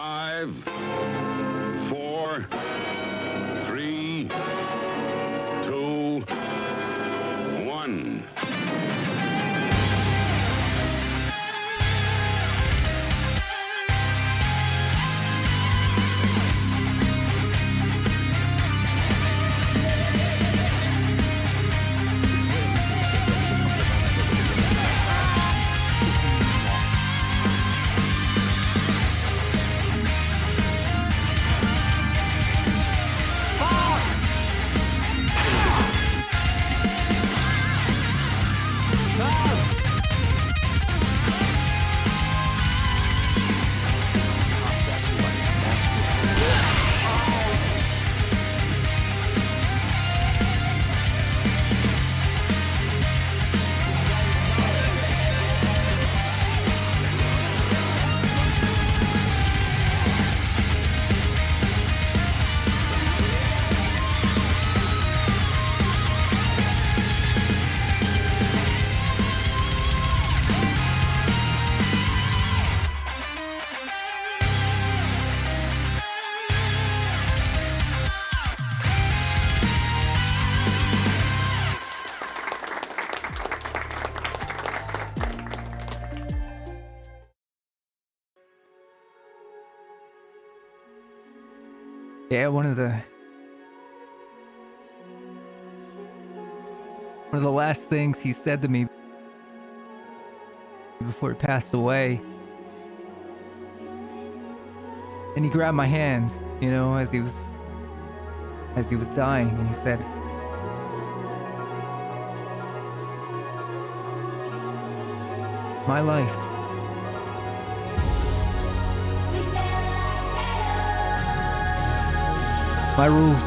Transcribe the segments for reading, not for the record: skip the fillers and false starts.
5, 4, 3, 2, 1. Yeah, one of the last things he said to me before he passed away. And he grabbed my hand, you know, as he was dying, and he said, "My life. My rules.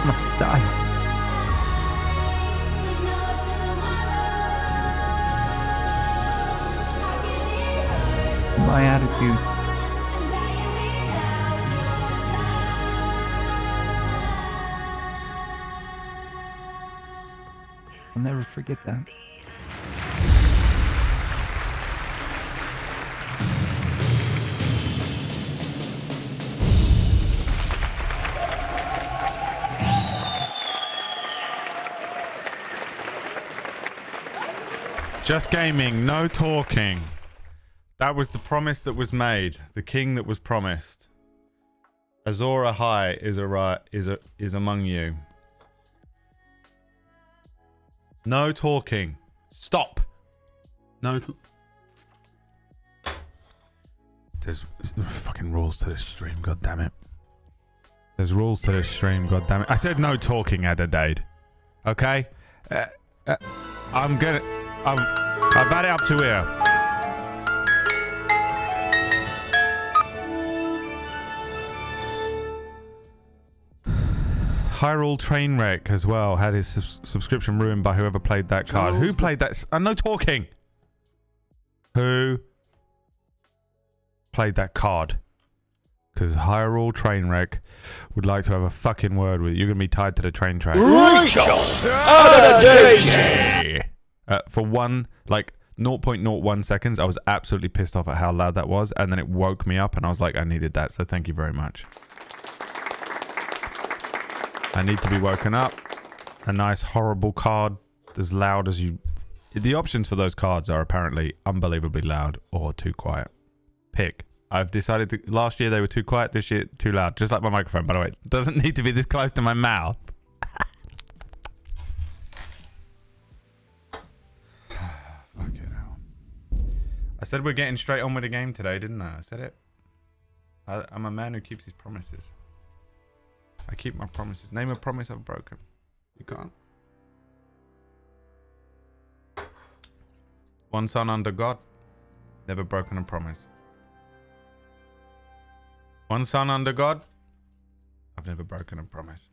My style. My attitude. I'll never forget that." Just gaming, no talking. That was the promise that was made. The king that was promised. Azor Ahai is among you. No talking. Stop. No. There's fucking rules to this stream. God damn it. There's rules to this stream. God damn it. I said no talking, Adelaide. Okay. I've had it up to here. Hyrule Trainwreck as well had his subscription ruined by whoever played that card. Who played that? No talking. Who played that card? Because Hyrule Trainwreck would like to have a fucking word with you. You're going to be tied to the train track. Rachel! For 0.01 seconds, I was absolutely pissed off at how loud that was, and then it woke me up, and I was like, I needed that, so thank you very much. I need to be woken up. A nice, horrible card, as loud as you... The options for those cards are apparently unbelievably loud or too quiet. Pick. I've decided to... Last year they were too quiet, this year too loud. Just like my microphone, by the way. It doesn't need to be this close to my mouth. Fucking hell. I said we're getting straight on with the game today, didn't I? I said it. I'm a man who keeps his promises. I keep my promises. Name a promise I've broken. You can't. One son under God. Never broken a promise. One son under God. I've never broken a promise.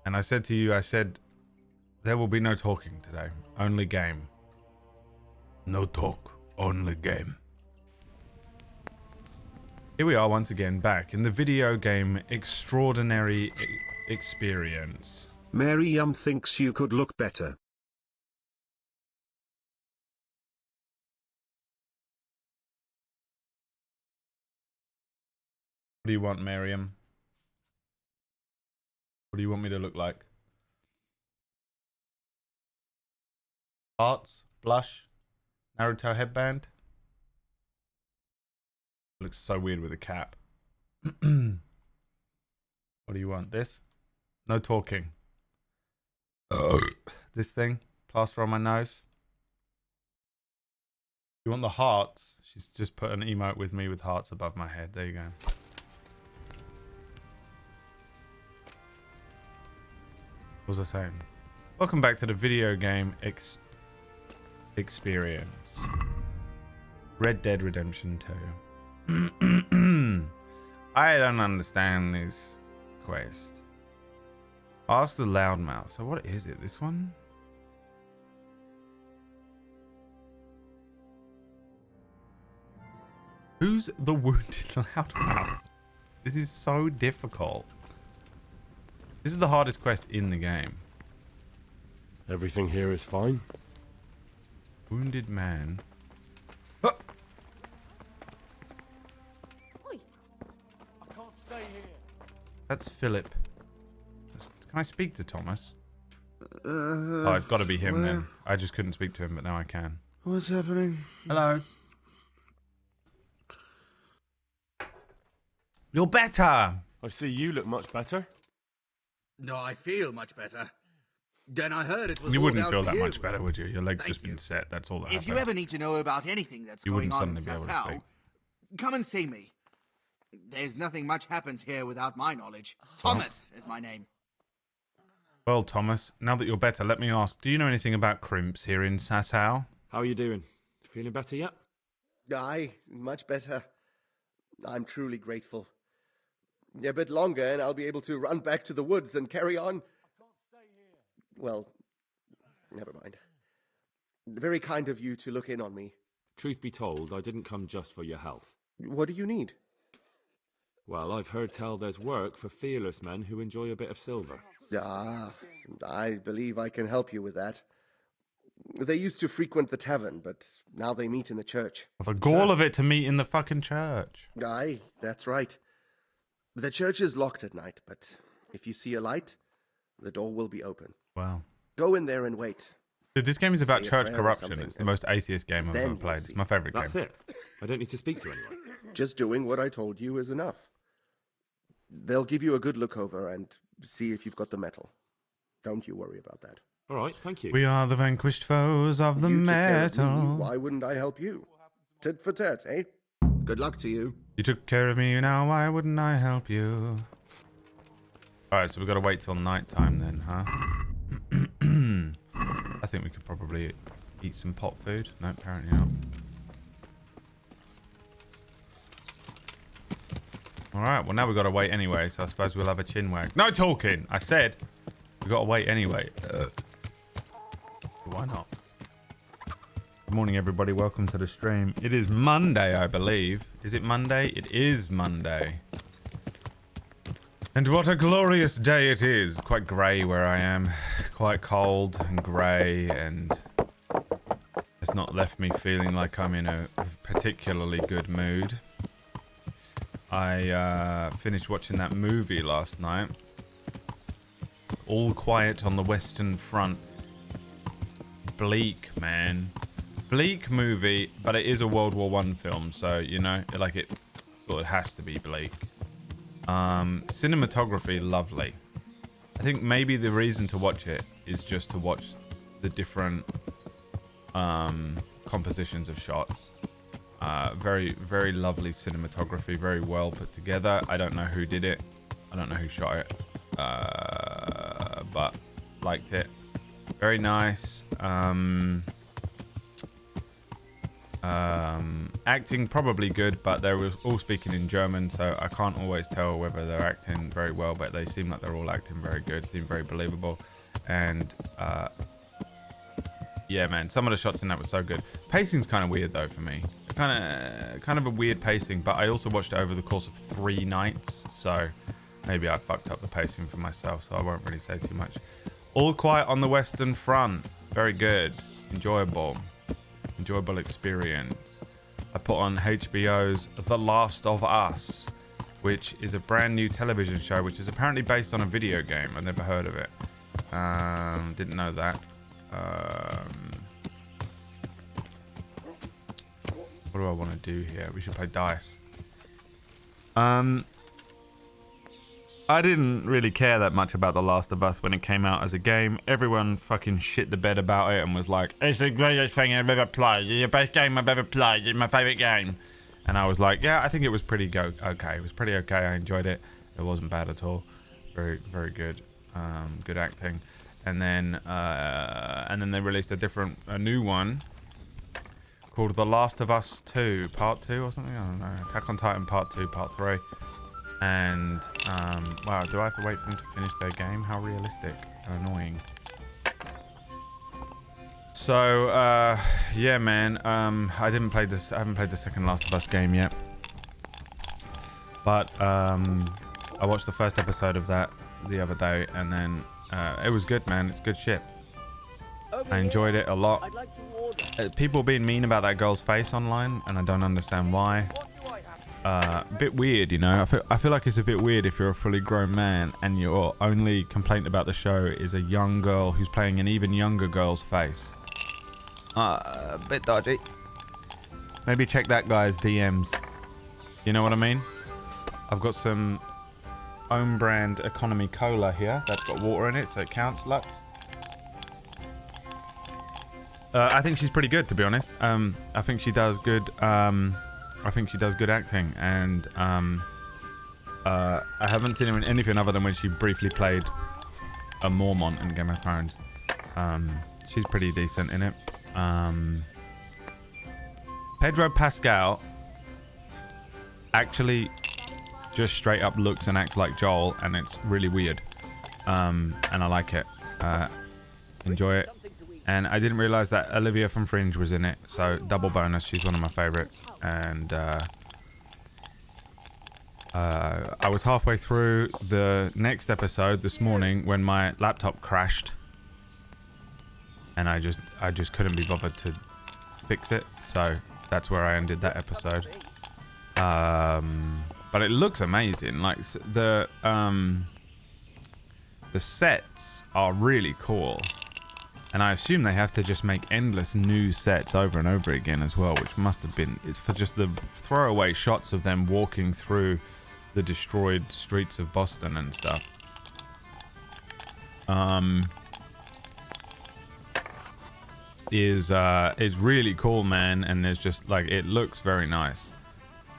And I said to you, I said, there will be no talking today. Only game. No talk. Only game. Here we are once again back in the video game extraordinary experience. Mary thinks you could look better. What do you want, Miriam? What do you want me to look like? Hearts? Blush? Naruto headband? Looks so weird with a cap. What do you want? This? No talking. This thing? Plaster on my nose? You want the hearts? She's just put an emote with me with hearts above my head. There you go. What was I saying? Welcome back to the video game experience. Red Dead Redemption 2. I don't understand this quest. Ask the loudmouth. So what is it? This one? Who's the wounded loudmouth? This is so difficult. This is the hardest quest in the game. Everything here is fine. Wounded man. I can't stay here. That's Philip. Can I speak to Thomas? Oh, it's got to be him then. I just couldn't speak to him, but now I can. What's happening? Hello. You're better. I see you look much better. No, I feel much better. Then I heard it was You all wouldn't down feel to that you. much better, would you? Your leg's Thank just been you. set. That's all that If you happened. ever need to know about anything that's You going wouldn't on in suddenly be able to Sasau, speak. come and see me. There's nothing much happens here without my knowledge. Thomas is my name. Well, Thomas, now that you're better, let me ask, do you know anything about crimps here in Sasau? How are you doing? Feeling better yet? Aye, much better. I'm truly grateful. A bit longer and I'll be able to run back to the woods and carry on. Well, never mind. Very kind of you to look in on me. Truth be told, I didn't come just for your health. What do you need? Well, I've heard tell there's work for fearless men who enjoy a bit of silver. Ah, I believe I can help you with that. They used to frequent the tavern, but now they meet in the church. The gall of it to meet in the fucking church. Aye, that's right. The church is locked at night, but if you see a light, the door will be open. Wow. Go in there and wait. Dude, this game is about Say a church prayer or corruption. something, It's the and most atheist game I've then ever you'll played. It's see. my favorite game. That's it. I don't need to speak to anyone. Just doing what I told you is enough. They'll give you a good look over and see if you've got the metal. Don't you worry about that. All right, thank you. We are the vanquished foes of the You took care of me, metal. why wouldn't I help you? Tit for tat, eh? Good luck to you. You took care of me, now why wouldn't I help you? Alright, so we've got to wait till night time then, huh? I think we could probably eat some pot food. No, apparently not. Alright, well now we've got to wait anyway, so I suppose we'll have a chin wag. No talking! I said we've got to wait anyway. Why not? Good morning, everybody. Welcome to the stream. It is Monday, I believe. Is it Monday? It is Monday. And what a glorious day it is. Quite grey where I am. Quite cold and grey, and it's not left me feeling like I'm in a particularly good mood. I finished watching that movie last night. All Quiet on the Western Front. Bleak, man. Bleak movie, but it is a World War I film, so, you know, like it sort of has to be bleak. Cinematography, lovely. I think maybe the reason to watch it is just to watch the different compositions of shots. Very, very lovely cinematography, very well put together. I don't know who did it. I don't know who shot it. But liked it. Very nice. Acting probably good, but they were all speaking in German, so I can't always tell whether they're acting very well, but they seem like they're all acting very good, seem very believable. And yeah, man, some of the shots in that were so good. Pacing's kind of weird though for me. Kind of a weird pacing, but I also watched it over the course of 3 nights, so maybe I fucked up the pacing for myself, so I won't really say too much. All Quiet on the Western Front, very good, enjoyable experience. I put on HBO's The Last of Us, which is a brand new television show, which is apparently based on a video game. I've never heard of it. Didn't know that. What do I want to do here? We should play dice. I didn't really care that much about The Last of Us when it came out as a game. Everyone fucking shit the bed about it and was like, it's the greatest thing I've ever played. It's the best game I've ever played. It's my favourite game. And I was like, yeah, I think it was pretty okay. It was pretty okay. I enjoyed it. It wasn't bad at all. Very, very good. Good acting. And then they released a new one called The Last of Us 2, Part 2 or something. I don't know. Attack on Titan Part 2, Part 3. And wow, do I have to wait for them to finish their game? How realistic and annoying. So yeah, man, I haven't played the second Last of Us game yet, but I watched the first episode of that the other day, and then it was good, man. It's good shit. I enjoyed it a lot. People being mean about that girl's face online, and I don't understand why. A bit weird, you know. I feel like it's a bit weird if you're a fully grown man and your only complaint about the show is a young girl who's playing an even younger girl's face. A bit dodgy. Maybe check that guy's DMs. You know what I mean? I've got some own brand economy cola here that's got water in it, so it counts. Look. I think she's pretty good, to be honest. I think she does good. I think she does good acting, and I haven't seen her in anything other than when she briefly played a Mormont in Game of Thrones. She's pretty decent in it. Pedro Pascal actually just straight up looks and acts like Joel, and it's really weird. And I like it. Enjoy it. And I didn't realize that Olivia from Fringe was in it, so double bonus. She's one of my favorites. And I was halfway through the next episode this morning when my laptop crashed, and I just couldn't be bothered to fix it. So that's where I ended that episode. But it looks amazing. Like the sets are really cool. And I assume they have to just make endless new sets over and over again as well, which must have been... It's for just the throwaway shots of them walking through the destroyed streets of Boston and stuff. Is really cool, man, and there's just, like, it looks very nice.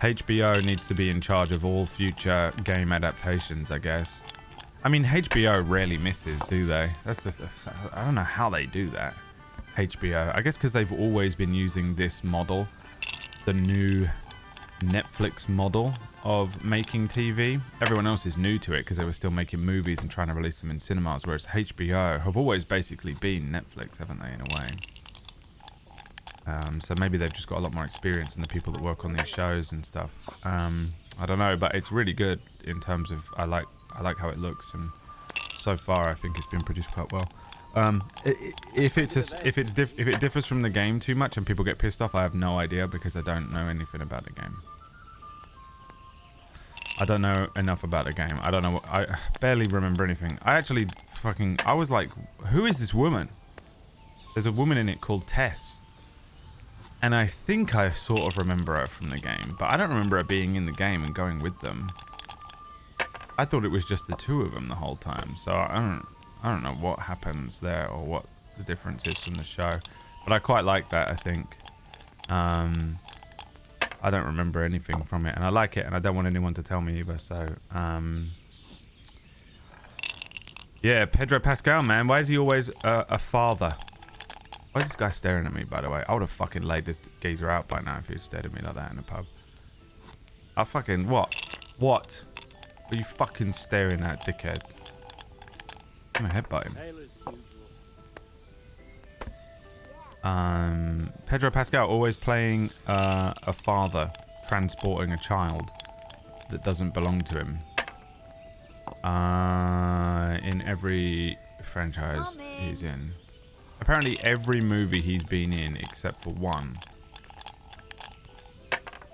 HBO needs to be in charge of all future game adaptations, I guess. I mean, HBO rarely misses, do they? I don't know how they do that. HBO. I guess because they've always been using this model, the new Netflix model of making TV. Everyone else is new to it because they were still making movies and trying to release them in cinemas, whereas HBO have always basically been Netflix, haven't they, in a way? So maybe they've just got a lot more experience than the people that work on these shows and stuff. I don't know, but it's really good in terms of I like how it looks, and so far I think it's been produced quite well. If it differs from the game too much and people get pissed off, I have no idea because I don't know anything about the game. I don't know enough about the game. I don't know. I barely remember anything. I was like, who is this woman? There's a woman in it called Tess. And I think I sort of remember her from the game, but I don't remember her being in the game and going with them. I thought it was just the two of them the whole time, so I don't know what happens there or what the difference is from the show, but I quite like that. I think I don't remember anything from it, and I like it, and I don't want anyone to tell me either. So yeah, Pedro Pascal, man, why is he always a father? Why is this guy staring at me, by the way? I would have fucking laid this geezer out by now if he had stared at me like that in a pub. I fucking what? What? Are you fucking staring at, dickhead? I'm gonna headbutt him. Pedro Pascal always playing a father transporting a child that doesn't belong to him. In every franchise he's in. Apparently every movie he's been in except for one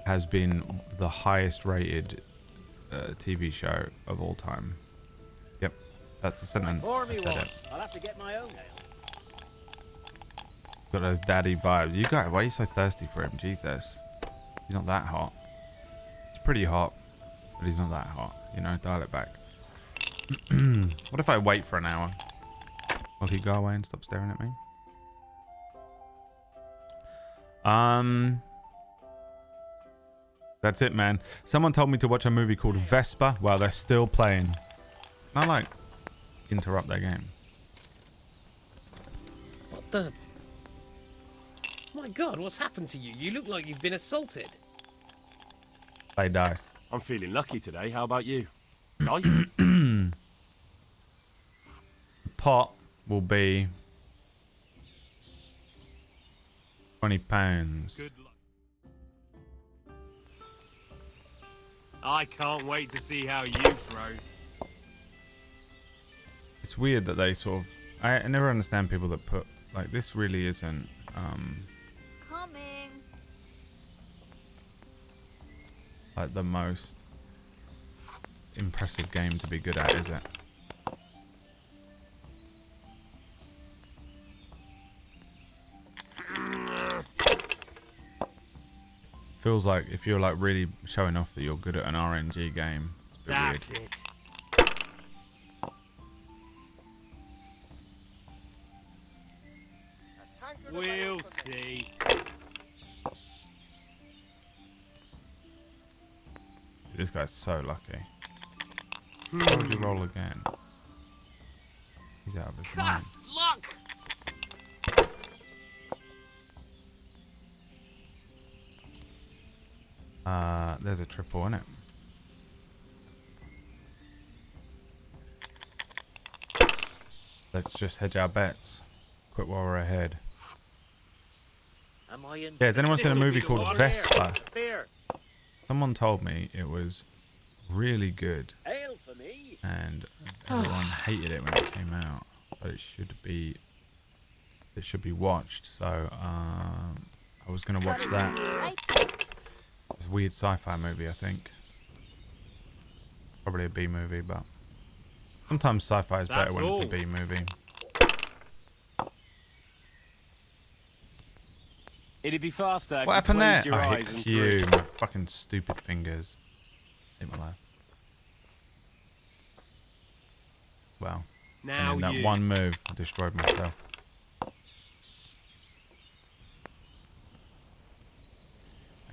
has been the highest rated TV show of all time. Yep, that's a sentence. I said it. I'll have to get my own ale. Got those daddy vibes. You guys, why are you so thirsty for him? Jesus. He's not that hot. He's pretty hot, but he's not that hot. You know, dial it back. What if I wait for an hour? Will he go away and stop staring at me? That's it, man. Someone told me to watch a movie called Vespa while they're still playing. Can I, like, interrupt their game? What the? My God, what's happened to you? You look like you've been assaulted. Play dice. I'm feeling lucky today. How about you? Nice. Pot will be £20. Good luck. I can't wait to see how you throw. It's weird that they sort of... I never understand people that put... Like, this really isn't... Coming. like, the most impressive game to be good at, is it? Feels like if you're, like, really showing off that you're good at an RNG game, it's a bit That's weird. it. We'll see. This guy's so lucky. Why would you roll again? He's out of his mind. Cast luck. There's a triple in it. Let's just hedge our bets. Quit while we're ahead. Am I in? Yeah, has anyone seen a This'll movie be the called one. Vespa? Beer. Someone told me it was really good, Ale for me. and everyone hated it when it came out. But it should be watched. So I was gonna watch that. It's a weird sci-fi movie, I think. Probably a B movie, but sometimes sci-fi is better That's when it's all. a B movie. It'd be faster. What if you happened there? closed your I eyes hit and Q. threw. My fucking stupid fingers. Hit my life. Well, Now and in that you. one move, I destroyed myself.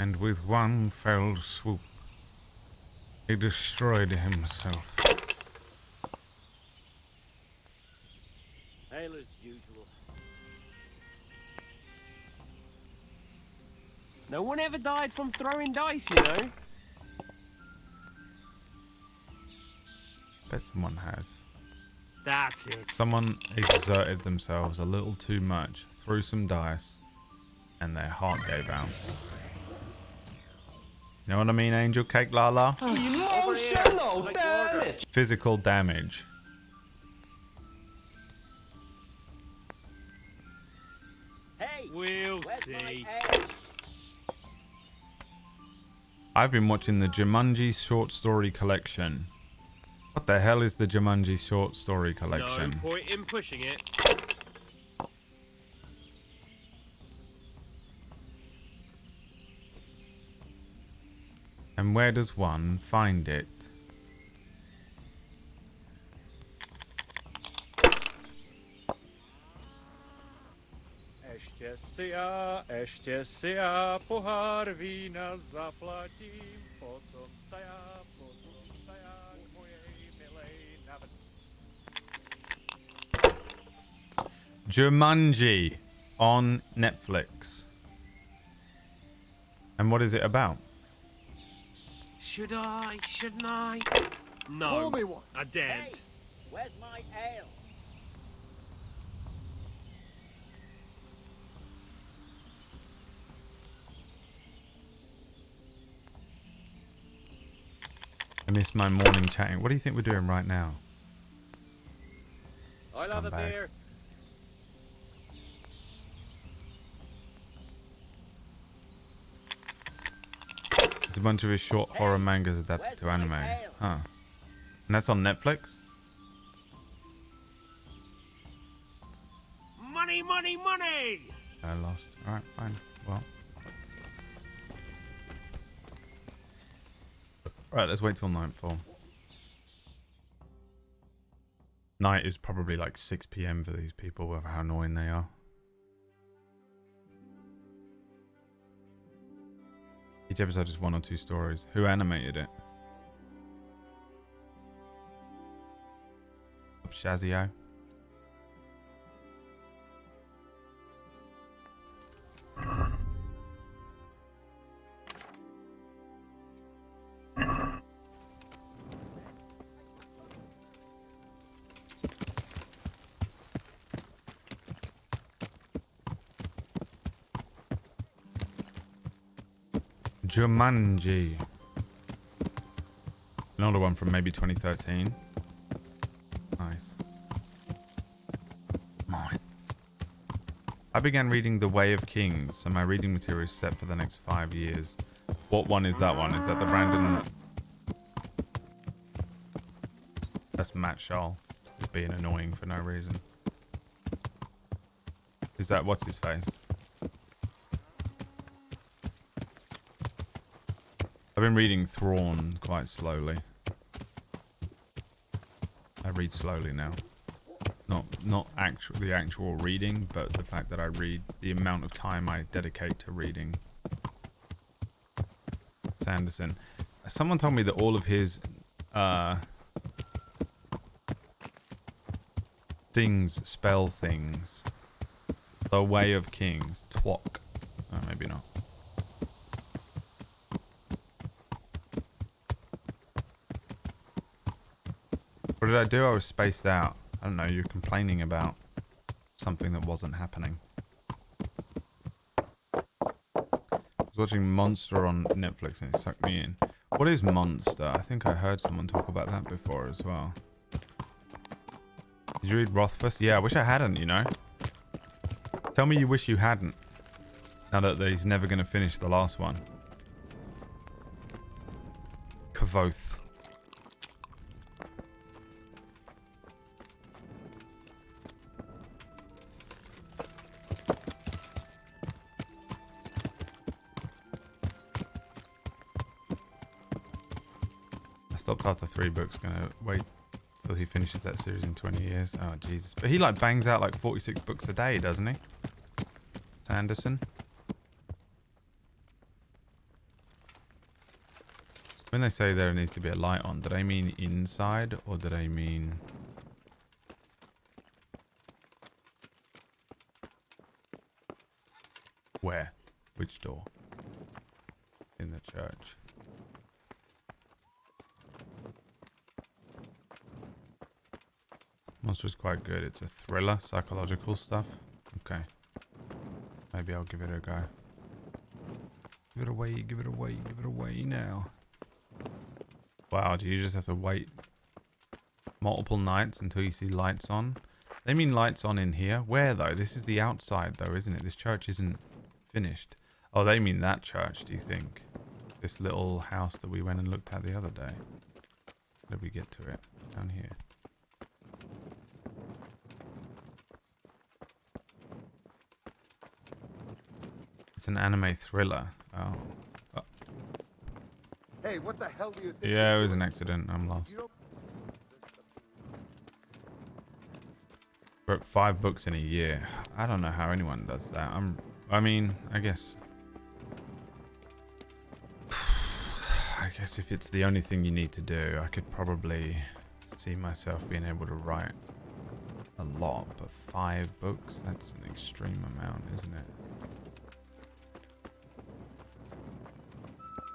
And with one fell swoop, he destroyed himself. Ale as usual. No one ever died from throwing dice, you know. Bet someone has. That's it. Someone exerted themselves a little too much, threw some dice, and their heart gave out. You know what I mean, Angel Cake Lala? Emotional damage. Physical damage. Hey, We'll where's see. my ale? I've been watching the Jumanji short story collection. What the hell is the Jumanji short story collection? No point in pushing it. And where does one find it? Ještě si já pohár vína zaplatím, potom se já k mojej milej navrátím. Jumanji on Netflix. And what is it about? Should I? Shouldn't I? No. Pour me one. I daren't. Hey, where's my ale? I miss my morning chatting. What do you think we're doing right now? I'll have a Scumbag. beer. There's a bunch of his short horror mangas adapted to anime. Huh. And that's on Netflix? Money, money, money! I lost. Alright, fine. Well. Right, let's wait till nightfall. Night is probably like 6 PM for these people with how annoying they are. Each episode is 1 or 2 stories. Who animated it? Shazio. Jumanji. Another one from maybe 2013. Nice. Nice. I began reading The Way of Kings, so my reading material is set for the next 5 years. What one is that one? Is that the Brandon... That's Matt Shaw. Just being annoying for no reason. Is that what's his face? I've been reading Thrawn quite slowly. I read slowly now. Not the actual reading, but the fact that I read, the amount of time I dedicate to reading. Sanderson. Someone told me that all of his things spell things. The Way of Kings. Twok. Oh, maybe not. What did I do? I was spaced out. I don't know, you're complaining about something that wasn't happening. I was watching Monster on Netflix and it sucked me in. What is Monster? I think I heard someone talk about that before as well. Did you read Rothfuss? Yeah, I wish I hadn't, you know. Tell me you wish you hadn't. Now that he's never going to finish the last one. Kavoth. Stopped after 3 books. Gonna wait till he finishes that series in 20 years. Oh Jesus! But he like bangs out like 46 books a day, doesn't he? Sanderson. When they say there needs to be a light on, do they mean inside or do they mean? Where? Which door? In the church. Monster's quite good. It's a thriller, psychological stuff. Okay. Maybe I'll give it a go. Give it away, give it away, give it away now. Wow, do you just have to wait multiple nights until you see lights on? They mean lights on in here? Where though? This is the outside though, isn't it? This church isn't finished. Oh, they mean that church, do you think? This little house that we went and looked at the other day. How did we get to it? Down here. It's an anime thriller. Oh. Oh. Hey, what the hell do you think? Yeah, it was an accident. I'm lost. Wrote 5 books in a year. I don't know how anyone does that. I mean, I guess if it's the only thing you need to do, I could probably see myself being able to write a lot, but 5 books, that's an extreme amount, isn't it?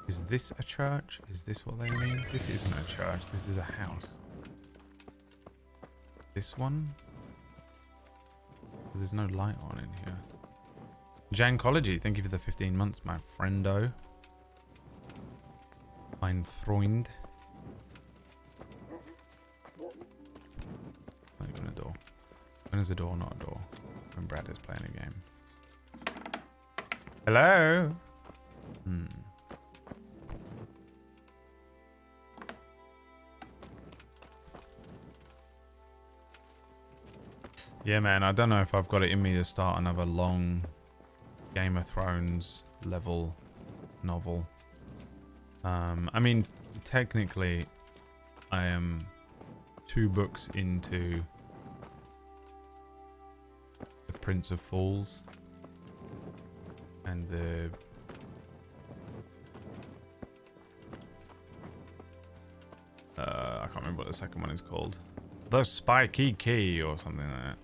Is this a church? Is this what they mean? This isn't a church. This is a house. This one? There's no light on in here. Jankology, thank you for the 15 months, my friendo. Mein Freund. Not even a door. When is a door not a door? When Brad is playing a game. Hello? Yeah, man, I don't know if I've got it in me to start another long Game of Thrones level novel. I mean, technically, I am 2 books into The Prince of Fools and the I can't remember what the second one is called. The Spiky Key or something like that.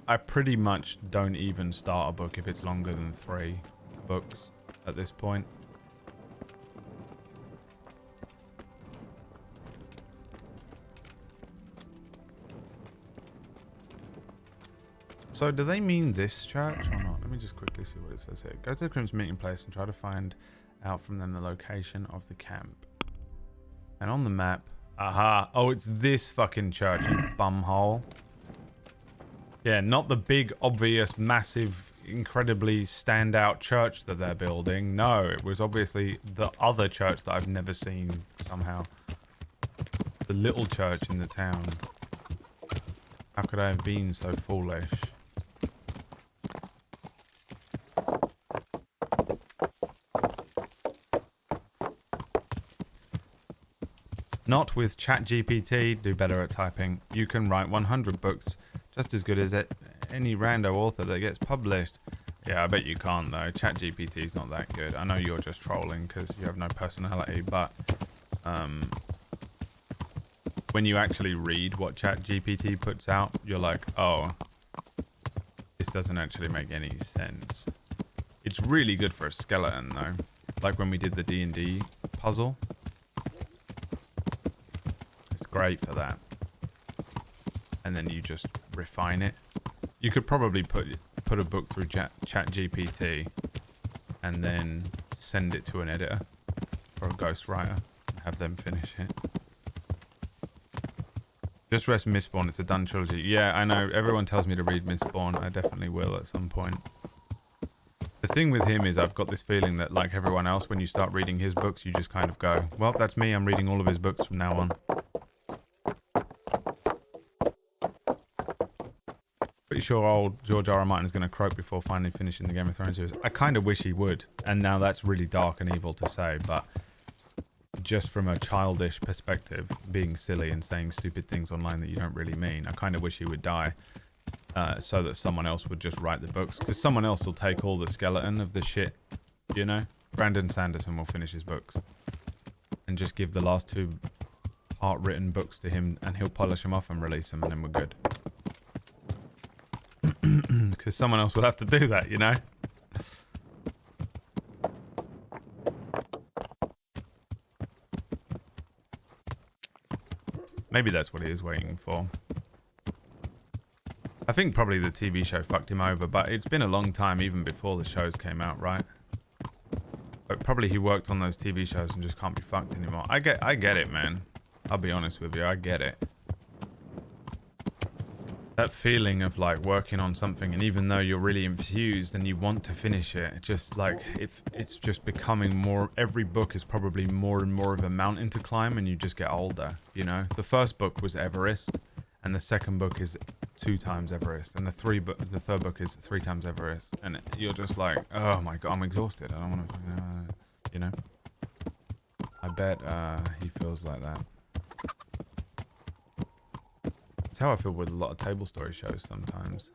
I pretty much don't even start a book if it's longer than 3 books at this point. So do they mean this church or not? Let me just quickly see what it says here. Go to the Crimson Meeting Place and try to find out from them the location of the camp. And on the map, aha, oh, it's this fucking church, you bumhole. Yeah, not the big, obvious, massive, incredibly standout church that they're building. No, it was obviously the other church that I've never seen somehow. The little church in the town. How could I have been so foolish? Not with ChatGPT, do better at typing. You can write 100 books just as good as any rando author that gets published. Yeah, I bet you can't though. ChatGPT is not that good. I know you're just trolling because you have no personality, but when you actually read what ChatGPT puts out, you're like, oh, this doesn't actually make any sense. It's really good for a skeleton though. Like when we did the D&D puzzle. It's great for that. And then you just refine it. You could probably put a book through ChatGPT and then send it to an editor or a ghostwriter and have them finish it. Just rest Mistborn, it's a done trilogy. Yeah, I know, everyone tells me to read Mistborn. I definitely will at some point. The thing with him is I've got this feeling that like everyone else, when you start reading his books, you just kind of go, well, that's me, I'm reading all of his books from now on. Pretty sure old George R.R. Martin is going to croak before finally finishing the Game of Thrones series. I kind of wish he would, and now that's really dark and evil to say, but just from a childish perspective, being silly and saying stupid things online that you don't really mean, I kind of wish he would die so that someone else would just write the books, because someone else will take all the skeleton of the shit, you know? Brandon Sanderson will finish his books and just give the last 2 part-written books to him, and he'll polish them off and release them, and then we're good. Because someone else will have to do that, you know? Maybe that's what he is waiting for. I think probably the TV show fucked him over, but it's been a long time even before the shows came out, right? But probably he worked on those TV shows and just can't be fucked anymore. I get it, man. I'll be honest with you, I get it. That feeling of like working on something, and even though you're really infused and you want to finish it, just like it's just becoming more, every book is probably more and more of a mountain to climb, and you just get older, you know? The first book was Everest, and the second book is 2 times Everest, and the third book is 3 times Everest, and you're just like, oh my god, I'm exhausted, I don't want to, you know? I bet he feels like that. It's how I feel with a lot of table story shows sometimes.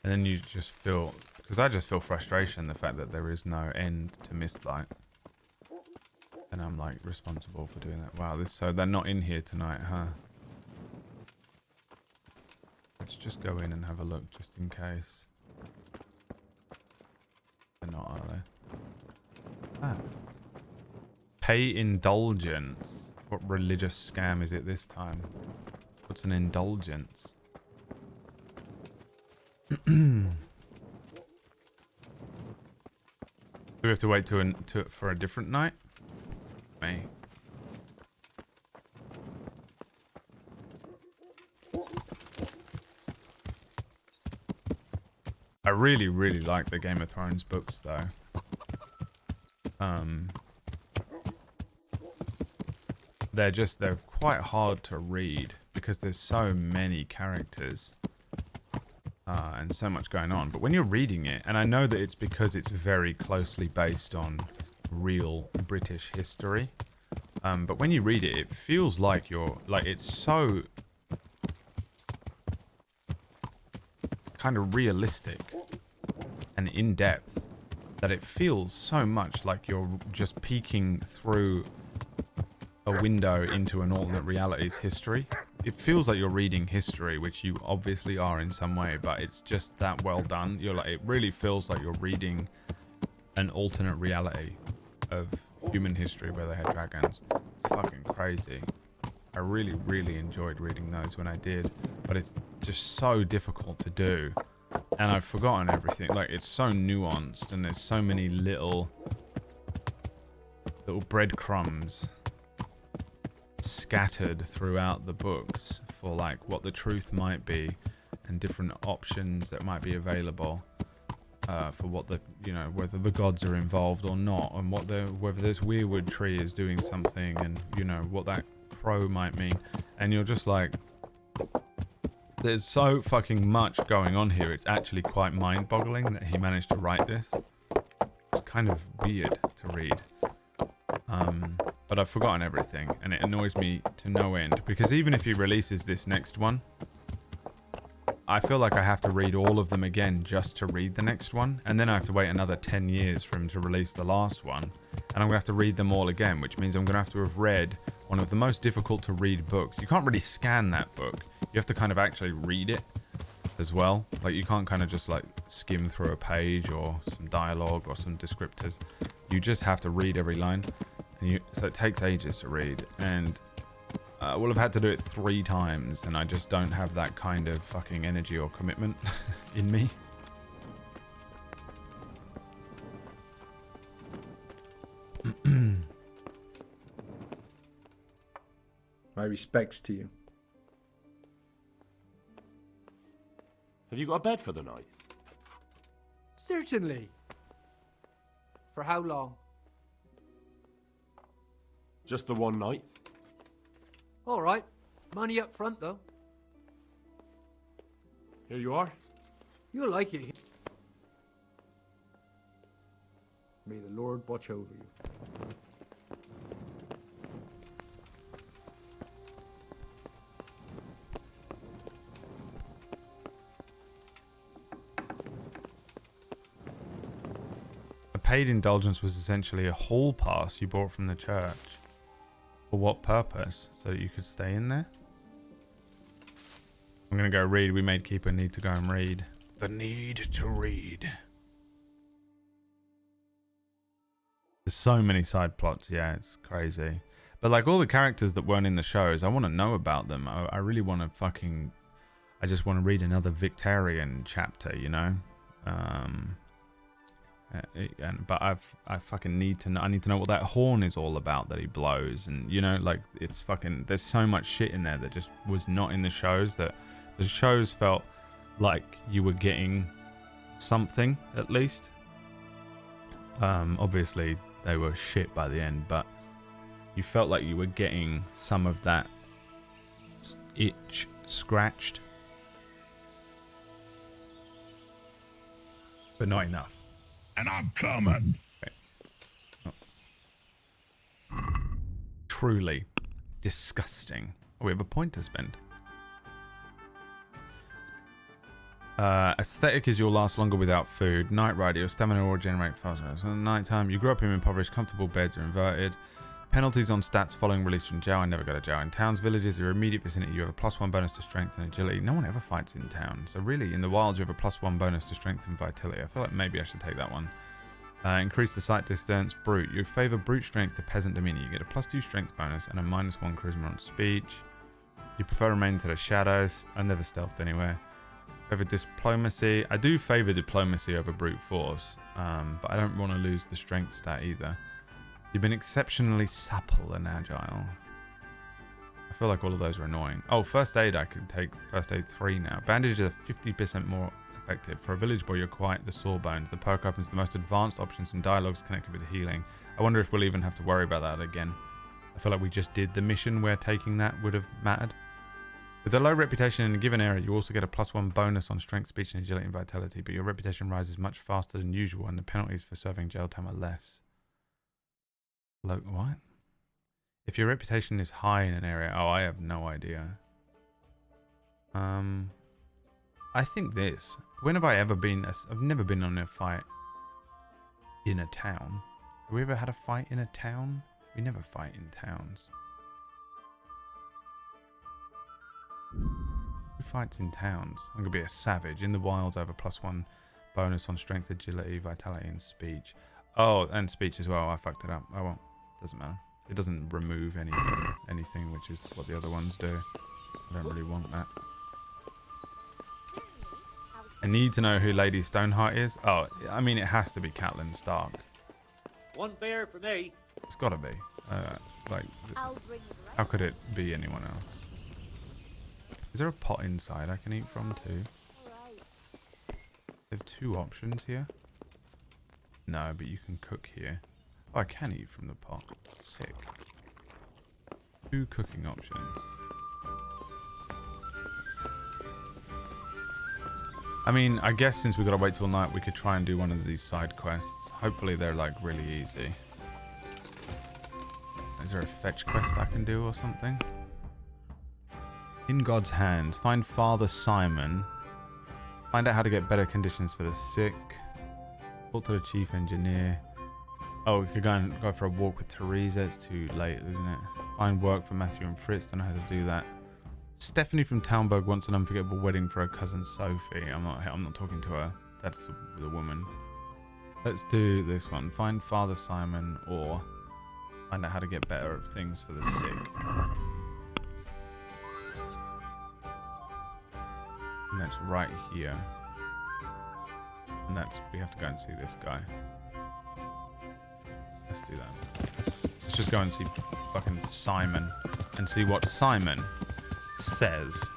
And then you just feel, because I just feel frustration, the fact that there is no end to Mistlight. And I'm like responsible for doing that. Wow, so they're not in here tonight, huh? Let's just go in and have a look just in case. They're not, are they? Ah. Pay indulgence. What religious scam is it this time? What's an indulgence? Do we have to wait for a different night? Me. I really, really like the Game of Thrones books, though. they're quite hard to read because there's so many characters and so much going on. But when you're reading it, and I know that it's because it's very closely based on real British history, but when you read it, it feels like it's so kind of realistic and in-depth that it feels so much like you're just peeking through a window into an alternate reality's history. It feels like you're reading history, which you obviously are in some way, but it's just that well done. It really feels like you're reading an alternate reality of human history where they had dragons. It's fucking crazy. I really, really enjoyed reading those when I did, but it's just so difficult to do. And I've forgotten everything. Like, it's so nuanced, and there's so many little breadcrumbs scattered throughout the books for like what the truth might be and different options that might be available for what the whether the gods are involved or not, and whether this weirwood tree is doing something, and what that crow might mean. And you're just like, there's so fucking much going on here. It's actually quite mind-boggling that he managed to write this. It's kind of weird to read. But I've forgotten everything, and it annoys me to no end, because even if he releases this next one, I feel like I have to read all of them again just to read the next one, and then I have to wait another 10 years for him to release the last one, and I'm going to have to read them all again, which means I'm going to have to have read one of the most difficult to read books. You can't really scan that book. You have to kind of actually read it as well. Like, you can't kind of just like skim through a page or some dialogue or some descriptors. You just have to read every line. So it takes ages to read, and I will have had to do it 3 times, and I just don't have that kind of fucking energy or commitment in me. My respects to you. Have you got a bed for the night? Certainly. For how long? Just the one night? All right. Money up front, though. Here you are. You'll like it. May the Lord watch over you. A paid indulgence was essentially a hall pass you bought from the church. For what purpose? So that you could stay in there? I'm gonna go read. We made Keeper need to go and read. The need to read. There's so many side plots. Yeah, it's crazy. But like all the characters that weren't in the shows, I want to know about them. I really want to fucking... I just want to read another Victorian chapter, you know? But I fucking need to know. I need to know what that horn is all about that he blows, and like it's fucking. There's so much shit in there that just was not in the shows. That the shows felt like you were getting something at least. Obviously they were shit by the end, but you felt like you were getting some of that itch scratched, but not enough. And I'm coming. Okay. Oh. Truly disgusting. Oh, we have a point to spend. Aesthetic is you'll last longer without food. Night Rider, your stamina will regenerate faster. So night time, you grew up in impoverished, comfortable beds are inverted. Penalties on stats following release from jail. I never go to jail. In towns, villages, your immediate vicinity, you have a +1 bonus to strength and agility. No one ever fights in town. So really, in the wilds, you have a +1 bonus to strength and vitality. I feel like maybe I should take that one. Increase the sight distance. Brute. You favor brute strength to peasant demeanor. You get a +2 strength bonus and a -1 charisma on speech. You prefer remain to the shadows. I never stealthed anywhere. Favor diplomacy. I do favor diplomacy over brute force, but I don't want to lose the strength stat either. You've been exceptionally supple and agile. I feel like all of those are annoying. Oh, first aid. I can take first aid 3 now. Bandages are 50% more effective. For a village boy, you're quite the sawbones. The perk opens the most advanced options and dialogues connected with healing. I wonder if we'll even have to worry about that again. I feel like we just did the mission where taking that would have mattered. With a low reputation in a given area, you also get a +1 bonus on strength, speech, and agility and vitality, but your reputation rises much faster than usual, and the penalties for serving jail time are less. What? If your reputation is high in an area... Oh, I have no idea. I think this. When have I ever been... I've never been on a fight in a town. Have we ever had a fight in a town? We never fight in towns. Who fights in towns? I'm going to be a savage. In the wilds, I have a +1 bonus on strength, agility, vitality, and speech. Oh, and speech as well. I fucked it up. Oh well. Doesn't matter. It doesn't remove anything, which is what the other ones do. I don't really want that. I need to know who Lady Stoneheart is. Oh, I mean, it has to be Catelyn Stark. One beer for me. It's got to be. Like, how could it be anyone else? Is there a pot inside I can eat from too? They have 2 options here. No, but you can cook here. Oh, I can eat from the pot. Sick. 2 cooking options. I mean, I guess since we gotta wait till night, we could try and do one of these side quests. Hopefully they're like really easy. Is there a fetch quest I can do or something? In God's hands, find Father Simon. Find out how to get better conditions for the sick. Talk to the chief engineer. Oh, we could go for a walk with Teresa. It's too late, isn't it? Find work for Matthew and Fritz. Don't know how to do that. Stephanie from Townburg wants an unforgettable wedding for her cousin Sophie. I'm not talking to her. That's the woman. Let's do this one. Find Father Simon or find out how to get better at things for the sick. And that's right here. And that's, we have to go and see this guy. Let's do that. Let's just go and see fucking Simon and see what Simon says.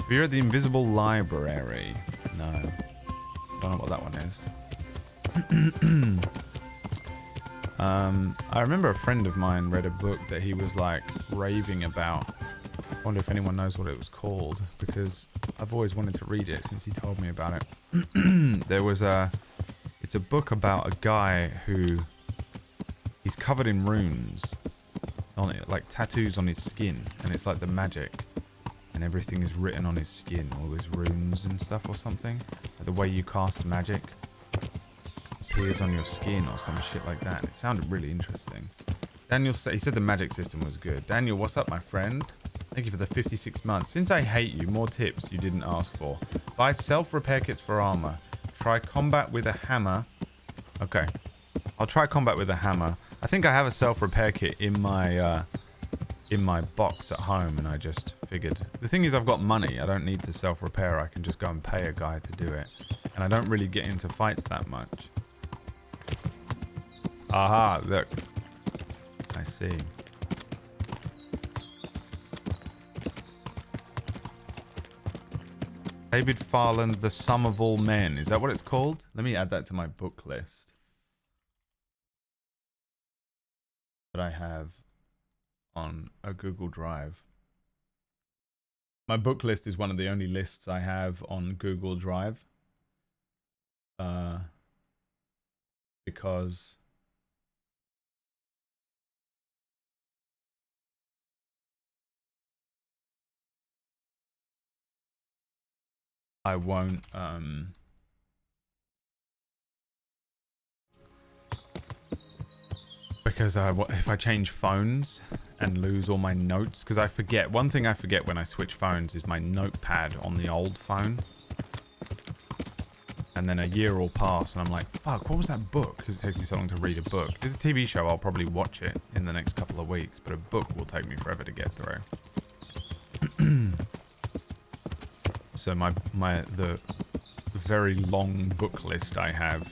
We're at the Invisible Library. No. Don't know what that one is. I remember a friend of mine read a book that he was like raving about. I wonder if anyone knows what it was called, because I've always wanted to read it since he told me about it. It's a book about a guy who he's covered in runes on it, like tattoos on his skin, and it's like the magic, and everything is written on his skin, all his runes and stuff or something. Like the way you cast magic appears on your skin or some shit like that. And it sounded really interesting. Daniel said, he said the magic system was good. Daniel, what's up, my friend? Thank you for the 56 months. Since I hate you, more tips you didn't ask for. Buy self-repair kits for armor. Try combat with a hammer. Okay. I'll try combat with a hammer. I think I have a self-repair kit in my box at home, and I just figured. The thing is, I've got money. I don't need to self-repair. I can just go and pay a guy to do it. And I don't really get into fights that much. Aha, look. I see. David Farland, The Sum of All Men. Is that what it's called? Let me add that to my book list that I have on a Google Drive. My book list is one of the only lists I have on Google Drive. Because I won't, because if I change phones and lose all my notes, because I forget, one thing I forget when I switch phones is my notepad on the old phone. And then a year will pass and I'm like, fuck, what was that book? Because it takes me so long to read a book. If it's a TV show, I'll probably watch it in the next couple of weeks, but a book will take me forever to get through. So the very long book list I have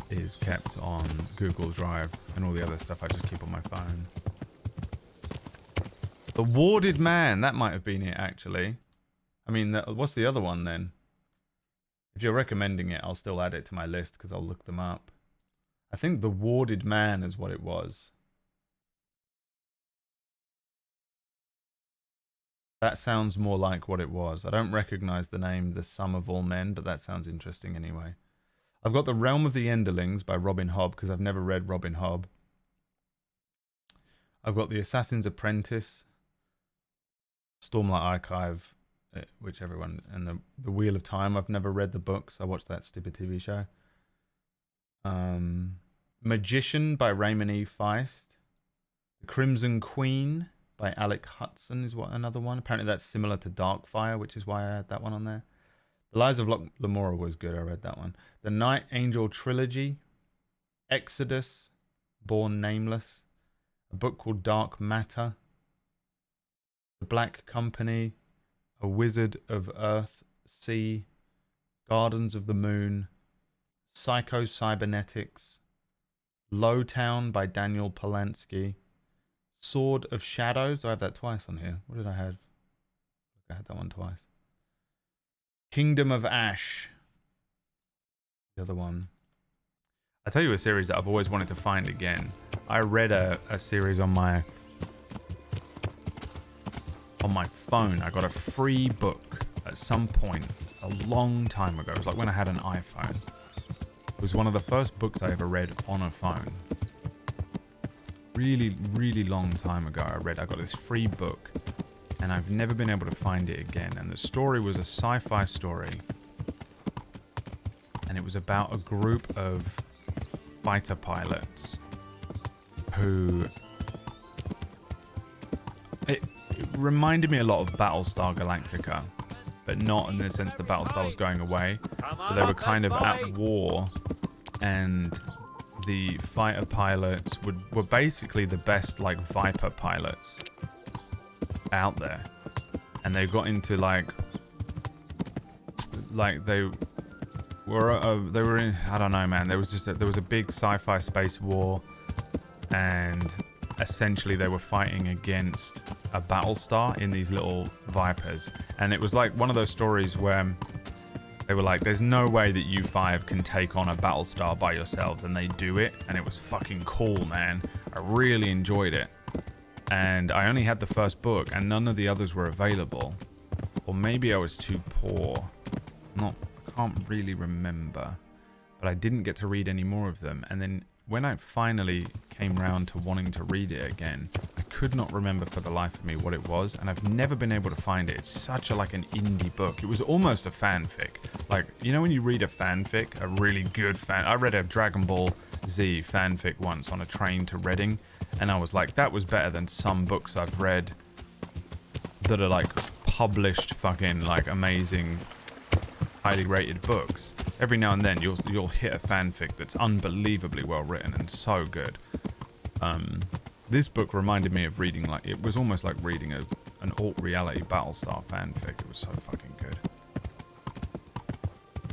is kept on Google Drive, and all the other stuff I just keep on my phone. The Warded Man, that might have been it actually. I mean, what's the other one then? If you're recommending it, I'll still add it to my list because I'll look them up. I think The Warded Man is what it was. That sounds more like what it was. I don't recognize the name The Sum of All Men, but that sounds interesting anyway. I've got The Realm of the Enderlings by Robin Hobb because I've never read Robin Hobb. I've got The Assassin's Apprentice, Stormlight Archive, which everyone, and the Wheel of Time. I've never read the books. I watched that stupid TV show. Magician by Raymond E. Feist. The Crimson Queen by Alec Hudson is another one. Apparently that's similar to Darkfire, which is why I had that one on there. The Lies of Lamora was good. I read that one. The Night Angel Trilogy. Exodus. Born Nameless. A book called Dark Matter. The Black Company. A Wizard of Earth, Sea. Gardens of the Moon. Psycho-Cybernetics. Lowtown by Daniel Polanski. Sword of Shadows. I have that twice on here. What did I have? I had that one twice. Kingdom of Ash. The other one. I'll tell you a series that I've always wanted to find again. I read a series on my phone. I got a free book at some point a long time ago. It was like when I had an iPhone. It was one of the first books I ever read on a phone. Really, really long time ago I got this free book and I've never been able to find it again. And the story was a sci-fi story. And it was about a group of fighter pilots who... It reminded me a lot of Battlestar Galactica, but not in the sense that Battlestar was going away. But they were kind of at war, and the fighter pilots were basically the best like Viper pilots out there, and they got into like they were in, I don't know, man. There was a big sci-fi space war, and essentially they were fighting against a Battlestar in these little Vipers. And it was like one of those stories where they were like, there's no way that you five can take on a Battlestar by yourselves, and they do it, and it was fucking cool, man. I really enjoyed it. And I only had the first book, and none of the others were available. Or maybe I was too poor. I can't really remember. But I didn't get to read any more of them. And then when I finally came round to wanting to read it again, I could not remember for the life of me what it was, and I've never been able to find it. It's such like an indie book. It was almost a fanfic. Like, you know when you read a fanfic, a really good fan... I read a Dragon Ball Z fanfic once on a train to Reading, and I was like, that was better than some books I've read that are like published fucking like amazing, highly rated books. Every now and then you'll hit a fanfic that's unbelievably well written and so good. This book reminded me of reading, like, it was almost like reading an alt-reality Battlestar fanfic. It was so fucking good.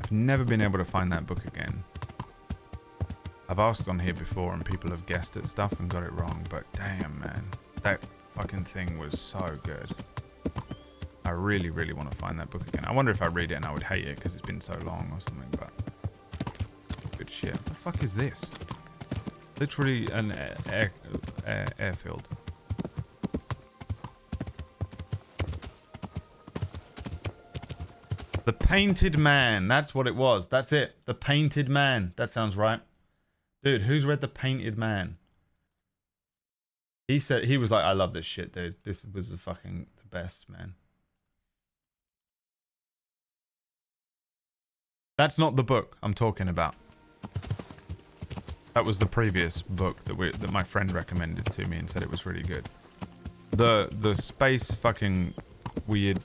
I've never been able to find that book again. I've asked on here before and people have guessed at stuff and got it wrong, but damn, man, that fucking thing was so good. I really, really want to find that book again. I wonder if I read it and I would hate it because it's been so long or something, but good shit. What the fuck is this? Literally an airfield. The Painted Man. That's what it was. That's it. The Painted Man. That sounds right. Dude, who's read The Painted Man? He said, he was like, I love this shit, dude. This was the fucking the best, man. That's not the book I'm talking about. That was the previous book that my friend recommended to me and said it was really good. The space fucking weird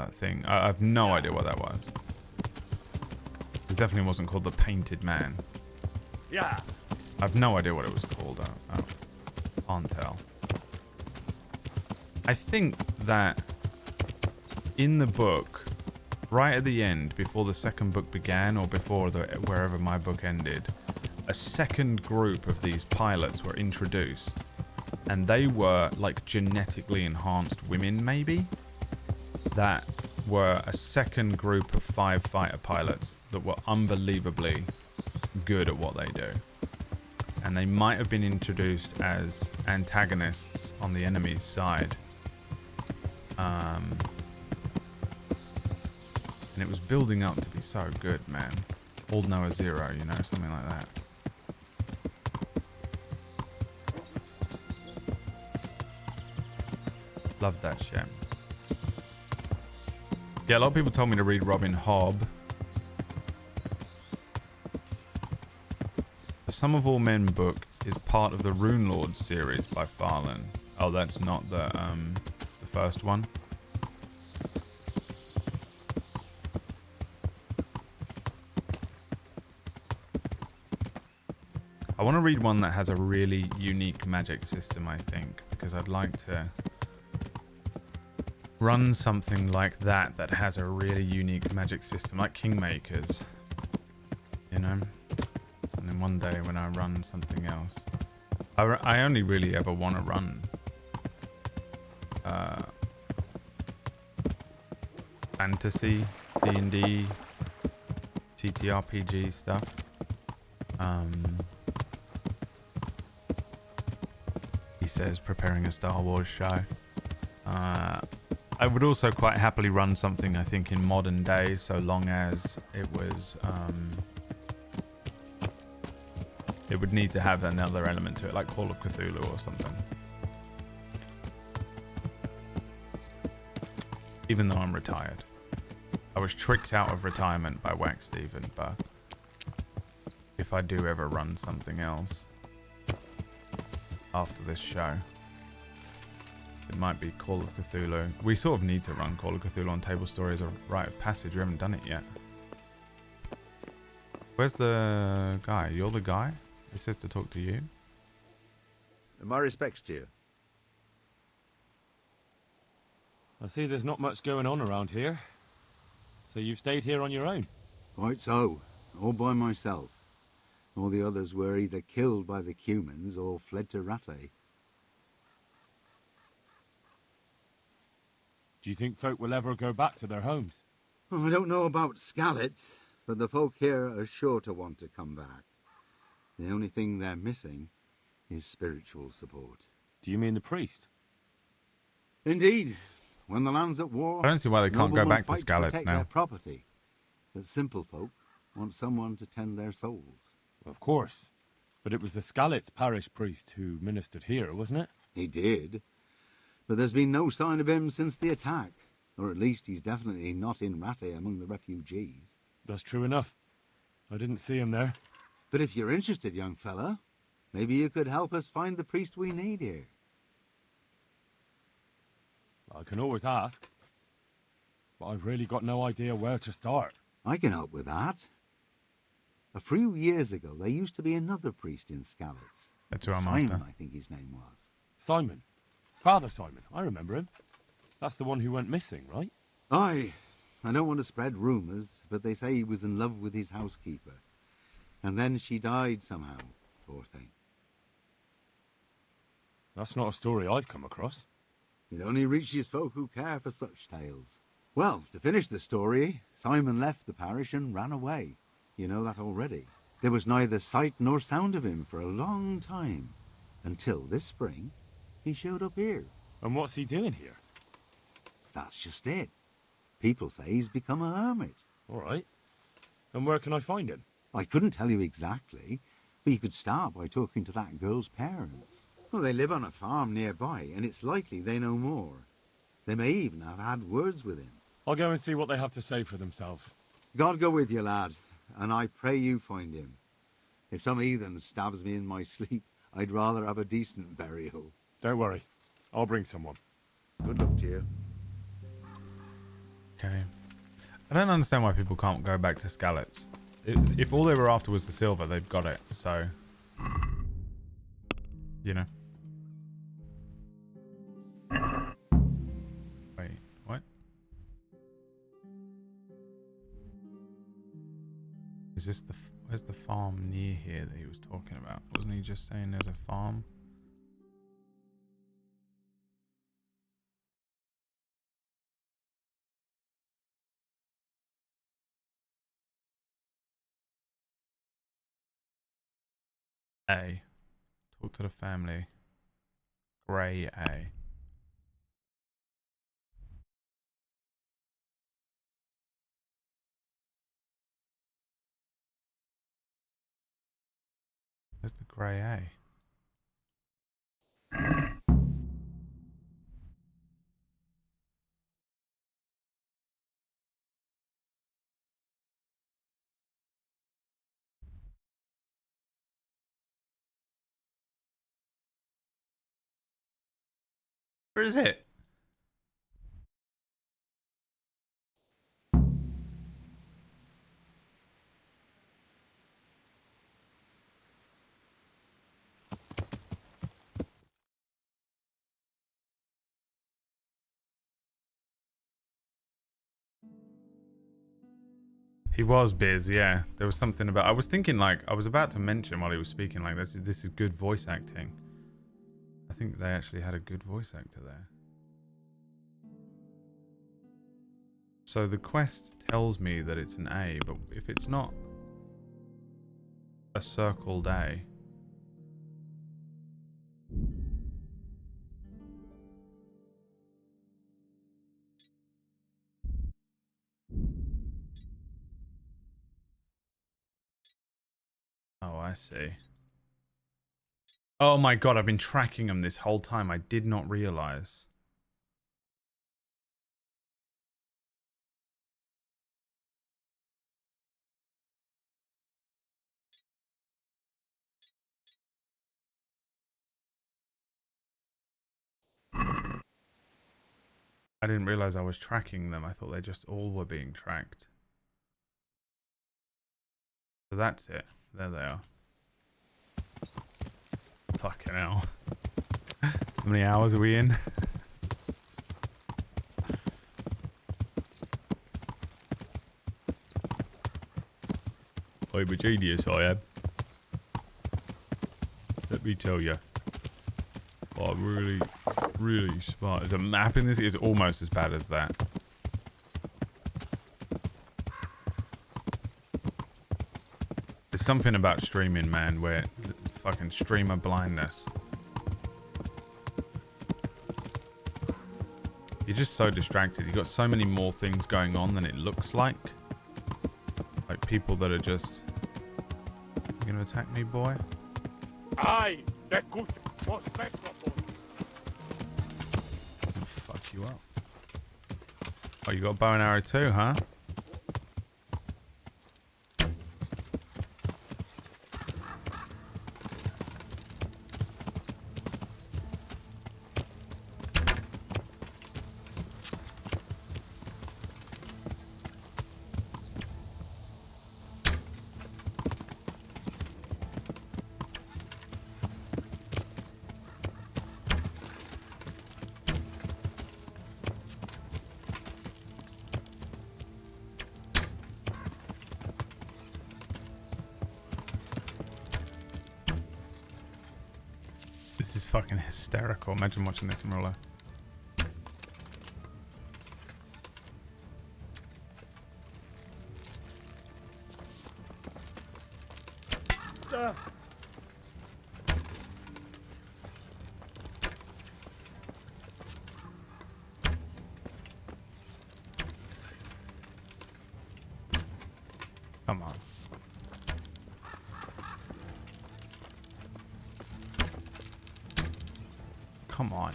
thing. I have no idea what that was. It definitely wasn't called The Painted Man. Yeah. I have no idea what it was called. I can't tell. I think that in the book, right at the end, before the second book began, or before wherever my book ended, a second group of these pilots were introduced, and they were like genetically enhanced women, maybe. that were a second group of 5 fighter pilots that were unbelievably good at what they do. And they might have been introduced as antagonists on the enemy's side. And it was building up to be so good, man. Old Noah Zero, you know, something like that. Love that shit. Yeah, a lot of people told me to read Robin Hobb. The Sum of All Men book is part of the Rune Lord series by Farlan. Oh, that's not the first one. I want to read one that has a really unique magic system, I think, because I'd like to run something like that has a really unique magic system, like Kingmakers, you know? And then one day when I run something else, I only really ever want to run fantasy, D&D, TTRPG stuff. He says, preparing a Star Wars show. I would also quite happily run something, I think, in modern days, so long as it was, it would need to have another element to it, like Call of Cthulhu or something. Even though I'm retired. I was tricked out of retirement by Wax Steven, but if I do ever run something else after this show, it might be Call of Cthulhu. We sort of need to run Call of Cthulhu on Table Stories or Rite of Passage. We haven't done it yet. Where's the guy? You're the guy? It says to talk to you. My respects to you. I see there's not much going on around here. So you've stayed here on your own? Quite so. All by myself. All the others were either killed by the Cumans or fled to Rattay. Do you think folk will ever go back to their homes? I don't know about Skalitz, but the folk here are sure to want to come back. The only thing they're missing is spiritual support. Do you mean the priest? Indeed. When the land's at war, I don't see why they can't go noblemen back to fight Skalitz protect now. their property. But simple folk want someone to tend their souls. Of course. But it was the Skalitz parish priest who ministered here, wasn't it? He did. But there's been no sign of him since the attack. Or at least he's definitely not in Rattay among the refugees. That's true enough. I didn't see him there. But if you're interested, young fella, maybe you could help us find the priest we need here. I can always ask. But I've really got no idea where to start. I can help with that. A few years ago, there used to be another priest in Skalitz. That's who I'm Simon, after. I think his name was. Simon. Father Simon. I remember him. That's the one who went missing, right? Aye. I don't want to spread rumours, but they say he was in love with his housekeeper. And then she died somehow, poor thing. That's not a story I've come across. It only reaches folk who care for such tales. Well, to finish the story, Simon left the parish and ran away. You know that already. There was neither sight nor sound of him for a long time. Until this spring, he showed up here. And what's he doing here? That's just it. People say he's become a hermit. All right. And where can I find him? I couldn't tell you exactly, but you could start by talking to that girl's parents. Well, they live on a farm nearby, and it's likely they know more. They may even have had words with him. I'll go and see what they have to say for themselves. God go with you, lad, and I pray you find him. If some heathen stabs me in my sleep, I'd rather have a decent burial. Don't worry. I'll bring someone. Good luck to you. Okay. I don't understand why people can't go back to Skalitz. If all they were after was the silver, they've got it, so... You know. Wait, what? Is this the... Where's the farm near here that he was talking about? Wasn't he just saying there's a farm? A. Talk to the family. Grey A. Where's the grey A? Where is it? He was Biz, yeah. There was something about... I was thinking, like, I was about to mention while he was speaking, like, this is good voice acting. I think they actually had a good voice actor there. So the quest tells me that it's an A, but if it's not a circled A... Oh, I see. Oh my god, I've been tracking them this whole time. I did not realize. I didn't realize I was tracking them. I thought they just all were being tracked. So that's it. There they are. Fucking hell. How many hours are we in? I'm a genius, I am. Let me tell you. I'm really, really smart. There's a map in this. It's almost as bad as that. There's something about streaming, man, where fucking streamer blindness. You're just so distracted. You've got so many more things going on than it looks like. Like people that are just... You gonna attack me, boy? Aye, the good was metrophone. Fuck you up. Oh, you got a bow and arrow too, huh? This is fucking hysterical. Imagine watching this in real life. Come on. Come on.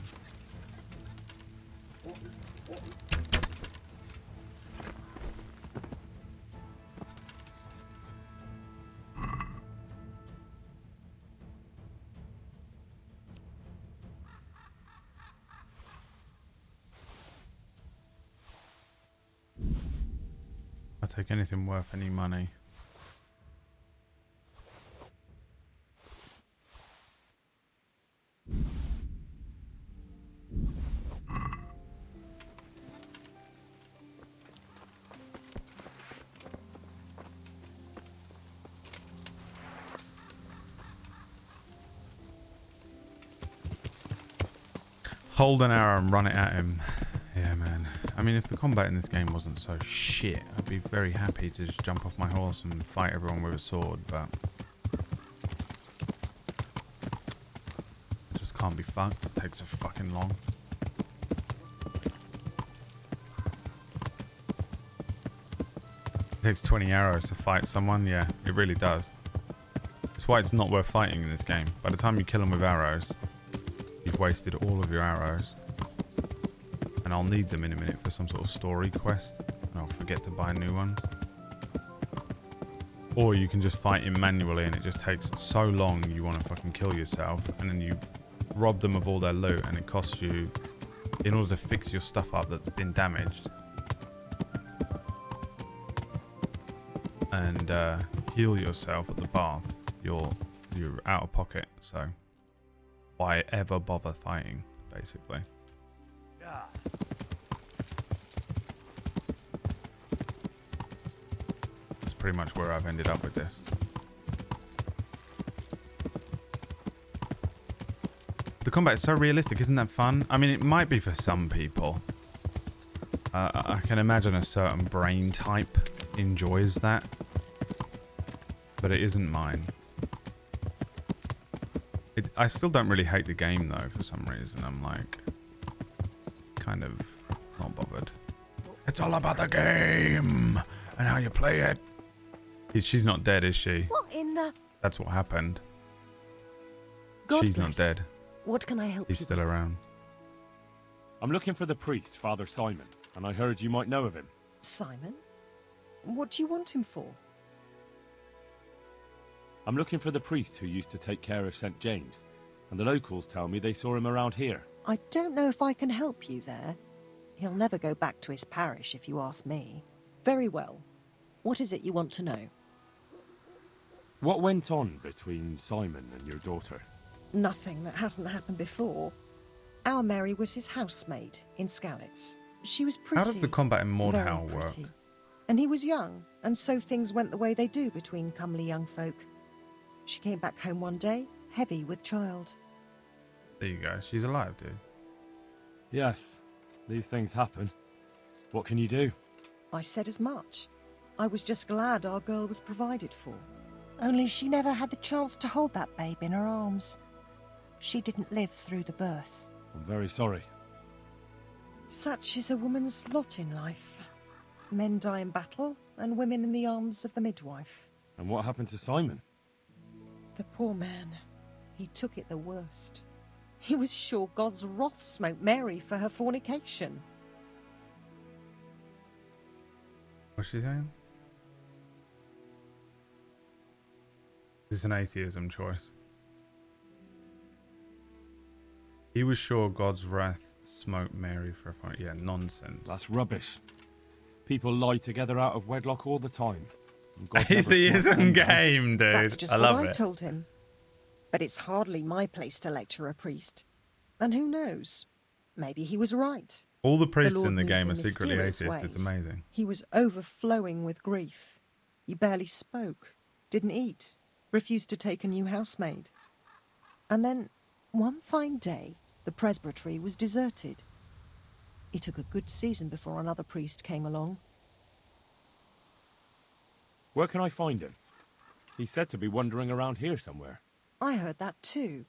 I'll take anything worth any money. Hold an arrow and run it at him. Yeah, man. I mean, if the combat in this game wasn't so shit, I'd be very happy to just jump off my horse and fight everyone with a sword, but... Can't be fucked. It takes so fucking long. It takes 20 arrows to fight someone. Yeah, it really does. That's why it's not worth fighting in this game. By the time you kill them with arrows, you've wasted all of your arrows. And I'll need them in a minute for some sort of story quest. And I'll forget to buy new ones. Or you can just fight him manually and it just takes so long you want to fucking kill yourself. And then you rob them of all their loot and it costs you, in order to fix your stuff up that's been damaged, and heal yourself at the bath, you're out of pocket. So why ever bother fighting, basically? That's pretty much where I've ended up with this. The combat is so realistic, isn't that fun? I mean, it might be for some people. I can imagine a certain brain type enjoys that. But it isn't mine. I still don't really hate the game though, for some reason. I'm like, kind of not bothered. It's all about the game and how you play it. She's not dead, is she? What in the... That's what happened. God She's bless. not dead. What can I help He's you still with? around. I'm looking for the priest, Father Simon, and I heard you might know of him. Simon? What do you want him for? I'm looking for the priest who used to take care of St. James, and the locals tell me they saw him around here. I don't know if I can help you there. He'll never go back to his parish if you ask me. Very well. What is it you want to know? What went on between Simon and your daughter? Nothing that hasn't happened before. Our Mary was his housemaid in Skalitz. She was pretty. How does the combat in very Mordhau work? pretty. And he was young, and so things went the way they do between comely young folk. She came back home one day, heavy with child. There you go. She's alive, dude. Yes, these things happen. What can you do? I said as much. I was just glad our girl was provided for. Only she never had the chance to hold that babe in her arms. She didn't live through the birth. I'm very sorry. Such is a woman's lot in life. Men die in battle, and women in the arms of the midwife. And what happened to Simon? The poor man. He took it the worst. He was sure God's wrath smote Mary for her fornication. What's she saying? This is an atheism choice. He was sure God's wrath smote Mary for a fun. Yeah, nonsense. That's rubbish. People lie together out of wedlock all the time. And God never Atheism smote them down. game, dude. That's just I what love I it. told him. But it's hardly my place to lecture a priest. And who knows? Maybe he was right. All the priests Lord in the moves game are in secretly mysterious atheist. It's ways. amazing. He was overflowing with grief. He barely spoke, didn't eat, refused to take a new housemaid. And then, one fine day, the presbytery was deserted. It took a good season before another priest came along. Where can I find him? He's said to be wandering around here somewhere. I heard that too,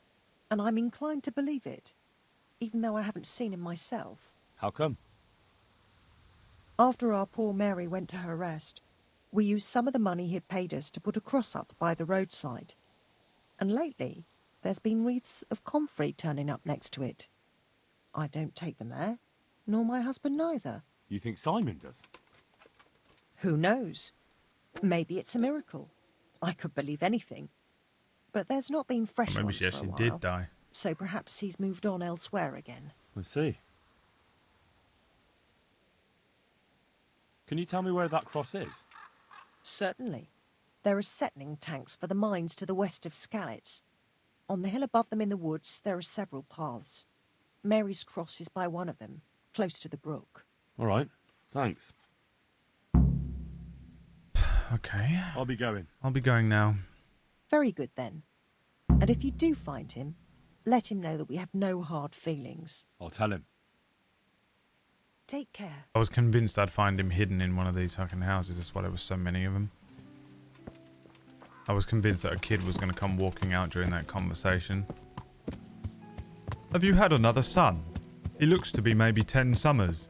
and I'm inclined to believe it, even though I haven't seen him myself. How come? After our poor Mary went to her rest, we used some of the money he'd paid us to put a cross up by the roadside. And lately, there's been wreaths of comfrey turning up next to it. I don't take them there, nor my husband neither. You think Simon does? Who knows? Maybe it's a miracle. I could believe anything. But there's not been fresh Maybe ones she for a actually while, did die. so perhaps he's moved on elsewhere again. I see. Can you tell me where that cross is? Certainly. There are settling tanks for the mines to the west of Skalitz. On the hill above them in the woods, there are several paths. Mary's cross is by one of them, close to the brook. All right. Thanks. Okay. I'll be going. I'll be going now. Very good, then. And if you do find him, let him know that we have no hard feelings. I'll tell him. Take care. I was convinced I'd find him hidden in one of these fucking houses. That's why there was so many of them. I was convinced that a kid was going to come walking out during that conversation. Have you had another son? He looks to be maybe 10 summers.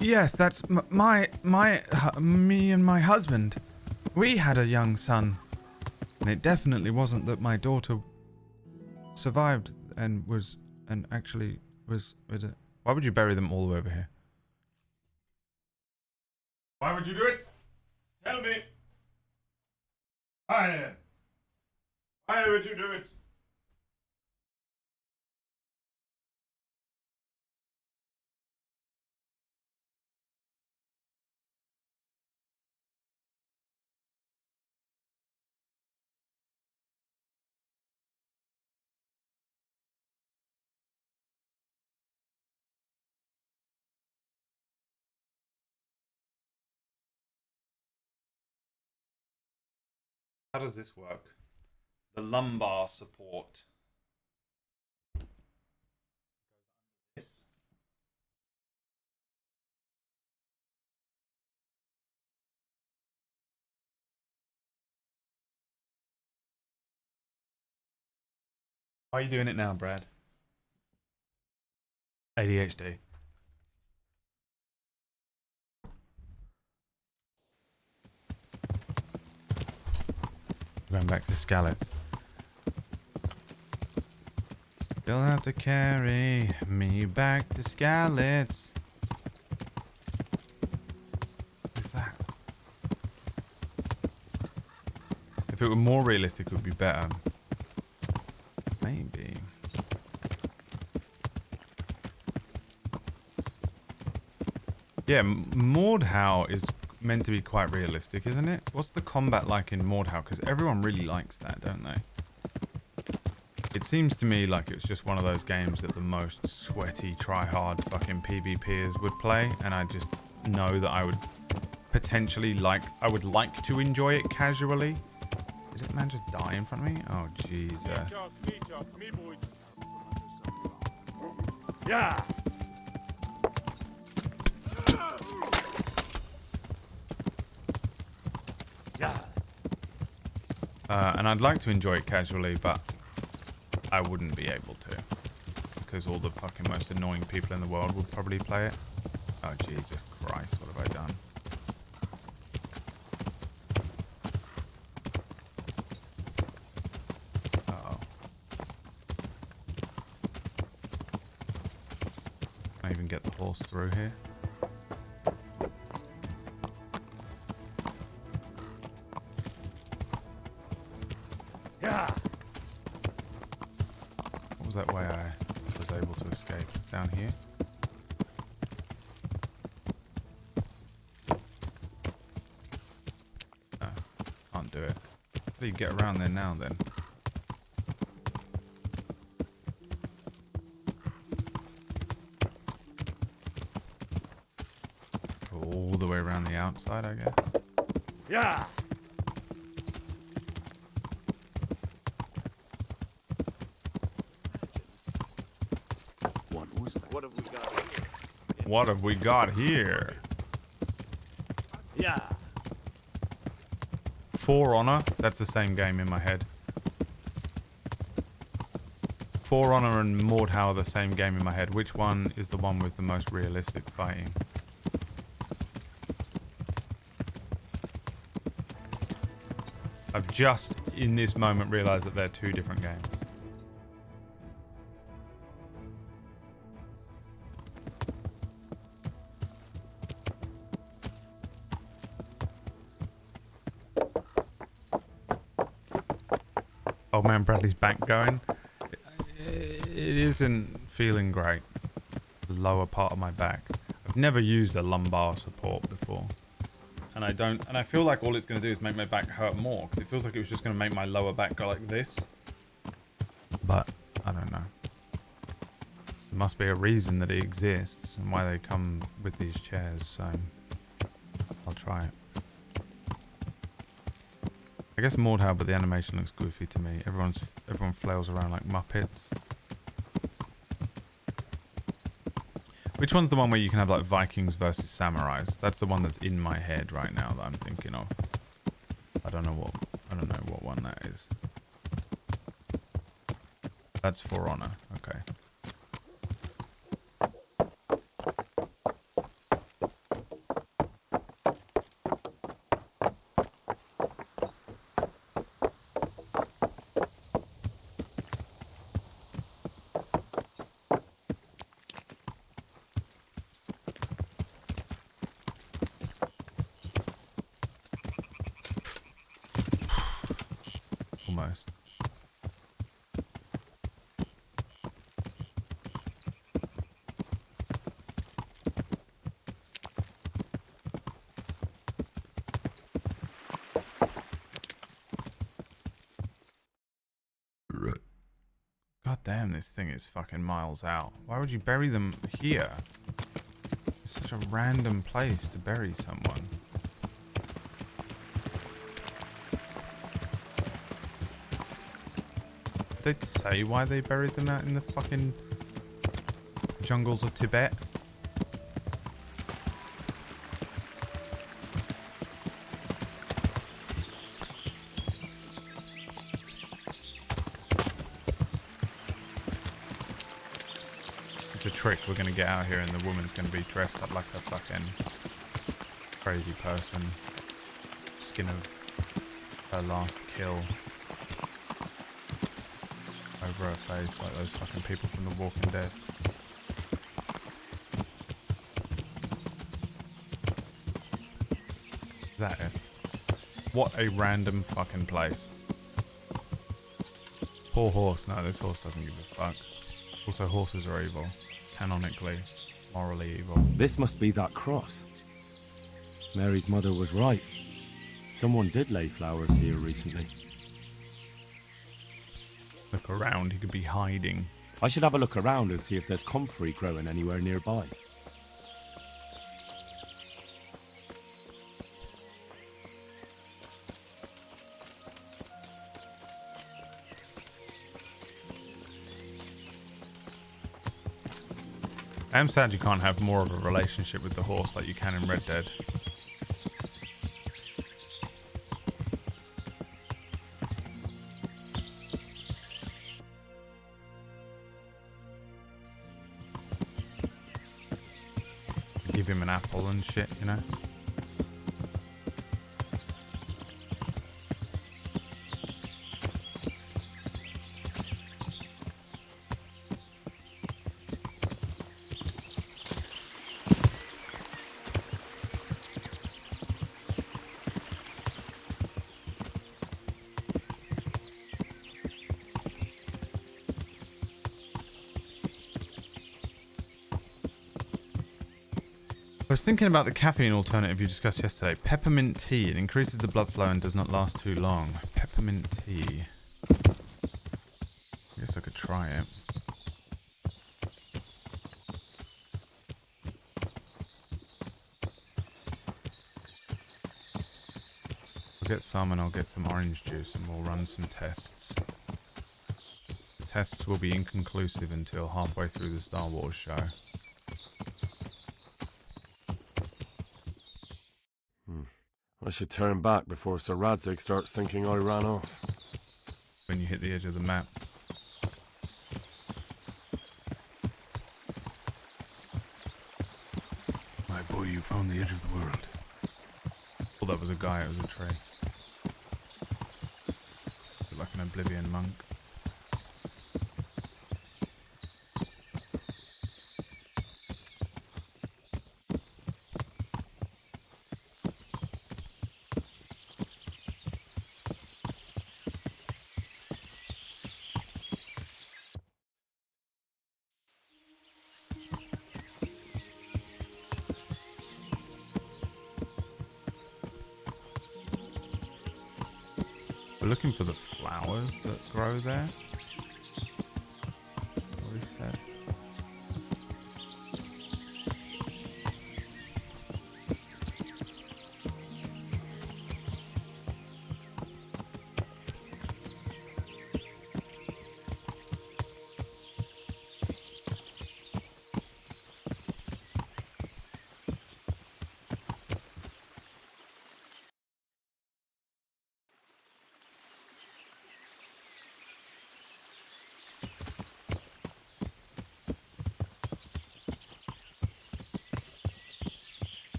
Yes, that's me and my husband. We had a young son. And it definitely wasn't that my daughter survived and actually was with it. Why would you bury them all the way over here? Why would you do it? Tell me. Why would you do it? How does this work? The lumbar support. This. Why are you doing it now, Brad? ADHD. Going back to Scallops. You'll have to carry me back to Scallops. What's that? If it were more realistic, it would be better. Maybe. Yeah, Mordhau is meant to be quite realistic, isn't it? What's the combat like in Mordhau? Because everyone really likes that, don't they? It seems to me like it's just one of those games that the most sweaty, try-hard fucking PvPers would play, and I just know that I would potentially like to enjoy it casually. Did that man just die in front of me? Oh, Jesus. Yeah. And I'd like to enjoy it casually, but I wouldn't be able to. Because all the fucking most annoying people in the world would probably play it. Oh, Jesus Christ, what have I done? Uh-oh. Can I even get the horse through here? What was that way I was able to escape? It's down here? No, can't do it. How do you get around there now then? All the way around the outside, I guess. Yeah. What have we got here? Yeah. For Honor? That's the same game in my head. For Honor and Mordhau are the same game in my head. Which one is the one with the most realistic fighting? I've just, in this moment, realised that they're two different games. Old man Bradley's back going. It isn't feeling great. The lower part of my back. I've never used a lumbar support before. And I feel like all it's going to do is make my back hurt more. Because it feels like it was just going to make my lower back go like this. But, I don't know. There must be a reason that it exists and why they come with these chairs, so I'll try it. I guess Mordhau, but the animation looks goofy to me. Everyone flails around like Muppets. Which one's the one where you can have like Vikings versus samurais? That's the one that's in my head right now that I'm thinking of. I don't know what one that is. That's for honor. Okay. Almost. God damn, this thing is fucking miles out. Why would you bury them here? It's such a random place to bury someone. Did they say why they buried them out in the fucking jungles of Tibet? It's a trick. We're gonna get out here and the woman's gonna be dressed up like a fucking crazy person. Skin of her last kill over her face, like those fucking people from The Walking Dead. Is that it? What a random fucking place. Poor horse. No, this horse doesn't give a fuck. Also, horses are evil. Canonically, morally evil. This must be that cross. Mary's mother was right. Someone did lay flowers here recently. Look around, he could be hiding. I should have a look around and see if there's comfrey growing anywhere nearby. I am sad you can't have more of a relationship with the horse like you can in Red Dead. Give him an apple and shit, you know? I was thinking about the caffeine alternative you discussed yesterday. Peppermint tea. It increases the blood flow and does not last too long. Peppermint tea. I guess I could try it. I'll get some and I'll get some orange juice and we'll run some tests. The tests will be inconclusive until halfway through the Star Wars show. I should turn back before Sir Radzig starts thinking I ran off. When you hit the edge of the map. My boy, you found the edge of the world. Well, that was a guy, it was a tree. Looked like an Oblivion monk. We're looking for the flowers that grow there. What he said.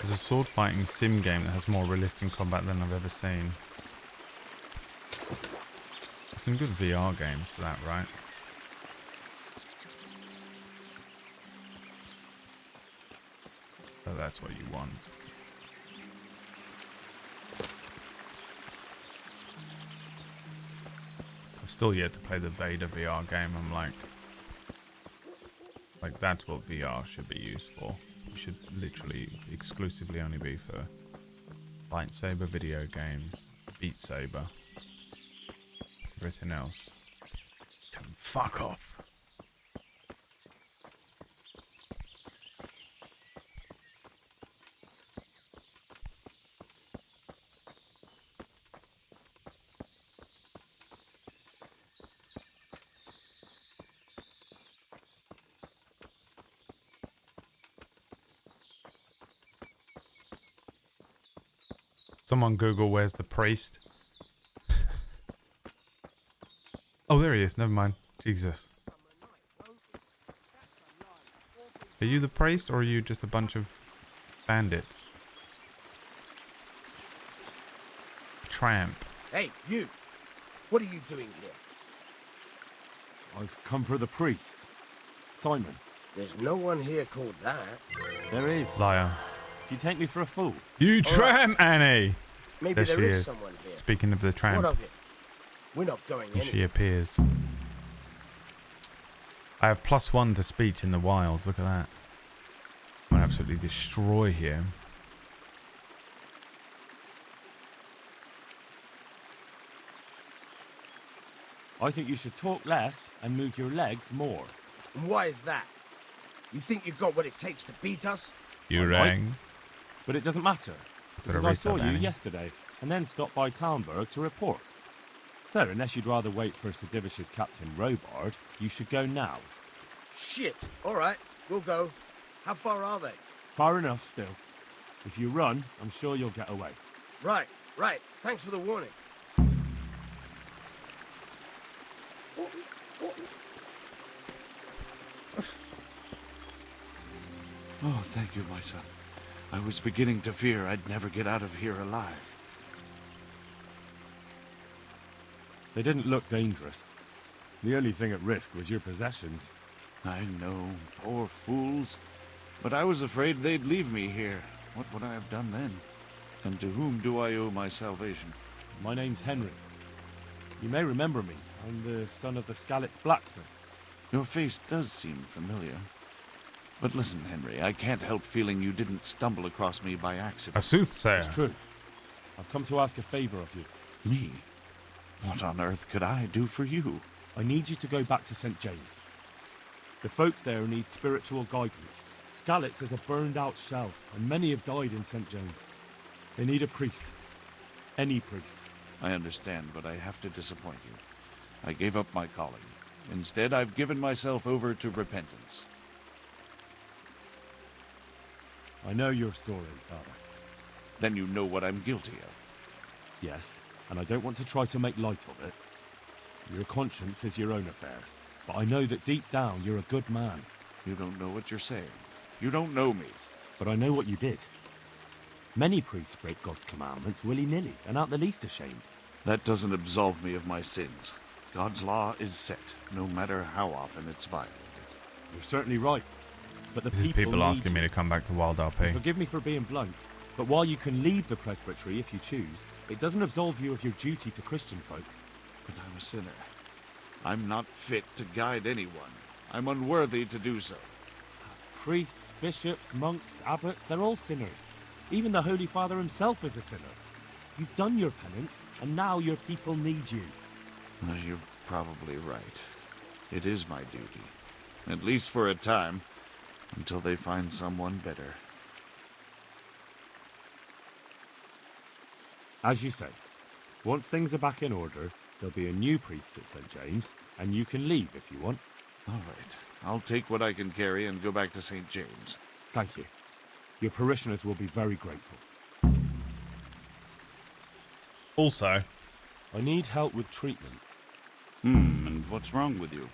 There's a sword fighting sim game that has more realistic combat than I've ever seen. There's some good VR games for that, right? So that's what you want. I've still yet to play the Vader VR game. I'm like that's what VR should be used for. It should literally exclusively only be for lightsaber video games, Beat Saber. Everything else can fuck off. Someone Google where's the priest. Oh, there he is. Never mind. Jesus. Are you the priest or are you just a bunch of bandits? Tramp. Hey, you! What are you doing here? I've come for the priest. Simon. There's no one here called that. There is. Liar. Do you take me for a fool? You tramp, Annie! Maybe there there she is is. someone here. Speaking of the tramp. What of it? We're not going Here anywhere. she appears. I have +1 to speech in the wilds. Look at that. I'm gonna absolutely destroy him. I think you should talk less and move your legs more. And why is that? You think you've got what it takes to beat us? You I rang. might, but it doesn't matter. Sort Because of I saw reset, you Annie. yesterday and then stopped by Talmberg to report. So, unless you'd rather wait for Sedivish's Captain Robard, you should go now. Shit! Alright, we'll go. How far are they? Far enough still. If you run, I'm sure you'll get away. Right. Thanks for the warning. Oh, thank you, my son. I was beginning to fear I'd never get out of here alive. They didn't look dangerous. The only thing at risk was your possessions. I know, poor fools. But I was afraid they'd leave me here. What would I have done then? And to whom do I owe my salvation? My name's Henry. You may remember me. I'm the son of the Skalitz blacksmith. Your face does seem familiar. But listen, Henry, I can't help feeling you didn't stumble across me by accident. A soothsayer. It's true. I've come to ask a favor of you. Me? What on earth could I do for you? I need you to go back to St. James. The folk there need spiritual guidance. Skalitz is a burned-out shell, and many have died in St. James. They need a priest. Any priest. I understand, but I have to disappoint you. I gave up my calling. Instead, I've given myself over to repentance. I know your story, Father. Then you know what I'm guilty of. Yes, and I don't want to try to make light of it. Your conscience is your own affair, but I know that deep down you're a good man. You don't know what you're saying. You don't know me. But I know what you did. Many priests break God's commandments willy-nilly and aren't the least ashamed. That doesn't absolve me of my sins. God's law is set, no matter how often it's violated. You're certainly right. But the This is people need asking me you. to come back to Wild RP. Forgive me for being blunt, but while you can leave the presbytery if you choose, it doesn't absolve you of your duty to Christian folk. But I'm a sinner. I'm not fit to guide anyone. I'm unworthy to do so. Priests, bishops, monks, abbots, they're all sinners. Even the Holy Father himself is a sinner. You've done your penance, and now your people need you. You're probably right. It is my duty. At least for a time. Until they find someone better. As you say, once things are back in order, there'll be a new priest at St. James, and you can leave if you want. All right. I'll take what I can carry and go back to St. James. Thank you. Your parishioners will be very grateful. Also, I need help with treatment. And what's wrong with you?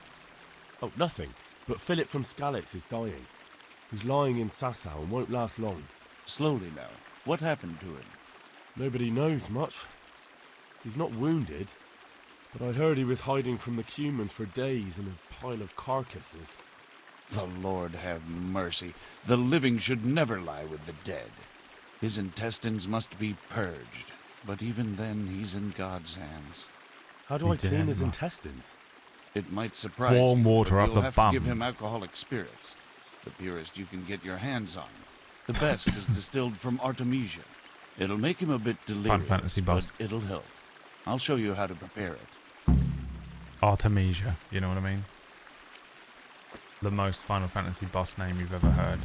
Oh, nothing. But Philip from Skalitz is dying. He's lying in Sasau and won't last long. Slowly now. What happened to him? Nobody knows much. He's not wounded, but I heard he was hiding from the humans for days in a pile of carcasses. The Lord have mercy. The living should never lie with the dead. His intestines must be purged, but even then he's in God's hands. How do I clean his intestines? It might surprise Warm you, water but up you'll the have bum. to give him alcoholic spirits, the purest you can get your hands on. The best is distilled from Artemisia. It'll make him a bit delirious, Final Fantasy boss. but it'll help. I'll show you how to prepare it. Artemisia, you know what I mean? The most Final Fantasy boss name you've ever heard.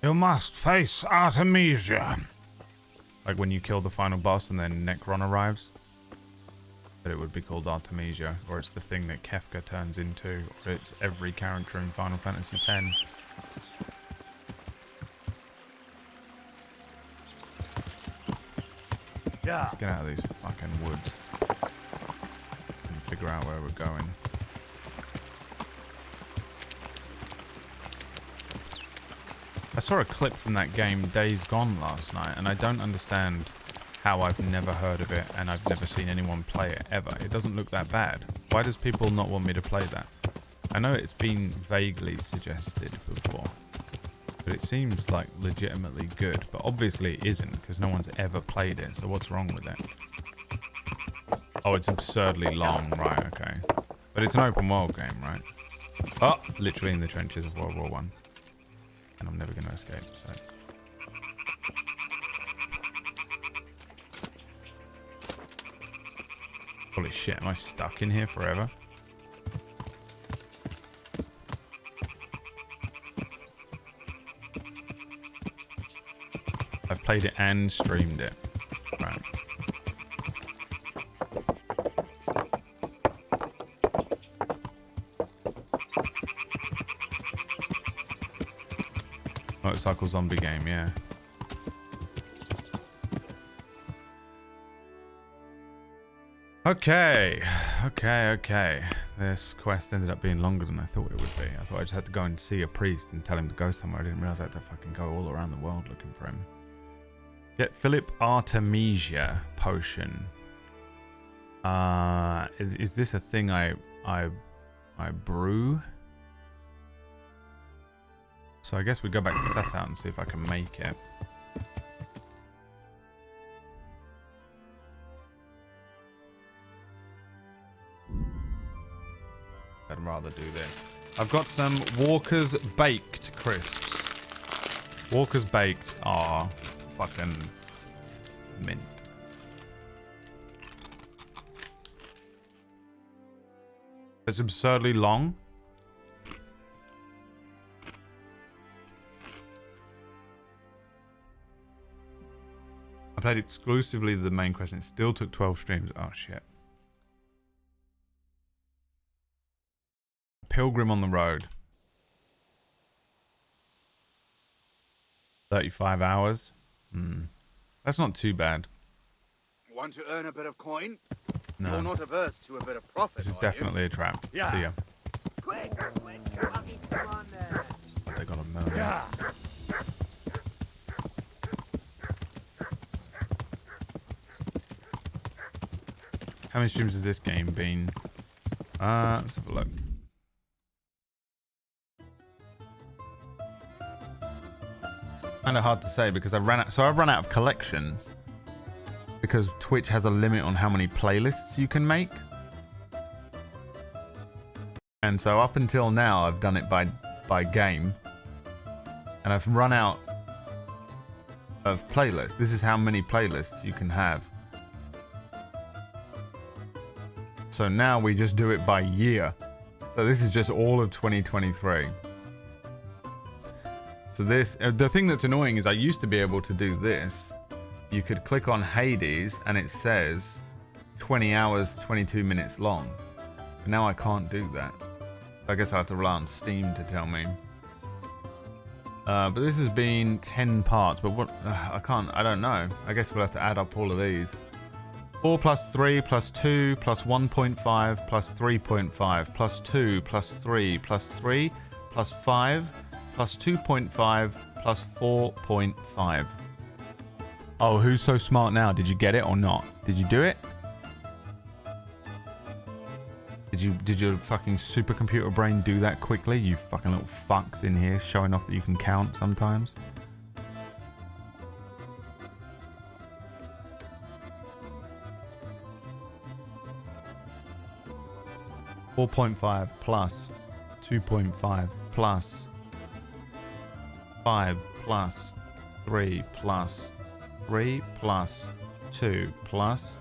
You must face Artemisia. Like when you kill the final boss and then Necron arrives. But it would be called Artemisia, or it's the thing that Kefka turns into, or it's every character in Final Fantasy X. Yeah. Let's get out of these fucking woods and figure out where we're going. I saw a clip from that game Days Gone last night, and I don't understand how I've never heard of it and I've never seen anyone play it ever. It doesn't look that bad. Why does people not want me to play that? I know it's been vaguely suggested before, but it seems like legitimately good, but obviously it isn't because no one's ever played it, so what's wrong with it? Oh, it's absurdly long, right, okay. But it's an open world game, right? Oh, literally in the trenches of World War I. And I'm never going to escape, so... Holy shit, am I stuck in here forever? I've played it and streamed it. Right. Motorcycle zombie game, yeah. Okay. This quest ended up being longer than I thought it would be. I thought I just had to go and see a priest and tell him to go somewhere. I didn't realize I had to fucking go all around the world looking for him. Get Philip Artemisia potion. Is this a thing I brew? So I guess we go back to Sassout and see if I can make it. I'd rather do this. I've got some Walker's Baked crisps. Walker's Baked are fucking mint. It's absurdly long. I played exclusively the main quest and it still took 12 streams. Oh shit. Pilgrim on the Road. 35 hours. That's not too bad. Want to earn a bit of coin? No. You're not averse to a bit of profit, This is are definitely a trap. Yeah. See ya. Quicker. Come on there. They got a murder. Yeah. How many streams has this game been? Let's have a look. Kind of hard to say because I've run out of collections because Twitch has a limit on how many playlists you can make. And so up until now I've done it by game. And I've run out of playlists. This is how many playlists you can have. So now we just do it by year. So this is just all of 2023. So this, the thing that's annoying is I used to be able to do this. You could click on Hades and it says 20 hours, 22 minutes long. But now I can't do that. I guess I have to rely on Steam to tell me. But this has been 10 parts, but what, I don't know. I guess we'll have to add up all of these. 4 plus 3 plus 2 plus 1.5 plus 3.5 plus 2 plus 3 plus 3 plus 5 plus 2.5 plus 4.5. Oh, who's so smart now? Did you get it or not? Did you do it? Did your fucking supercomputer brain do that quickly? You fucking little fucks in here showing off that you can count sometimes. $4.5 plus 2.5 plus 5 plus 3 plus 3 plus 2 plus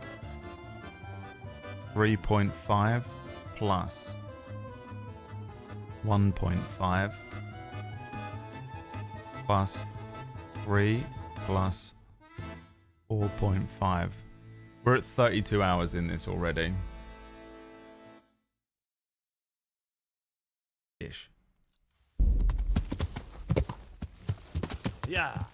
3.5 plus 1.5 plus 3 plus 4.5. We're at 32 hours in this already. Ish. Yeah.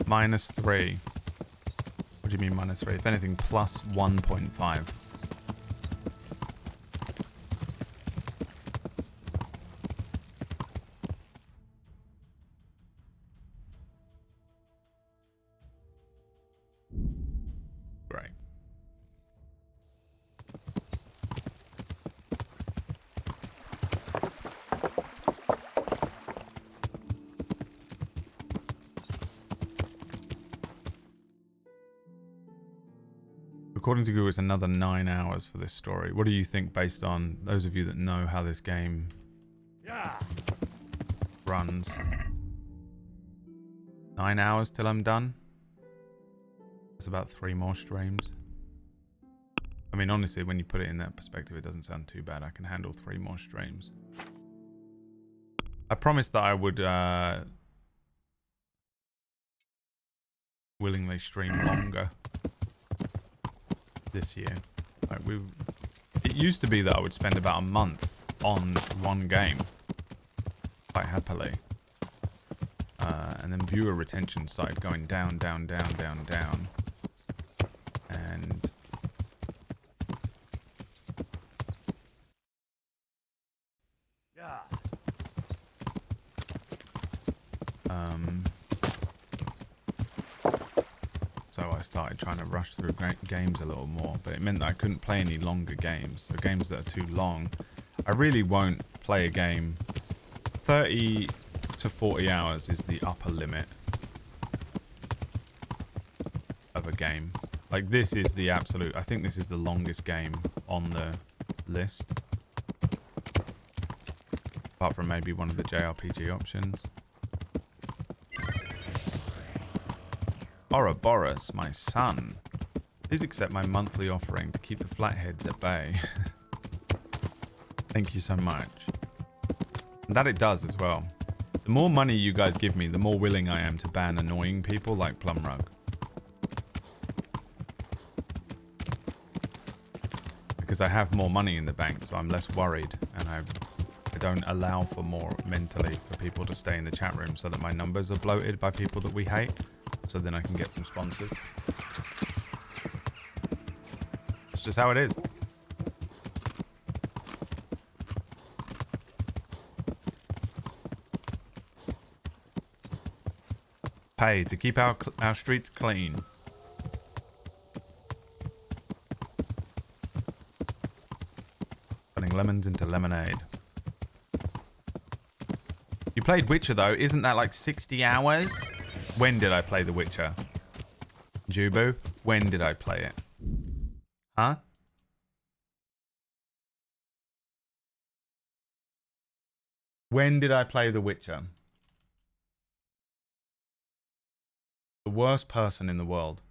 -3. What do you mean -3? If anything, plus 1.5. Great. According to Google, it's another 9 hours for this story. What do you think based on those of you that know how this game runs? 9 hours till I'm done? That's about 3 more streams. I mean, honestly, when you put it in that perspective, it doesn't sound too bad. I can handle 3 more streams. I promised that I would willingly stream longer this year. Like it used to be that I would spend about a month on one game quite happily, and then viewer retention started going down, and so I started trying to rush through games a little more, but it meant that I couldn't play any longer games. So games that are too long, I really won't play a game. 30 to 40 hours is the upper limit of a game. Like, this is the absolute, I think this is the longest game on the list. Apart from maybe one of the JRPG options. Ouroboros, my son. Please accept my monthly offering to keep the flatheads at bay. Thank you so much. And that it does as well. The more money you guys give me, the more willing I am to ban annoying people like Plumrug. Because I have more money in the bank, so I'm less worried, and I don't allow for more mentally for people to stay in the chat room so that my numbers are bloated by people that we hate, so then I can get some sponsors. That's just how it is. Pay to keep our streets clean. Turning lemons into lemonade. You played Witcher though, isn't that like 60 hours? When did I play The Witcher? Jubu, when did I play it? Huh? When did I play The Witcher? The worst person in the world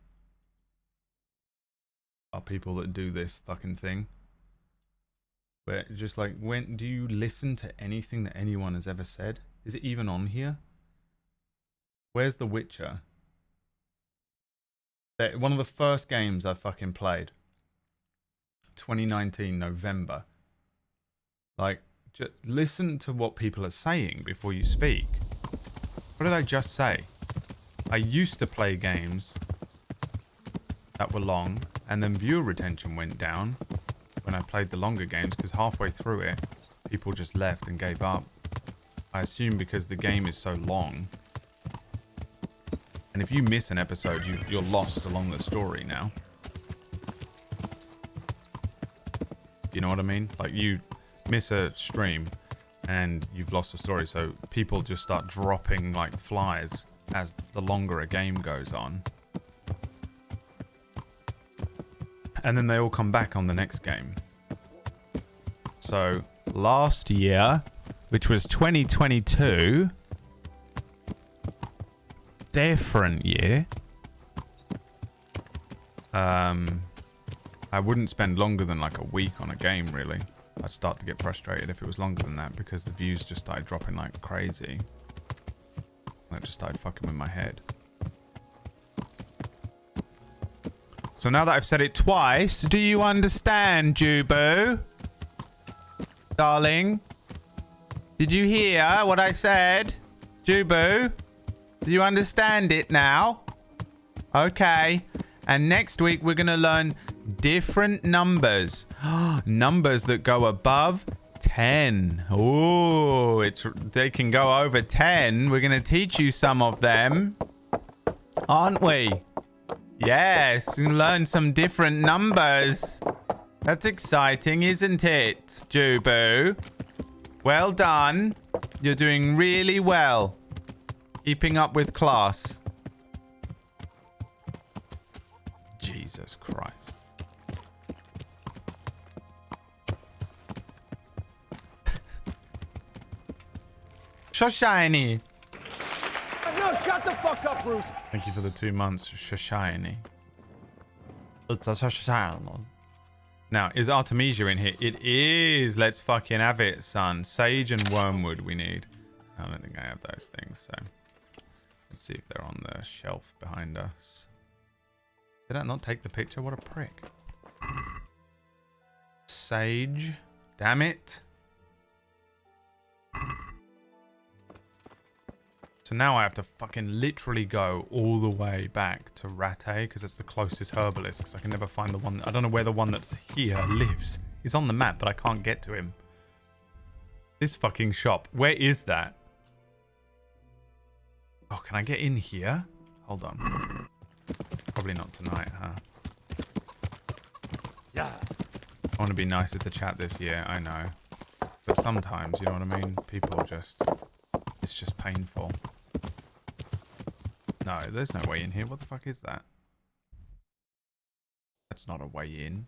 are people that do this fucking thing. Where just like, when do you listen to anything that anyone has ever said? Is it even on here? Where's The Witcher? One of the first games I fucking played. 2019 November. Like, just listen to what people are saying before you speak. What did I just say? I used to play games that were long, and then viewer retention went down when I played the longer games, because halfway through it, people just left and gave up. I assume because the game is so long. And if you miss an episode, you're lost along the story now. You know what I mean? Like, you miss a stream and you've lost the story, so people just start dropping like flies as the longer a game goes on. And then they all come back on the next game. So last year, which was 2022, different year. I wouldn't spend longer than like a week on a game, really. I'd start to get frustrated if it was longer than that, because the views just started dropping like crazy. That just started fucking with my head. So now that I've said it twice, do you understand, Jubu? Darling? Did you hear what I said? Jubu? Do you understand it now? Okay. And next week we're going to learn different numbers. Numbers that go above 10. Ooh, they can go over 10. We're going to teach you some of them. Aren't we? Yes, we learn some different numbers. That's exciting, isn't it, Jubu? Well done. You're doing really well. Keeping up with class. Jesus Christ. So shiny. No, shut the fuck up, Bruce. Thank you for the 2 months, Shashini. Now, is Artemisia in here? It is. Let's fucking have it, son. Sage and wormwood we need. I don't think I have those things, so let's see if they're on the shelf behind us. Did I not take the picture? What a prick. Sage. Damn it. So now I have to fucking literally go all the way back to Rattay, because it's the closest herbalist, because I can never find the one. I don't know where the one that's here lives. He's on the map, but I can't get to him. This fucking shop. Where is that? Oh, can I get in here? Hold on. Probably not tonight, huh? Yeah. I want to be nicer to chat this year, I know. But sometimes, you know what I mean? People just... It's just painful. No, there's no way in here. What the fuck is that? That's not a way in.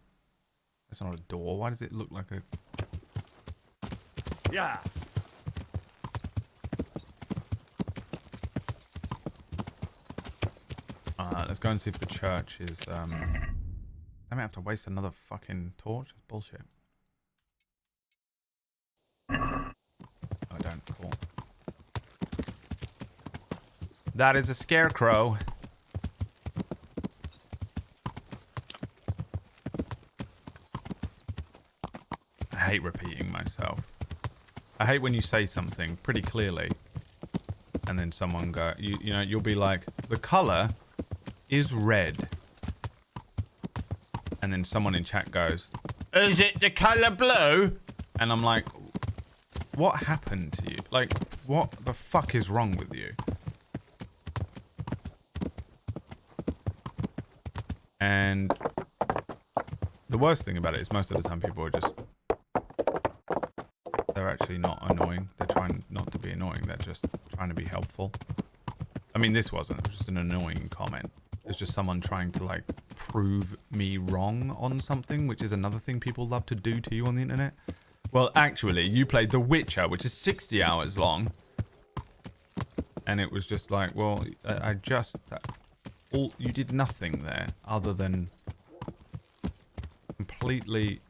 That's not a door. Why does it look like a... Yeah. Let's go and see if the church is... I might have to waste another fucking torch. That's bullshit. I don't. Cool. That is a scarecrow. I hate repeating myself. I hate when you say something pretty clearly and then someone go, you know, you'll be like, the color is red. And then someone in chat goes, is it the color blue? And I'm like, what happened to you? Like, what the fuck is wrong with you? And the worst thing about it is most of the time people are just... They're actually not annoying. They're trying not to be annoying. They're just trying to be helpful. I mean, this wasn't. It was just an annoying comment. It's just someone trying to, like, prove me wrong on something, which is another thing people love to do to you on the internet. Well, actually, you played The Witcher, which is 60 hours long. And it was just like, well, I just... you did nothing there other than completely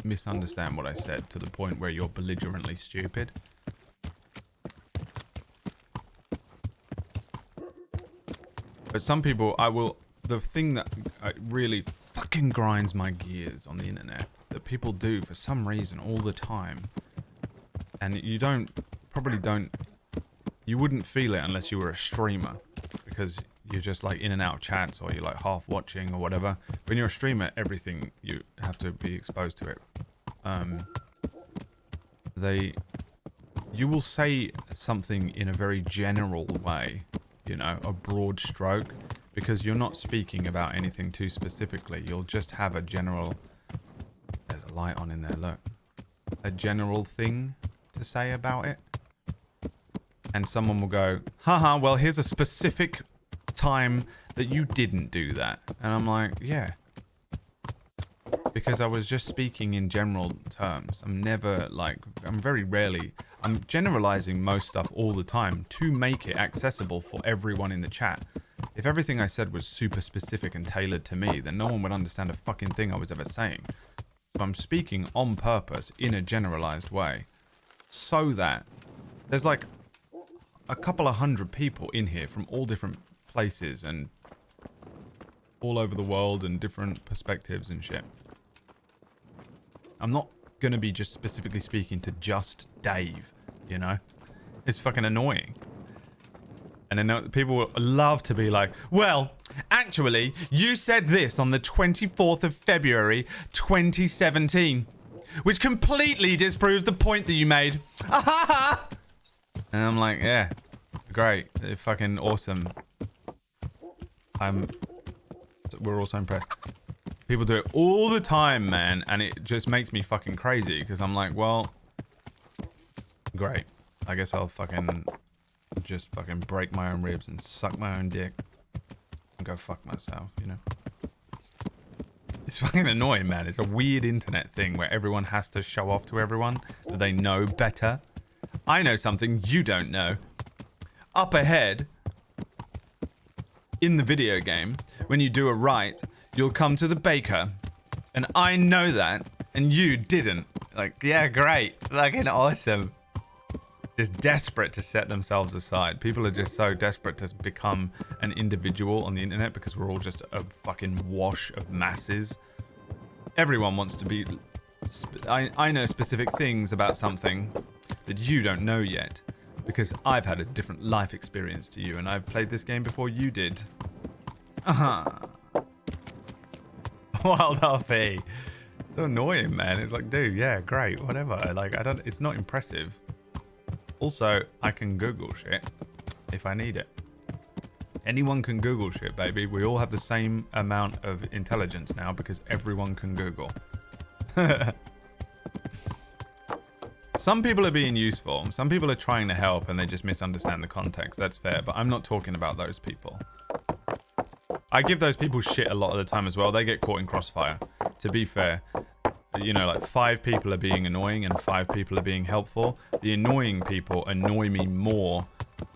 misunderstand what I said to the point where you're belligerently stupid. But some people, the thing that really fucking grinds my gears on the internet that people do for some reason all the time. And you probably don't, you wouldn't feel it unless you were a streamer, because you're just like in and out of chats, or you're like half watching or whatever. When you're a streamer, everything, you have to be exposed to it. You will say something in a very general way, you know, a broad stroke, because you're not speaking about anything too specifically. You'll just have a general, there's a light on in there, look, a general thing to say about it. And someone will go, haha, well, here's a specific time that you didn't do that. And I'm like, yeah. Because I was just speaking in general terms. I'm very rarely, I'm generalizing most stuff all the time to make it accessible for everyone in the chat. If everything I said was super specific and tailored to me, then no one would understand a fucking thing I was ever saying. So I'm speaking on purpose in a generalized way, so that there's like a couple of hundred people in here from all different places and all over the world and different perspectives and shit. I'm not gonna be just specifically speaking to just Dave, you know? It's fucking annoying. And then people will love to be like, well, actually, you said this on the 24th of February, 2017, which completely disproves the point that you made. And I'm like, yeah, great. They're fucking awesome. We're also impressed. People do it all the time, man, and it just makes me fucking crazy, because I'm like, well, great. I guess I'll just fucking break my own ribs and suck my own dick and go fuck myself, you know? It's fucking annoying, man. It's a weird internet thing where everyone has to show off to everyone that they know better. I know something you don't know. Up ahead, in the video game, when you do a right, you'll come to the baker. And I know that, and you didn't. Like, yeah, great. Fucking awesome. Just desperate to set themselves aside. People are just so desperate to become an individual on the internet because we're all just a fucking wash of masses. Everyone wants to be... I know specific things about something that you don't know yet, because I've had a different life experience to you, and I've played this game before you did. Wild RP. So annoying, man. It's like, dude, yeah, great, whatever. Like, it's not impressive. Also, I can Google shit if I need it. Anyone can Google shit, baby. We all have the same amount of intelligence now because everyone can Google. Some people are being useful. Some people are trying to help and they just misunderstand the context. That's fair, but I'm not talking about those people. I give those people shit a lot of the time as well. They get caught in crossfire. To be fair, you know, like 5 people are being annoying and 5 people are being helpful. The annoying people annoy me more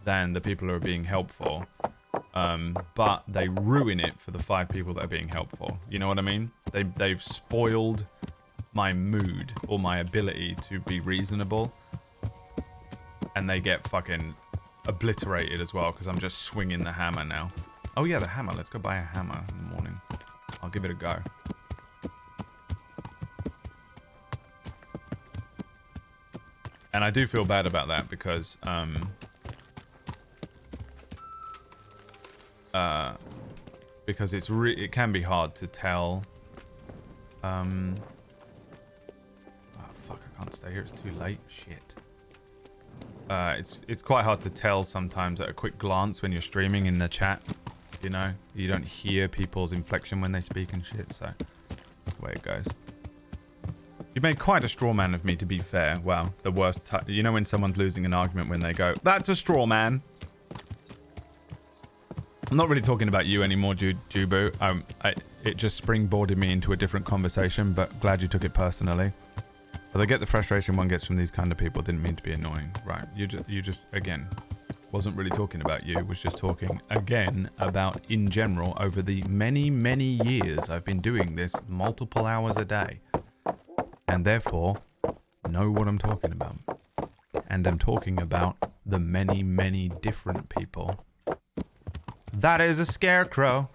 than the people who are being helpful. But they ruin it for the 5 people that are being helpful. You know what I mean? They've spoiled my mood or my ability to be reasonable, and they get fucking obliterated as well because I'm just swinging the hammer now. Oh yeah, the hammer. Let's go buy a hammer in the morning. I'll give it a go. And I do feel bad about that because it can be hard to tell. Oh fuck, I can't stay here, it's too late. Shit. It's quite hard to tell sometimes at a quick glance when you're streaming in the chat. You know, you don't hear people's inflection when they speak and shit, so that's the way it goes. You made quite a straw man of me, to be fair. Wow, the worst you know when someone's losing an argument when they go, that's a straw man. I'm not really talking about you anymore, Jubu. It just springboarded me into a different conversation, but glad you took it personally. But I get the frustration one gets from these kind of people. Didn't mean to be annoying. Right, you just again, wasn't really talking about you. Was just talking, again, about in general over the many, many years I've been doing this multiple hours a day. And therefore, know what I'm talking about. And I'm talking about the many, many different people. That is a scarecrow.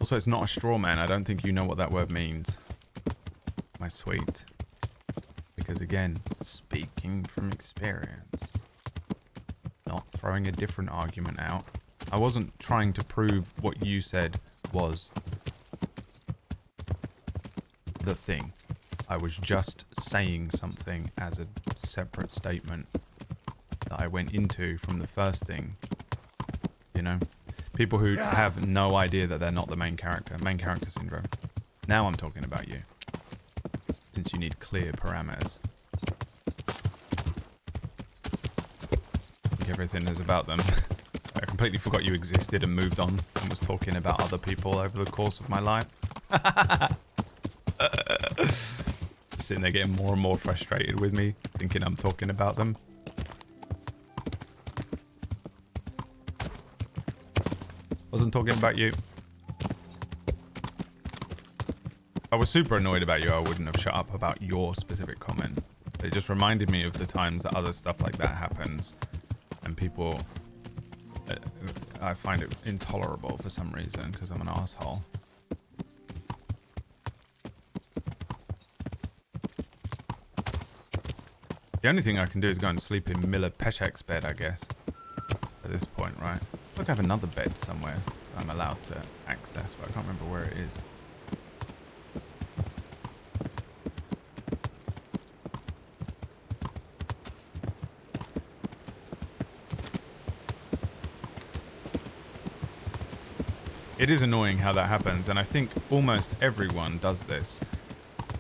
Also, it's not a straw man. I don't think you know what that word means, my sweet. Because again, speaking from experience, not throwing a different argument out. I wasn't trying to prove what you said was the thing. I was just saying something as a separate statement that I went into from the first thing. You know? People who have no idea that they're not the main character. Main character syndrome. Now I'm talking about you. Since you need clear parameters. I think everything is about them. I completely forgot you existed and moved on and was talking about other people over the course of my life. Sitting there getting more and more frustrated with me, thinking I'm talking about them. Wasn't talking about you. If I was super annoyed about you, I wouldn't have shut up about your specific comment. It just reminded me of the times that other stuff like that happens and people... I find it intolerable for some reason because I'm an asshole. The only thing I can do is go and sleep in Miller Peshek's bed, I guess. At this point, right? Look, I have another bed somewhere I'm allowed to access, but I can't remember where it is. It is annoying how that happens, and I think almost everyone does this.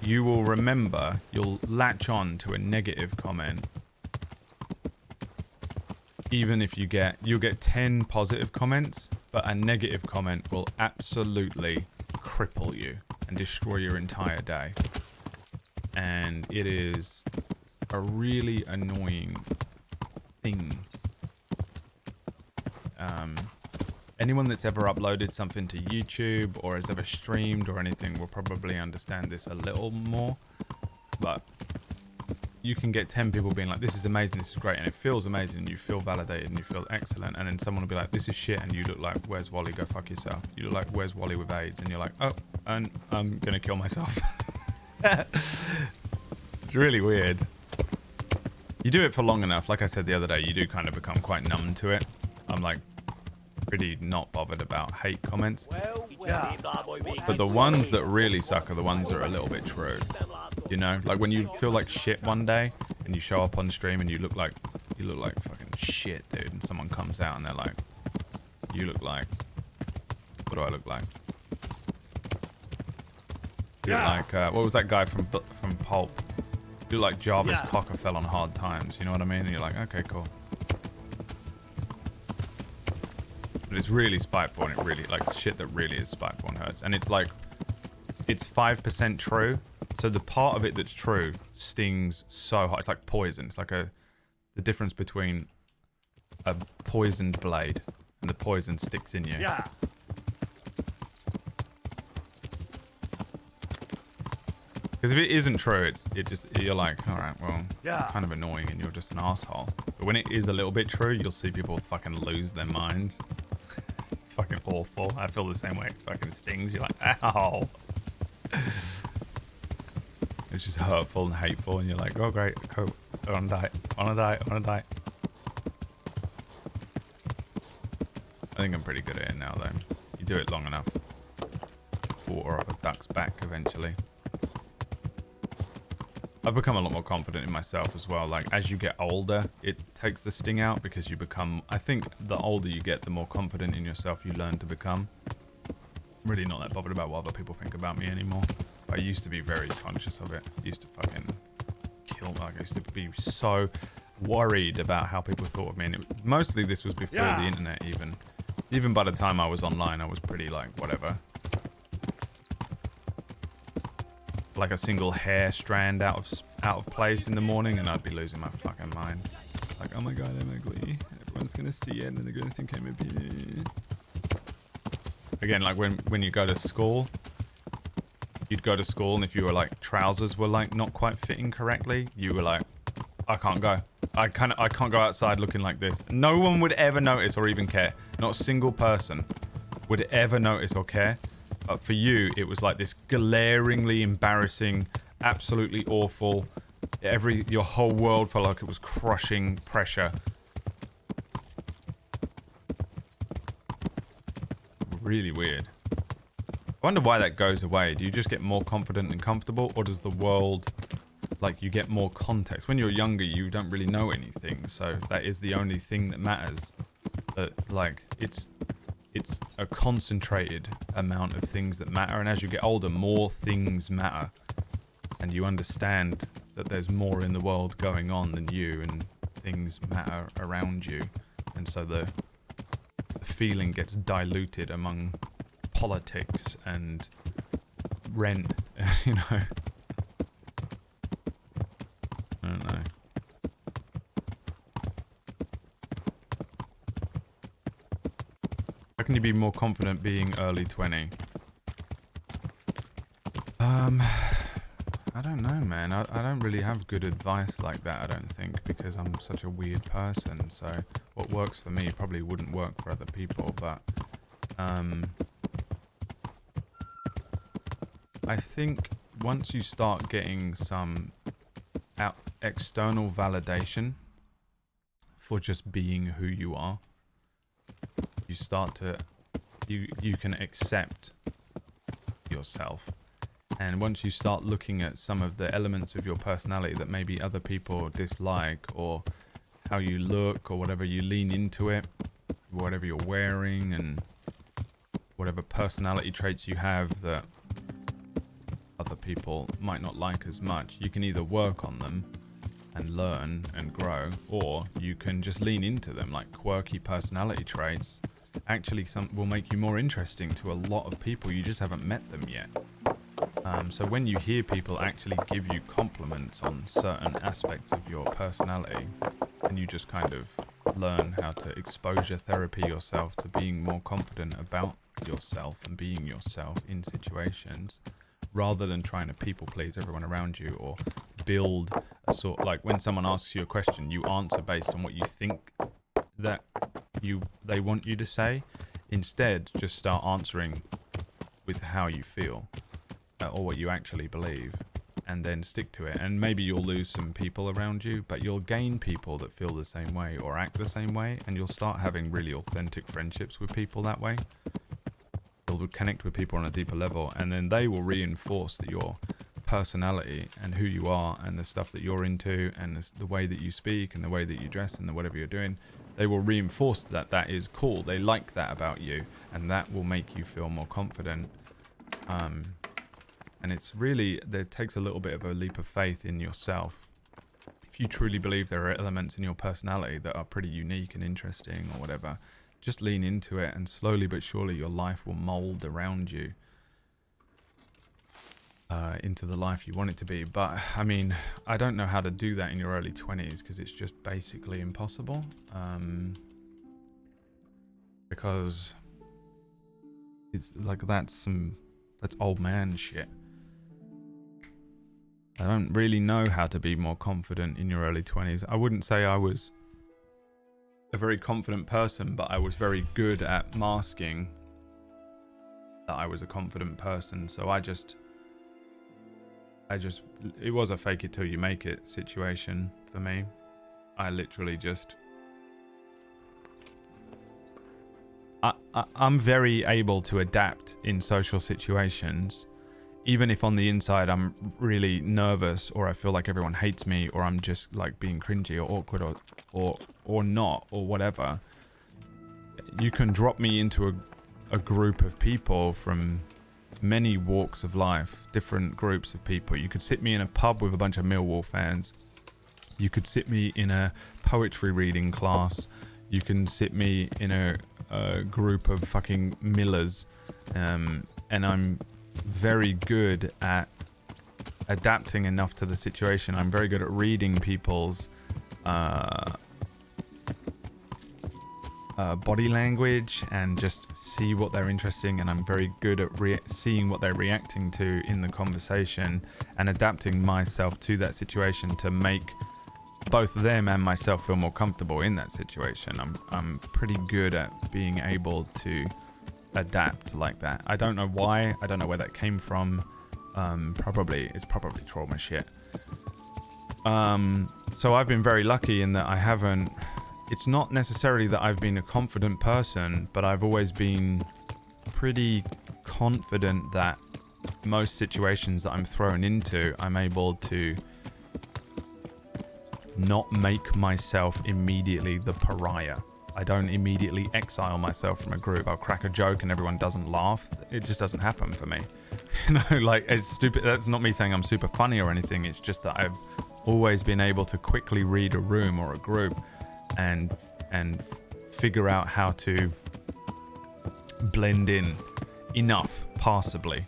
You will remember, you'll latch on to a negative comment. Even if you'll get 10 positive comments, but a negative comment will absolutely cripple you and destroy your entire day. And it is a really annoying thing. Anyone that's ever uploaded something to YouTube or has ever streamed or anything will probably understand this a little more. But you can get 10 people being like, this is amazing, this is great, and it feels amazing, and you feel validated, and you feel excellent, and then someone will be like, this is shit, and you look like, where's Wally, go fuck yourself. You look like, where's Wally with AIDS, and you're like, oh, and I'm gonna kill myself. It's really weird. You do it for long enough, like I said the other day, you do kind of become quite numb to it. I'm like, pretty not bothered about hate comments. But the ones that really suck are the ones that are a little bit true. You know, like when you feel like shit one day and you show up on stream and you look like fucking shit, dude, and someone comes out and they're like, you look like, what do I look like? You look like what was that guy from Pulp? You look like Jarvis Cocker fell on hard times, you know what I mean? And you're like, okay, cool. But it's really spiteful, and it really, like, shit that really is spiteful and hurts. And it's like, it's 5% true. So the part of it that's true stings so hard. It's like poison. It's like the difference between a poisoned blade and the poison sticks in you. Yeah. Because if it isn't true, you're like, all right, well, it's kind of annoying and you're just an asshole. But when it is a little bit true, you'll see people fucking lose their minds. It's fucking awful. I feel the same way. It fucking stings. You're like, ow. It's just hurtful and hateful, and you're like, oh great, cool. I wanna die. I wanna die. I wanna die. I think I'm pretty good at it now, though. You do it long enough. Water off a duck's back eventually. I've become a lot more confident in myself as well. Like, as you get older, it takes the sting out because you become... I think the older you get, the more confident in yourself you learn to become. I'm really not that bothered about what other people think about me anymore. I used to be very conscious of it. I used to fucking kill... Like, I used to be so worried about how people thought of me. And mostly this was before the internet even. Even by the time I was online, I was pretty, like, whatever. Like a single hair strand out of place in the morning, and I'd be losing my fucking mind. Like, oh my god, I'm ugly. Everyone's gonna see it, and they're gonna think I'm a... Again, like when you go to school, you'd go to school, and if you were like trousers were like not quite fitting correctly, you were like, I can't go. I can't go outside looking like this. No one would ever notice or even care. Not a single person would ever notice or care. But for you, it was like this glaringly embarrassing, absolutely awful. Your whole world felt like it was crushing pressure. Really weird. I wonder why that goes away. Do you just get more confident and comfortable, or does the world, like, you get more context? When you're younger, you don't really know anything, so that is the only thing that matters. That, like, it's a concentrated amount of things that matter, and as you get older, more things matter, and you understand that there's more in the world going on than you, and things matter around you, and so the feeling gets diluted among politics and rent, you know. I don't know. How can you be more confident being early 20? I don't know, man. I don't really have good advice like that, I don't think, because I'm such a weird person. So what works for me probably wouldn't work for other people, but I think once you start getting some external validation for just being who you are, you start to you can accept yourself. And once you start looking at some of the elements of your personality that maybe other people dislike, or how you look, or whatever, you lean into it, whatever you're wearing, and whatever personality traits you have that other people might not like as much, you can either work on them and learn and grow, or you can just lean into them. Like quirky personality traits actually will make you more interesting to a lot of people. You just haven't met them yet. So when you hear people actually give you compliments on certain aspects of your personality, and you just kind of learn how to exposure therapy yourself to being more confident about yourself and being yourself in situations, rather than trying to people please everyone around you, or build a sort, like when someone asks you a question, you answer based on what you think that they want you to say. Instead, just start answering with how you feel, or what you actually believe, and then stick to it. And maybe you'll lose some people around you, but you'll gain people that feel the same way or act the same way, and you'll start having really authentic friendships with people that way. You'll connect with people on a deeper level, and then they will reinforce that your personality and who you are and the stuff that you're into, and the way that you speak and the way that you dress and whatever you're doing, they will reinforce that that is cool. They like that about you, and that will make you feel more confident. And it's really, there takes a little bit of a leap of faith in yourself. If you truly believe there are elements in your personality that are pretty unique and interesting or whatever, just lean into it, and slowly but surely your life will mold around you into the life you want it to be. But I mean, I don't know how to do that in your early 20s, because it's just basically impossible. Because it's like that's old man shit. I don't really know how to be more confident in your early 20s. I wouldn't say I was a very confident person, but I was very good at masking that I was a confident person. So I just, it was a fake it till you make it situation for me. I literally just, I'm very able to adapt in social situations, even if on the inside I'm really nervous, or I feel like everyone hates me, or I'm just like being cringy or awkward or not, or whatever. You can drop me into a group of people from many walks of life, different groups of people. You could sit me in a pub with a bunch of Millwall fans. You could sit me in a poetry reading class. You can sit me in a group of fucking millers, and I'm very good at adapting enough to the situation. I'm very good at reading people's body language and just see what they're interesting, and I'm very good at seeing what they're reacting to in the conversation and adapting myself to that situation to make both them and myself feel more comfortable in that situation. I'm pretty good at being able to adapt like that. I don't know why. I don't know where that came from. It's probably trauma shit. So I've been very lucky in that I haven't. It's not necessarily that I've been a confident person, but I've always been pretty confident that most situations that I'm thrown into, I'm able to not make myself immediately the pariah. I don't immediately exile myself from a group. I'll crack a joke and everyone doesn't laugh. It just doesn't happen for me. You know, like, it's stupid. That's not me saying I'm super funny or anything. It's just that I've always been able to quickly read a room or a group and figure out how to blend in enough passably.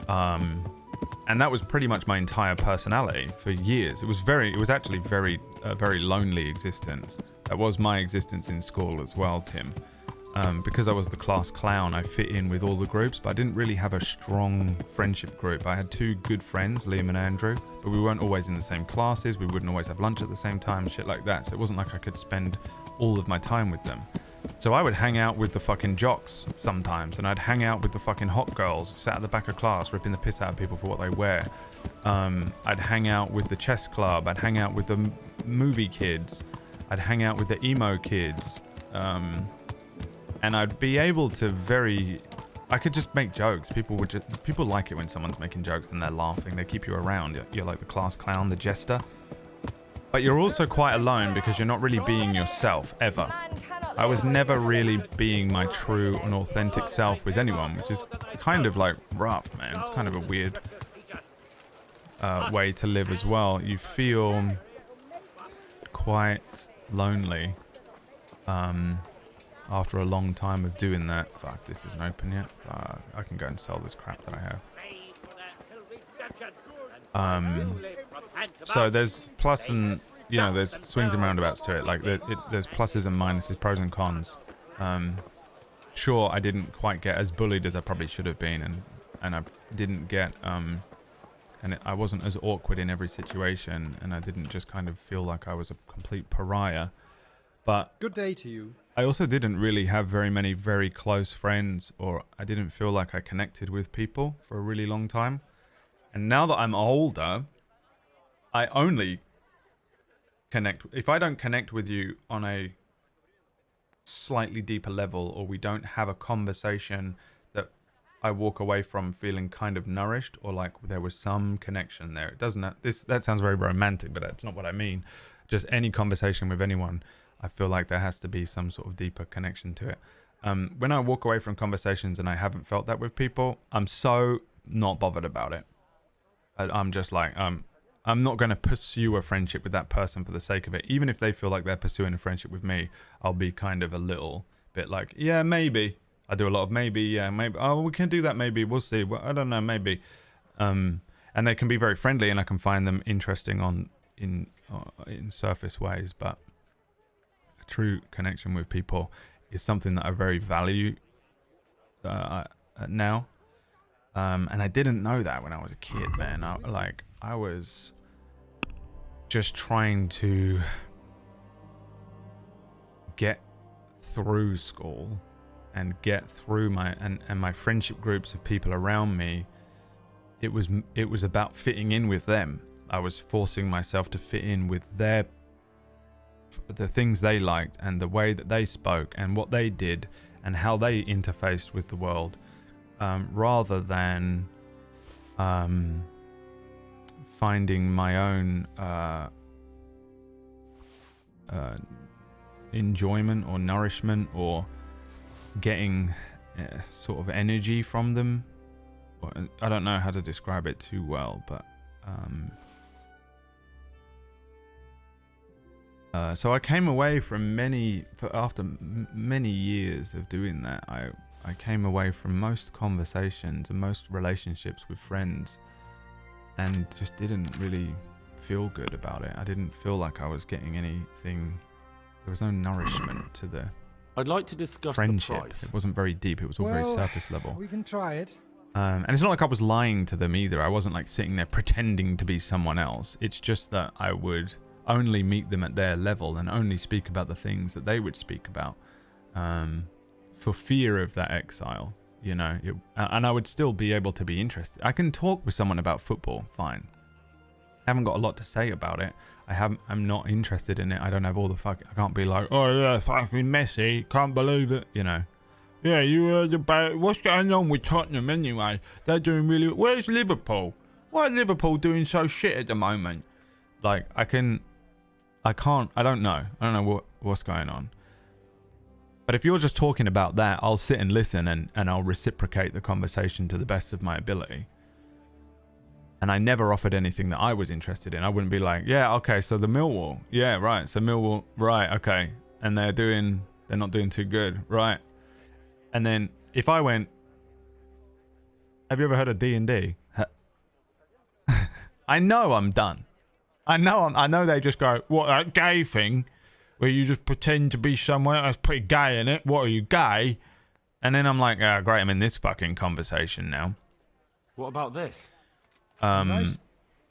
And that was pretty much my entire personality for years. It was actually a very lonely existence. That was my existence in school as well, Tim. Because I was the class clown, I fit in with all the groups, but I didn't really have a strong friendship group. I had two good friends, Liam and Andrew, but we weren't always in the same classes. We wouldn't always have lunch at the same time, shit like that. So it wasn't like I could spend all of my time with them. So I would hang out with the fucking jocks sometimes, and I'd hang out with the fucking hot girls, sat at the back of class, ripping the piss out of people for what they wear. I'd hang out with the chess club. I'd hang out with the movie kids. I'd hang out with the emo kids. And I'd be able to I could just make jokes. People like it when someone's making jokes and they're laughing. They keep you around. You're like the class clown, the jester. But you're also quite alone because you're not really being yourself, ever. I was never really being my true and authentic self with anyone, which is kind of like rough, man. It's kind of a weird way to live as well. You feel quite lonely after a long time of doing that. Fuck, this isn't open yet. I can go and sell this crap that I have. So there's plus and, there's swings and roundabouts to it. Like, there's pluses and minuses, pros and cons. Sure, I didn't quite get as bullied as I probably should have been, and I didn't get, I wasn't as awkward in every situation, and I didn't just kind of feel like I was a complete pariah. But good day to you. I also didn't really have very many very close friends, or I didn't feel like I connected with people for a really long time. And now that I'm older, I only connect. If I don't connect with you on a slightly deeper level, or we don't have a conversation that I walk away from feeling kind of nourished, or like there was some connection there. It doesn't. That sounds very romantic, but that's not what I mean. Just any conversation with anyone, I feel like there has to be some sort of deeper connection to it. When I walk away from conversations and I haven't felt that with people, I'm so not bothered about it. I'm just like, I'm not going to pursue a friendship with that person for the sake of it. Even if they feel like they're pursuing a friendship with me, I'll be kind of a little bit like, yeah, maybe. I do a lot of maybe, yeah, maybe. Oh, we can do that, maybe. We'll see. Well, I don't know, maybe. And they can be very friendly, and I can find them interesting in surface ways. But a true connection with people is something that I very value now. And I didn't know that when I was a kid, man. I was just trying to get through school and get through my friendship groups of people around me. It was about fitting in with them. I was forcing myself to fit in with the things they liked and the way that they spoke and what they did and how they interfaced with the world. Rather than finding my own enjoyment or nourishment or getting sort of energy from them. I don't know how to describe it too well, but so I came away from after many years of doing that. I came away from most conversations and most relationships with friends and just didn't really feel good about it. I didn't feel like I was getting anything. There was no nourishment to the I'd like to discuss friendship. The price. It wasn't very deep. It was all very surface level. We can try it. And it's not like I was lying to them either. I wasn't like sitting there pretending to be someone else. It's just that I would only meet them at their level and only speak about the things that they would speak about. for fear of that exile, you know. And I would still be able to be interested. I can talk with someone about football, fine. I haven't got a lot to say about it. I'm not interested in it. I don't have all the I can't be like, oh yeah, fucking Messi, can't believe it, you know. Yeah, you heard about what's going on with Tottenham anyway? They're doing really. Where's Liverpool? Why is Liverpool doing so shit at the moment? Like, I don't know. I don't know what's going on. But if you're just talking about that, I'll sit and listen and I'll reciprocate the conversation to the best of my ability. And I never offered anything that I was interested in. I wouldn't be like, yeah, okay, so the Millwall. Yeah, right. So Millwall, right, okay. And they're not doing too good, right. And then if I went, have you ever heard of D&D? I know I'm done. I know they just go, what, that gay thing where you just pretend to be someone that's pretty gay in it. What, are you gay? And then I'm like, oh, great, I'm in this fucking conversation now. What about this?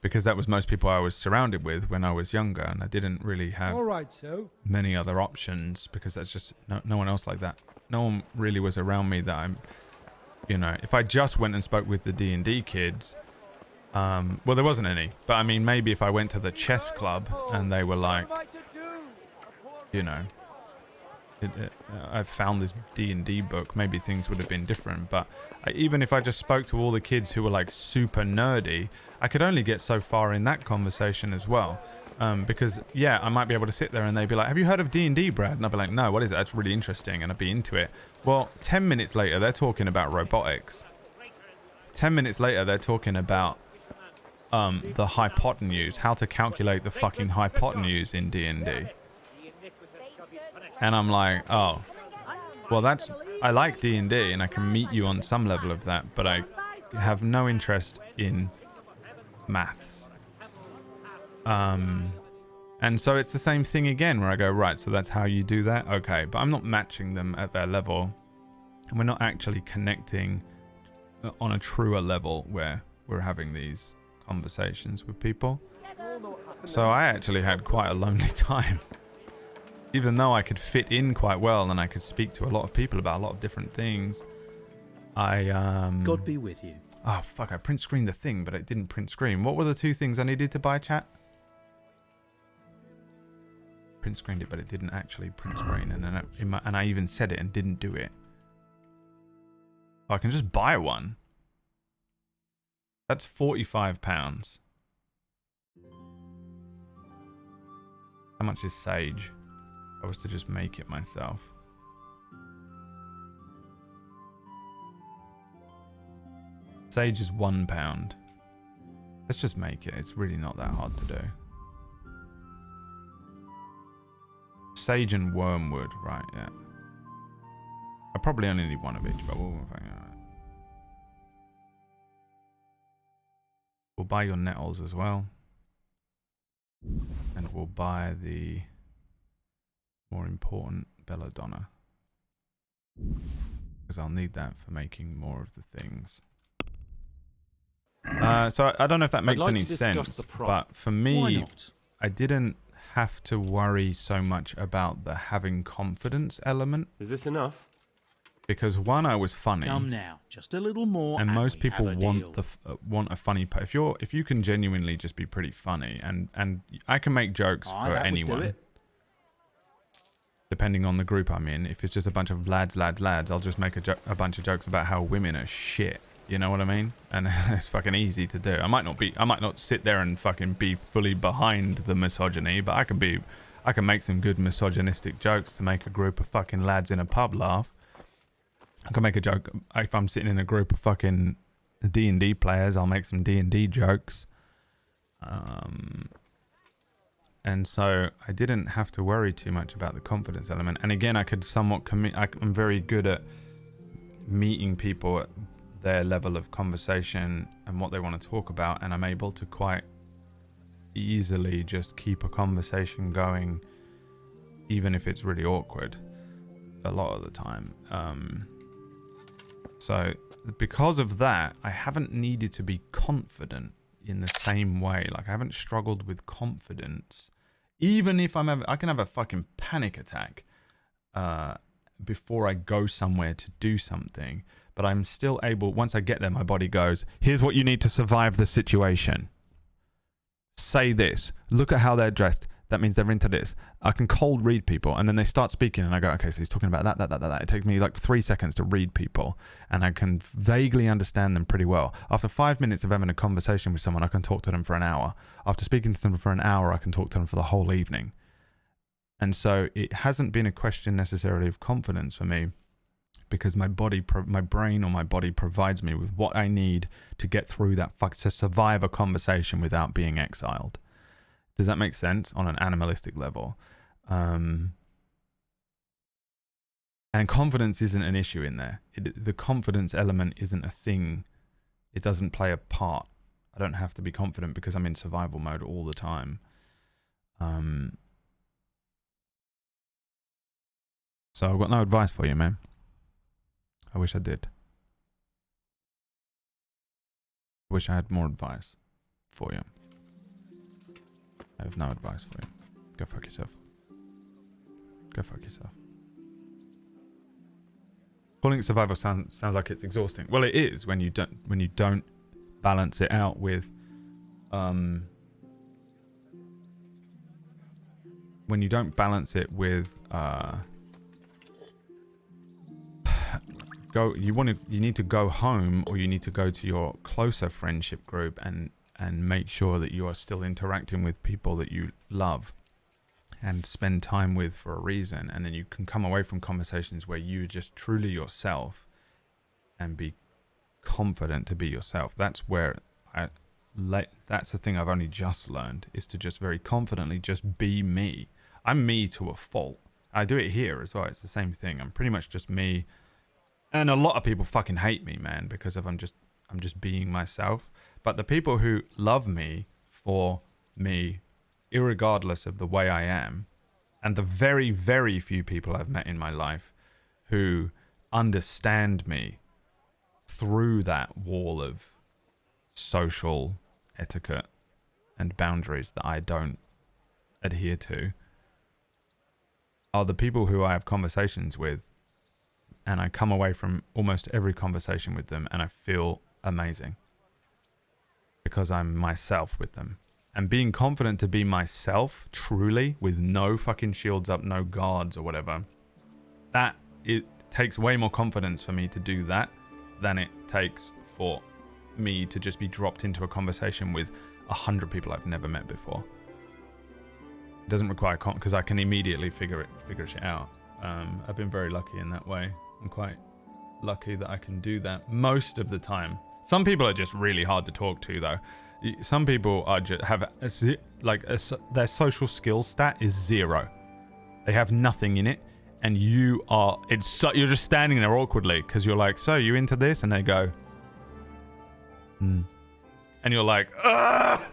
Because that was most people I was surrounded with when I was younger, and I didn't really have many other options because that's just no one else like that. No one really was around me that I'm, you know, if I just went and spoke with the D&D kids, well, there wasn't any, but I mean, maybe if I went to the chess club and they were like, you know, I've found this D&D book, maybe things would have been different. But even if I just spoke to all the kids who were like super nerdy, I could only get so far in that conversation as well. Because yeah, I might be able to sit there and they'd be like, have you heard of D&D, Brad? And I'd be like, no, what is it? That's really interesting. And I'd be into it. Well, 10 minutes later, they're talking about robotics. 10 minutes later, they're talking about the hypotenuse, how to calculate the fucking hypotenuse in D&D. And I'm like, oh, well, I like D&D and I can meet you on some level of that, but I have no interest in maths. And so it's the same thing again where I go, right, so that's how you do that? Okay, but I'm not matching them at their level. And we're not actually connecting on a truer level where we're having these conversations with people. So I actually had quite a lonely time. Even though I could fit in quite well and I could speak to a lot of people about a lot of different things, God be with you. Oh, fuck, I print screened the thing, but it didn't print screen. What were the two things I needed to buy, chat? Print screened it, but it didn't actually print screen. And then I even said it and didn't do it. Oh, I can just buy one. That's £45. How much is sage? If I was to just make it myself. Sage is £1. Let's just make it. It's really not that hard to do. Sage and wormwood, right? Yeah. I probably only need one of each, but we'll buy your nettles as well, and we'll buy the more important belladonna, because I'll need that for making more of the things. So I don't know if that makes any sense, but for me, I didn't have to worry so much about the having confidence element. Is this enough? Because one, I was funny. Come now, just a little more. And most people want want a funny. If you can genuinely just be pretty funny, and I can make jokes for anyone. Depending on the group I'm in, if it's just a bunch of lads, I'll just make a bunch of jokes about how women are shit. You know what I mean? And it's fucking easy to do. I might not sit there and fucking be fully behind the misogyny, but I can make some good misogynistic jokes to make a group of fucking lads in a pub laugh. I can make a joke if I'm sitting in a group of fucking D&D players. I'll make some D&D jokes. And so I didn't have to worry too much about the confidence element. And again, I could somewhat I'm very good at meeting people at their level of conversation and what they want to talk about, and I'm able to quite easily just keep a conversation going, even if it's really awkward a lot of the time. So because of that, I haven't needed to be confident in the same way. Like, I haven't struggled with confidence, even if I can have a fucking panic attack before I go somewhere to do something, but I'm still able, once I get there, my body goes, here's what you need to survive the situation. Say this. Look at how they're dressed. That means they're into this. I can cold read people, and then they start speaking, and I go, okay, so he's talking about that. It takes me like 3 seconds to read people, and I can vaguely understand them pretty well. After 5 minutes of having a conversation with someone, I can talk to them for an hour. After speaking to them for an hour, I can talk to them for the whole evening. And so it hasn't been a question necessarily of confidence for me, because my brain or my body provides me with what I need to get through that, to survive a conversation without being exiled. Does that make sense on an animalistic level? And confidence isn't an issue in there. The confidence element isn't a thing. It doesn't play a part. I don't have to be confident because I'm in survival mode all the time. So I've got no advice for you, man. I wish I did. I wish I had more advice for you. I have no advice for you. Go fuck yourself. Go fuck yourself. Calling it survival sounds like it's exhausting. Well, it is when you don't balance it out with when you don't balance it with you need to go home, or you need to go to your closer friendship group and make sure that you are still interacting with people that you love and spend time with for a reason. And then you can come away from conversations where you're just truly yourself and be confident to be yourself. That's where that's the thing I've only just learned, is to just very confidently just be me. I'm me to a fault. I do it here as well. It's the same thing. I'm pretty much just me. And a lot of people fucking hate me, man, because I'm just being myself. But the people who love me for me, irregardless of the way I am, and the very, very few people I've met in my life who understand me through that wall of social etiquette and boundaries that I don't adhere to, are the people who I have conversations with, and I come away from almost every conversation with them and I feel amazing because I'm myself with them. And being confident to be myself truly, with no fucking shields up, no guards or whatever, that it takes way more confidence for me to do that than it takes for me to just be dropped into a conversation with 100 people I've never met before. It doesn't require because I can immediately figure shit out. I've been very lucky in that way. I'm quite lucky that I can do that most of the time. Some people are just really hard to talk to, though. Some people are just their social skill stat is 0. They have nothing in it, and you're just standing there awkwardly because you're like, so you into this? And they go, and you're like, ah!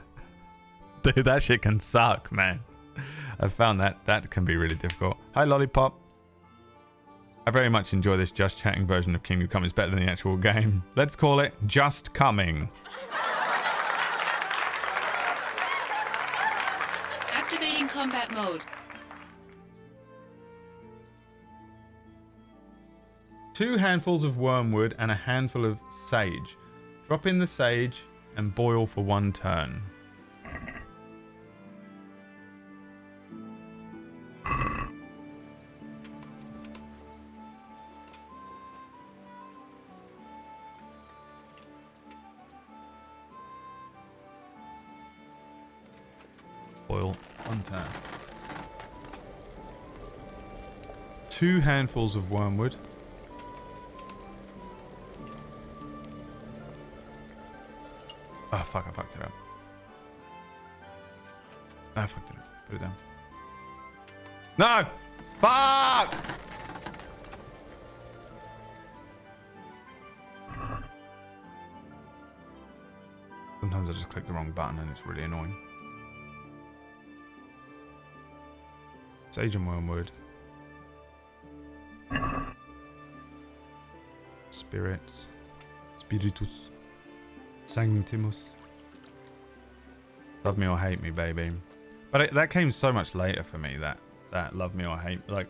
Dude, that shit can suck, man. I've found that can be really difficult. Hi, Lollipop. I very much enjoy this just chatting version of Kingdom Come. It's better than the actual game. Let's call it Just Coming. Activating combat mode. 2 handfuls of wormwood and a handful of sage. Drop in the sage and boil for 1 turn. Boil 1 turn. 2 handfuls of wormwood. Oh fuck, I fucked it up. I fucked it up. Put it down. No! Fuck! Sometimes I just click the wrong button and it's really annoying. Sage and wormwood. Spirits. Spiritus. Sanctimus. Love me or hate me, baby. But that came so much later for me, that love me or hate. Like,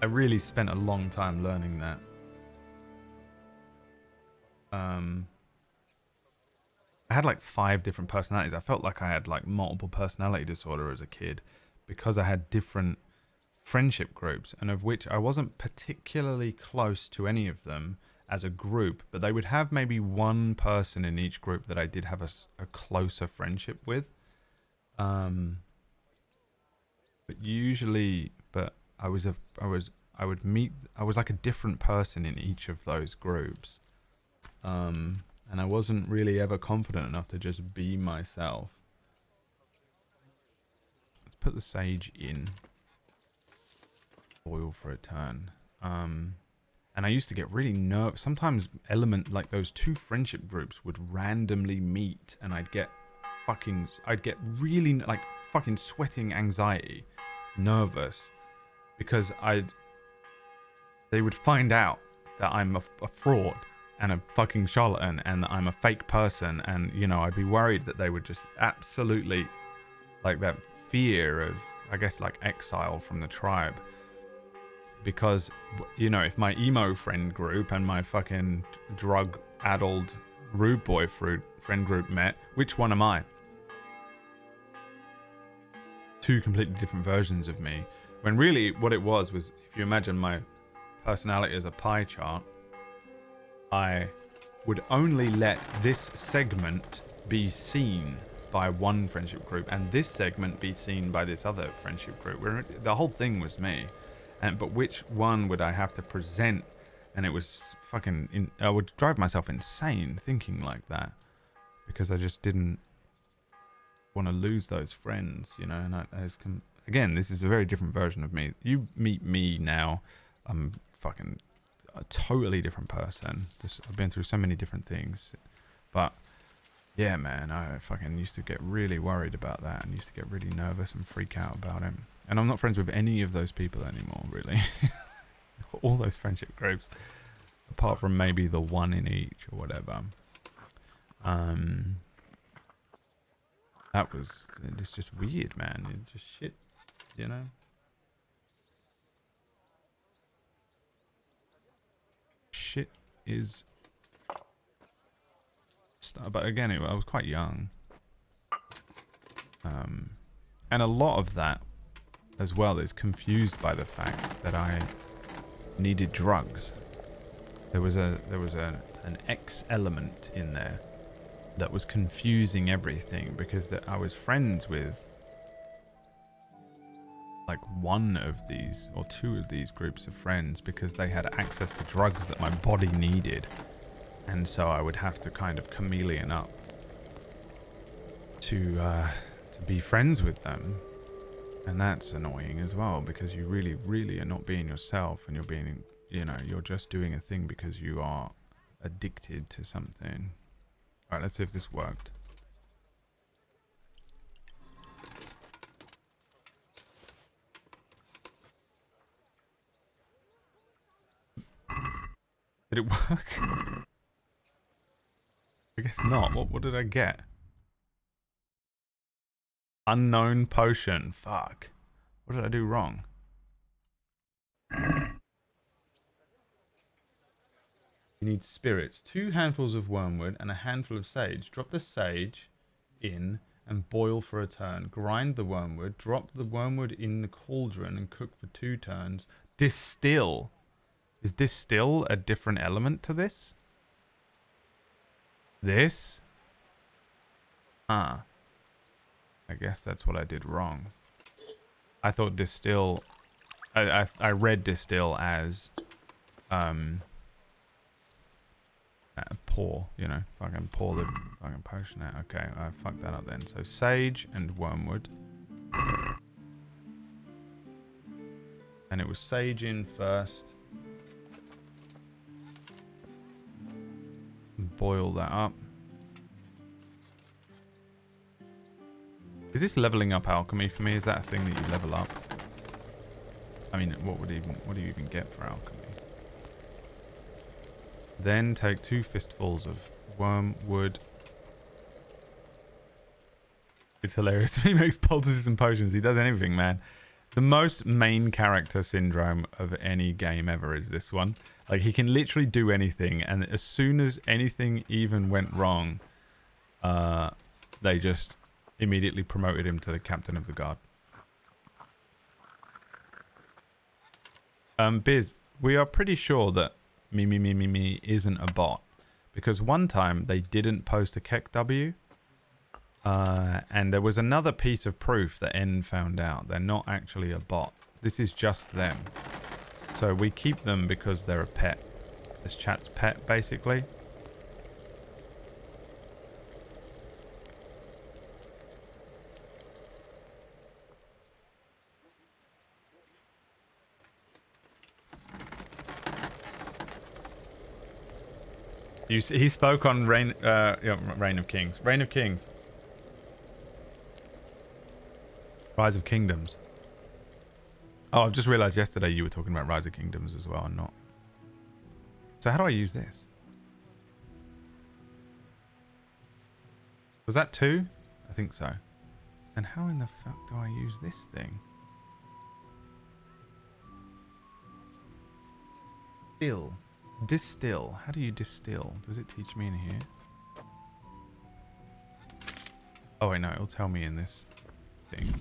I really spent a long time learning that. I had like 5 different personalities. I felt like I had like multiple personality disorder as a kid because I had different friendship groups, and of which I wasn't particularly close to any of them as a group, but they would have maybe one person in each group that I did have a closer friendship with. But usually, I was like a different person in each of those groups. And I wasn't really ever confident enough to just be myself. Let's put the sage in. Boil for a turn. And I used to get really nervous. Sometimes like those 2 friendship groups would randomly meet, and I'd get really like fucking sweating anxiety, nervous, because they would find out that I'm a fraud and a fucking charlatan and that I'm a fake person, and you know, I'd be worried that they would just absolutely, like, that fear of, I guess, like exile from the tribe. Because, you know, if my emo friend group and my fucking drug-addled rude boy friend group met, which one am I? 2 completely different versions of me. When really what it was, if you imagine my personality as a pie chart, I would only let this segment be seen by one friendship group and this segment be seen by this other friendship group, where the whole thing was me. But which one would I have to present? And it was fucking I would drive myself insane thinking like that, because I just didn't want to lose those friends, you know. And again, this is a very different version of me. You meet me now, I'm fucking a totally different person. I've been through so many different things, but yeah, man, I fucking used to get really worried about that and used to get really nervous and freak out about it. And I'm not friends with any of those people anymore, really. All those friendship groups, apart from maybe the one in each or whatever. It's just weird, man. It's just shit, you know. Shit is, but again, I was quite young, and a lot of that as well is confused by the fact that I needed drugs. There was an X element in there that was confusing everything, because I was friends with like one of these or 2 of these groups of friends because they had access to drugs that my body needed, and so I would have to kind of chameleon up to be friends with them. And that's annoying as well, because you really, really are not being yourself, and you're being, you know, you're just doing a thing because you are addicted to something. Alright, let's see if this worked. Did it work? I guess not. What did I get? Unknown potion. Fuck. What did I do wrong? You need spirits. 2 handfuls of wormwood and a handful of sage. Drop the sage in and boil for a turn. Grind the wormwood. Drop the wormwood in the cauldron and cook for 2 turns. Distill. Is distill a different element to this? This? I guess that's what I did wrong. I thought distill... I read distill as... pour, you know. Fucking pour the fucking potion out. Okay, I fucked that up then. So sage and wormwood. And it was sage in first. Boil that up. Is this leveling up alchemy for me? Is that a thing that you level up? I mean, what do you even get for alchemy? Then take 2 fistfuls of wormwood. It's hilarious. He makes poultices and potions. He does anything, man. The most main character syndrome of any game ever is this one. Like, he can literally do anything, and as soon as anything even went wrong, they just immediately promoted him to the captain of the guard. Biz, we are pretty sure that me isn't a bot, because one time they didn't post a Keck W, and there was another piece of proof that N found out. They're not actually a bot. This is just them. So we keep them because they're a pet. This chat's pet, basically. He spoke on Reign of Kings. Reign of Kings. Rise of Kingdoms. Oh, I've just realized yesterday you were talking about Rise of Kingdoms as well, and not. So how do I use this? Was that 2? I think so. And how in the fuck do I use this thing? Distill. How do you distill? Does it teach me in here? Oh wait, no, it'll tell me in this thing.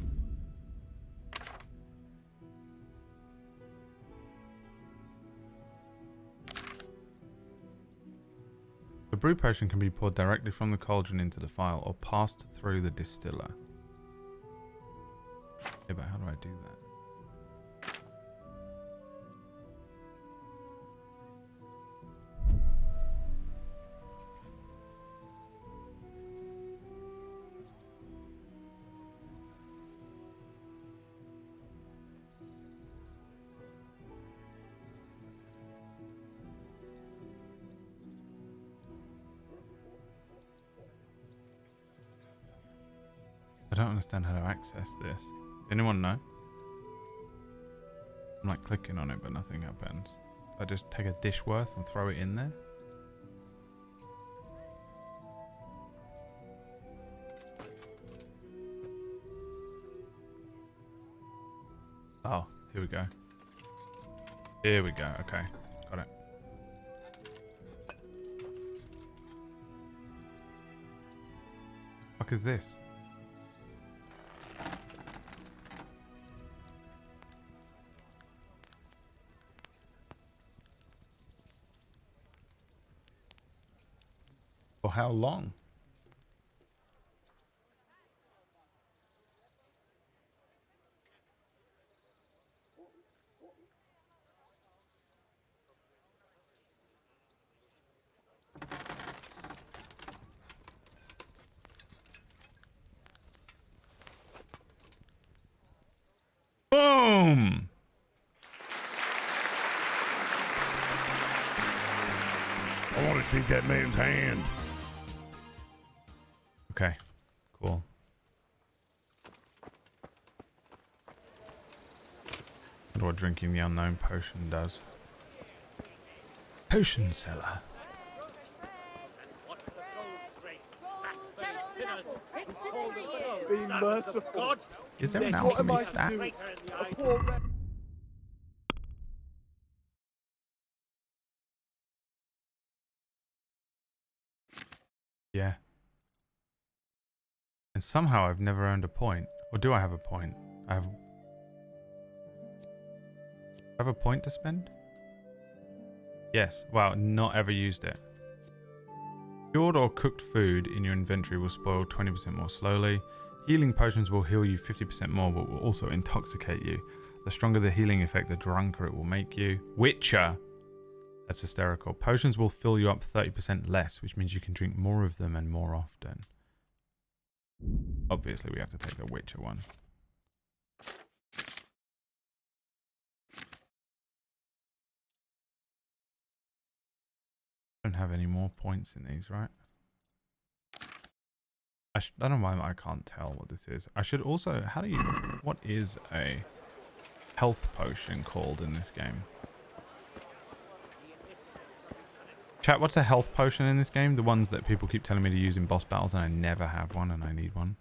The brew potion can be poured directly from the cauldron into the phial or passed through the distiller. Yeah, but how do I do that? I don't understand how to access this. Anyone know? I'm like clicking on it, but nothing happens. I just take a dish worth and throw it in there. Oh, here we go. Here we go. Okay, got it. What is this? For how long? Boom! I want to shake that man's hand. Okay, cool. I wonder what drinking the unknown potion does. Potion seller. Be merciful. Is there an alchemy stat? Yeah. And somehow I've never earned a point. Or do I have a point? I have a point to spend? Yes. Wow, not ever used it. Cured or cooked food in your inventory will spoil 20% more slowly. Healing potions will heal you 50% more, but will also intoxicate you. The stronger the healing effect, the drunker it will make you. Witcher! That's hysterical. Potions will fill you up 30% less, which means you can drink more of them and more often. Obviously, we have to take the Witcher one. Don't have any more points in these, right? I don't know why I can't tell what this is. I should also... How do you... What is a health potion called in this game? Chat, what's a health potion in this game? The ones that people keep telling me to use in boss battles and I never have one and I need one.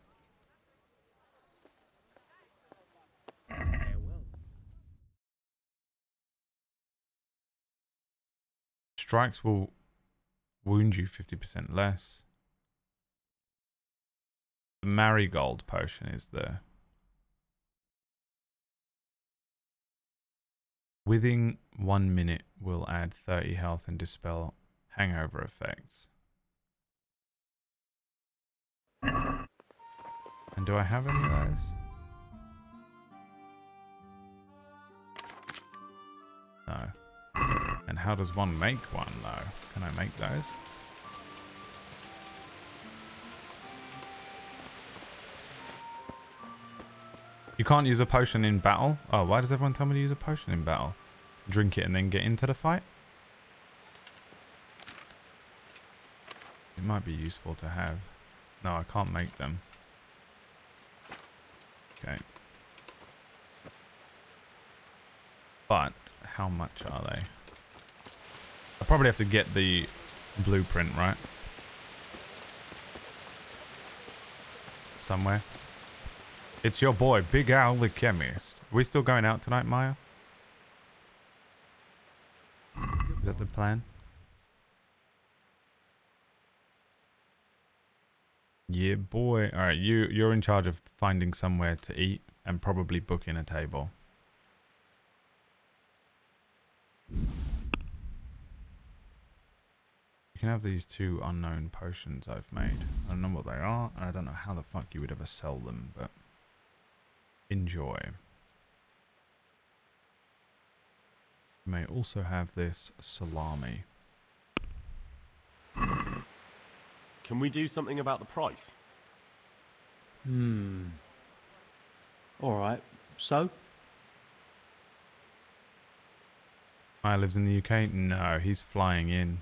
strikes will wound you 50% less. The marigold potion is the within 1 minute will add 30 health and dispel hangover effects. And do I have any of those? No. And how does one make one though? Can I make those? You can't use a potion in battle? Oh, why does everyone tell me to use a potion in battle? Drink it and then get into the fight? It might be useful to have. No, I can't make them. Okay. But how much are they? I probably have to get the blueprint, right? Somewhere. It's your boy, Big Al the Chemist. Are we still going out tonight, Maya? Is that the plan? Yeah, boy. Alright, you're in charge of finding somewhere to eat and probably booking a table. You can have these 2 unknown potions I've made. I don't know what they are, and I don't know how the fuck you would ever sell them, but enjoy. You may also have this salami. Can we do something about the price? Alright, so? Maya lives in the UK? No, he's flying in.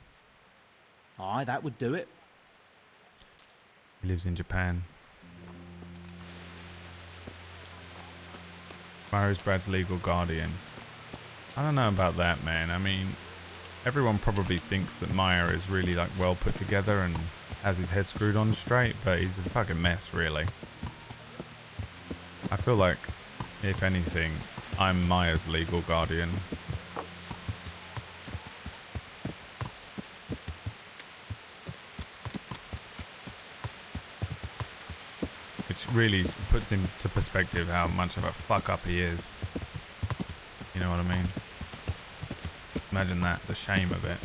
Aye, that would do it. He lives in Japan. Maya is Brad's legal guardian. I don't know about that, man. I mean, everyone probably thinks that Maya is really like well put together and has his head screwed on straight, but he's a fucking mess, really. I feel like, if anything, I'm Maya's legal guardian. Which really puts into perspective how much of a fuck up he is. You know what I mean? Imagine that, the shame of it.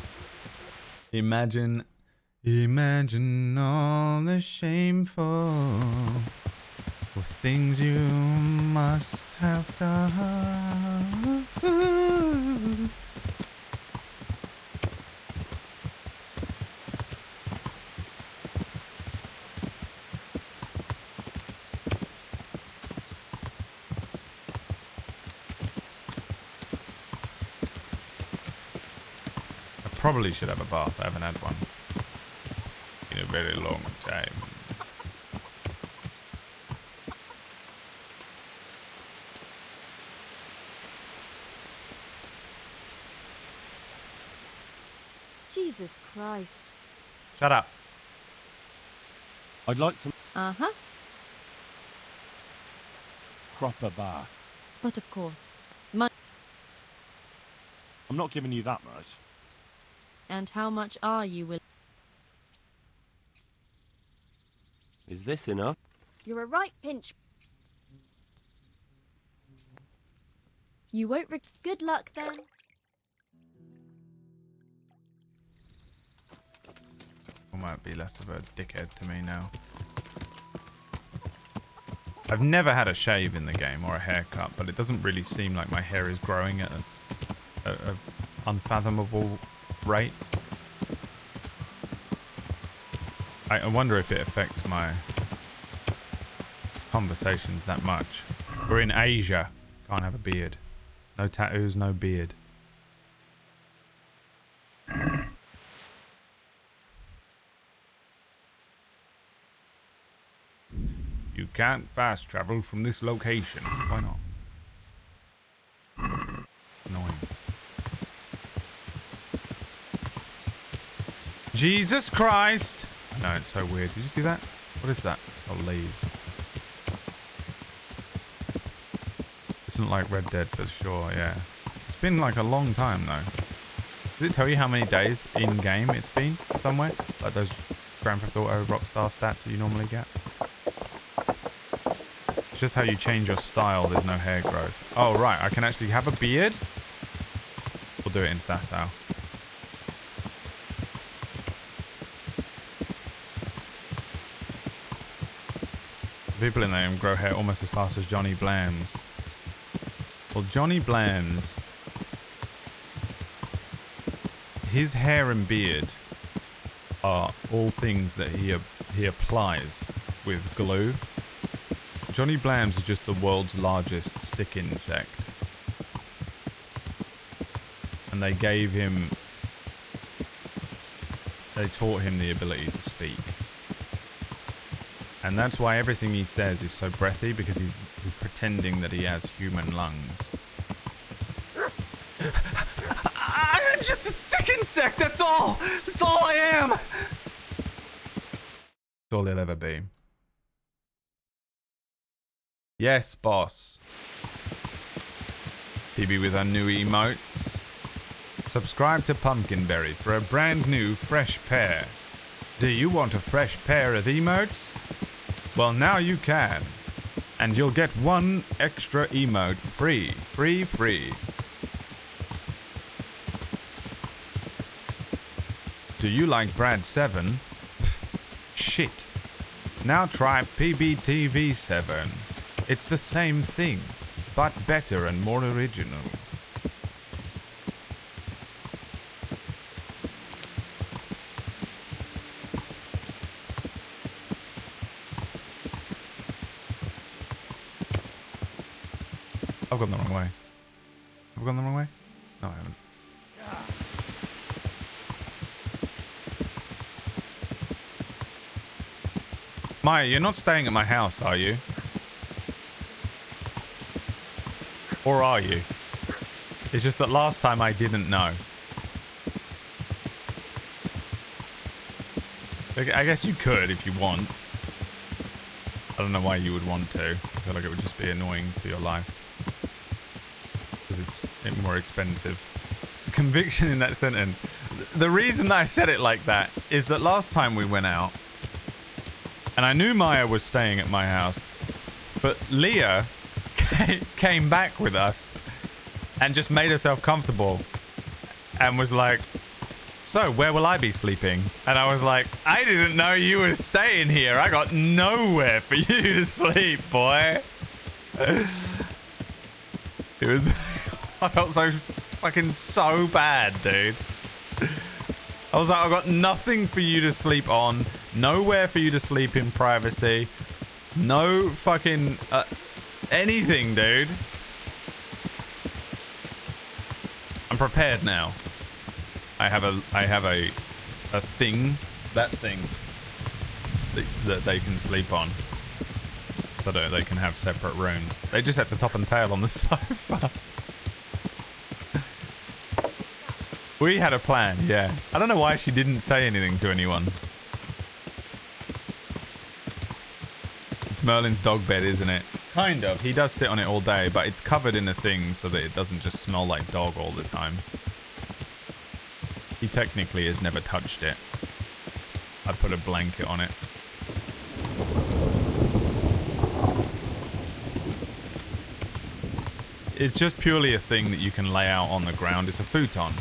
Imagine all the shameful things you must have done. Probably should have a bath. I haven't had one in a very long time. Jesus Christ. Shut up. I'd like some Uh-huh. proper bath. But of course. I'm not giving you that much. And how much are you willing? Is this enough? You're a right pinch. You won't good luck then. I might be less of a dickhead to me now. I've never had a shave in the game or a haircut, but it doesn't really seem like my hair is growing at a unfathomable rate. I wonder if it affects my conversations that much. We're in Asia. Can't have a beard. No tattoos, no beard. You can't fast travel from this location. Why not? Annoying. Jesus Christ! I know, it's so weird. Did you see that? What is that? Oh, leaves. This isn't like Red Dead for sure, yeah. It's been like a long time though. Does it tell you how many days in game it's been somewhere? Like those Grand Theft Auto Rockstar stats that you normally get? It's just how you change your style. There's no hair growth. Oh, right. I can actually have a beard. We'll do it in Sasau. People in there grow hair almost as fast as Johnny Blams. Well, Johnny Blams, his hair and beard are all things that he applies with glue. Johnny Blams is just the world's largest stick insect. And they taught him the ability to speak. And that's why everything he says is so breathy, because he's pretending that he has human lungs. I'm just a stick insect, that's all! That's all I am! That's all he'll ever be. Yes, boss. PB with our new emotes. Subscribe to Pumpkinberry for a brand new fresh pair. Do you want a fresh pair of emotes? Well, now you can. And you'll get one extra emote free. Free. Do you like Brad 7? Shit. Now try PBTV 7. It's the same thing, but better and more original. I've gone the wrong way. Have I gone the wrong way? No, I haven't. Maya, you're not staying at my house, are you? Or are you? It's just that last time I didn't know. I guess you could if you want. I don't know why you would want to. I feel like it would just be annoying for your life. Because it's more expensive. Conviction in that sentence. The reason that I said it like that is that last time we went out, and I knew Maya was staying at my house, but Leah came back with us and just made herself comfortable and was like, so where will I be sleeping? And I was like, I didn't know you were staying here. I got nowhere for you to sleep, boy. It was I felt so bad, dude. I was like, I got nothing for you to sleep on, nowhere for you to sleep in privacy, no fucking anything, dude. I'm prepared now. I have a thing, that thing that they can sleep on, so that they can have separate rooms. They just have to top and tail on the sofa. We had a plan, yeah. I don't know why she didn't say anything to anyone. It's Merlin's dog bed, isn't it? Kind of. He does sit on it all day, but it's covered in a thing so that it doesn't just smell like dog all the time. He technically has never touched it. I put a blanket on it. It's just purely a thing that you can lay out on the ground. It's a futon.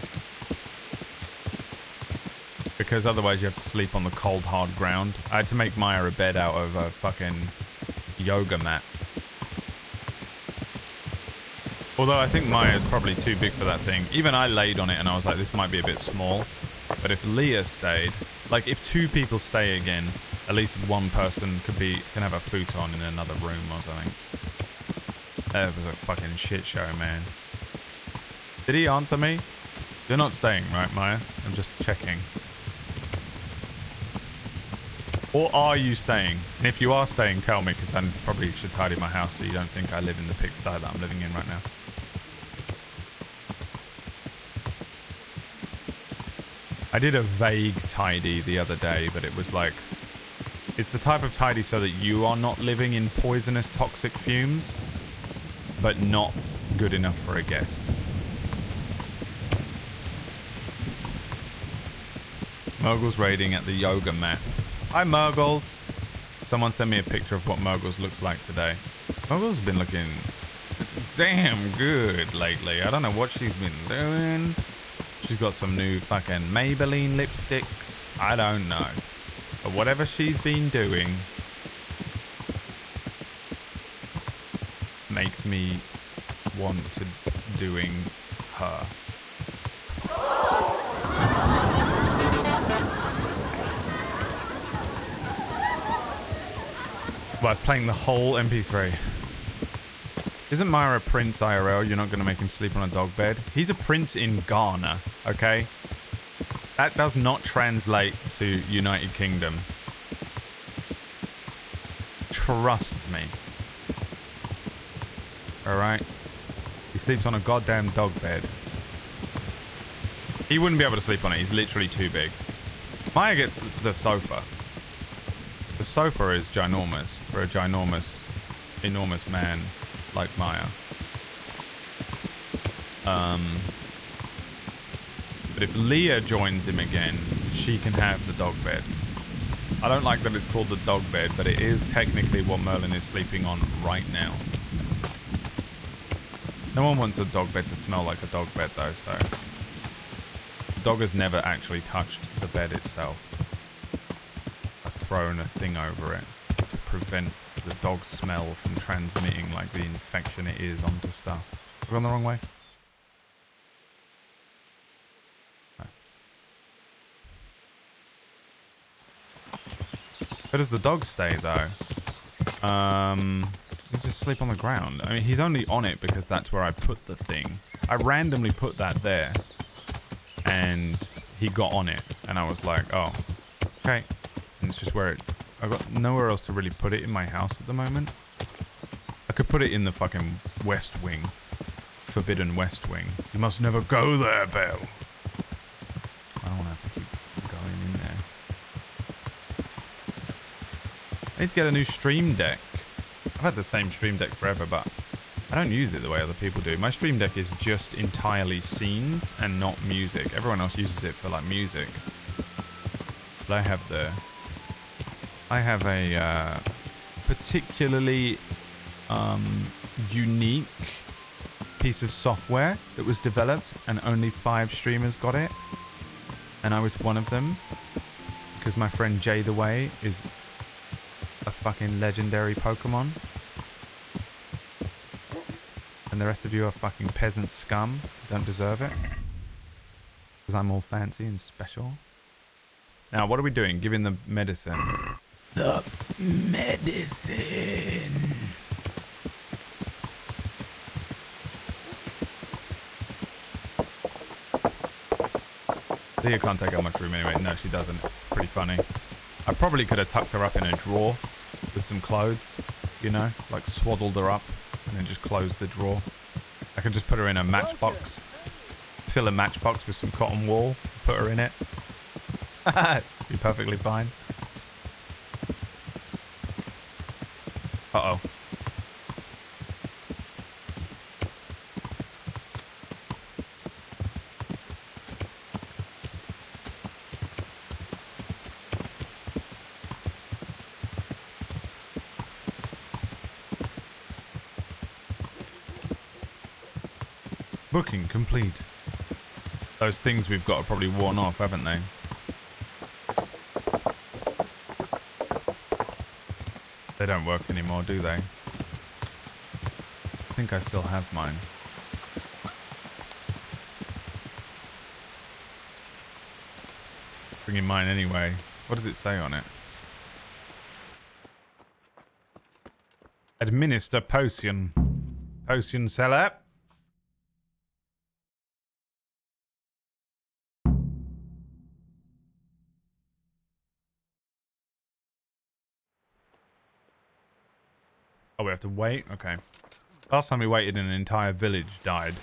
Because otherwise you have to sleep on the cold, hard ground. I had to make Maya a bed out of a fucking yoga mat. Although I think Maya's probably too big for that thing. Even I laid on it and I was like, this might be a bit small. But if Leah stayed, like if two people stay again, at least one person can have a futon in another room or something. That was a fucking shit show, man. Did he answer me? You're not staying, right, Maya? I'm just checking. Or are you staying? And if you are staying, tell me, because I probably should tidy my house so you don't think I live in the pigsty that I'm living in right now. I did a vague tidy the other day, but it was like... It's the type of tidy so that you are not living in poisonous, toxic fumes, but not good enough for a guest. Murgle's raiding at the yoga mat. Hi, Murgles. Someone sent me a picture of what Murgles looks like today. Murgle's been looking damn good lately. I don't know what she's been doing. She's got some new fucking Maybelline lipsticks. I don't know. But whatever she's been doing makes me want to doing her. Well, I was playing the whole MP3. Isn't Myra a prince IRL? You're not going to make him sleep on a dog bed? He's a prince in Ghana, okay? That does not translate to United Kingdom. Trust me. Alright? He sleeps on a goddamn dog bed. He wouldn't be able to sleep on it. He's literally too big. Maya gets the sofa. The sofa is ginormous for a enormous man like Maya. But if Leah joins him again, she can have the dog bed. I don't like that it's called the dog bed, but it is technically what Merlin is sleeping on right now. No one wants a dog bed to smell like a dog bed though, so... The dog has never actually touched the bed itself. I've thrown a thing over it to prevent the dog smell from transmitting like the infection it is onto stuff. Have I gone the wrong way? No. Where does the dog stay though? He just sleep on the ground. I mean, he's only on it because that's where I put the thing. I randomly put that there and he got on it and I was like, oh, okay. And it's just where it... I've got nowhere else to really put it in my house at the moment. I could put it in the fucking West Wing. Forbidden West Wing. You must never go there, Belle. I don't want to have to keep going in there. I need to get a new Stream Deck. I've had the same Stream Deck forever, but I don't use it the way other people do. My Stream Deck is just entirely scenes and not music. Everyone else uses it for like music. But I have a particularly unique piece of software that was developed and only 5 streamers got it. And I was one of them because my friend Jay the Way is a fucking legendary Pokemon. And the rest of you are fucking peasant scum. Don't deserve it. Because I'm all fancy and special. Now, what are we doing? Giving the medicine. The medicine. Leah can't take out much room anyway. No, she doesn't. It's pretty funny. I probably could have tucked her up in a drawer with some clothes, you know, like swaddled her up and then just closed the drawer. I could just put her in a matchbox, fill a matchbox with some cotton wool, put her in it. Be perfectly fine. Uh-oh. Booking complete. Those things we've got are probably worn off, haven't they? They don't work anymore, do they? I think I still have mine. Bringing mine anyway. What does it say on it? Administer potion. Potion seller. Oh, we have to wait? Okay. Last time we waited, an entire village died.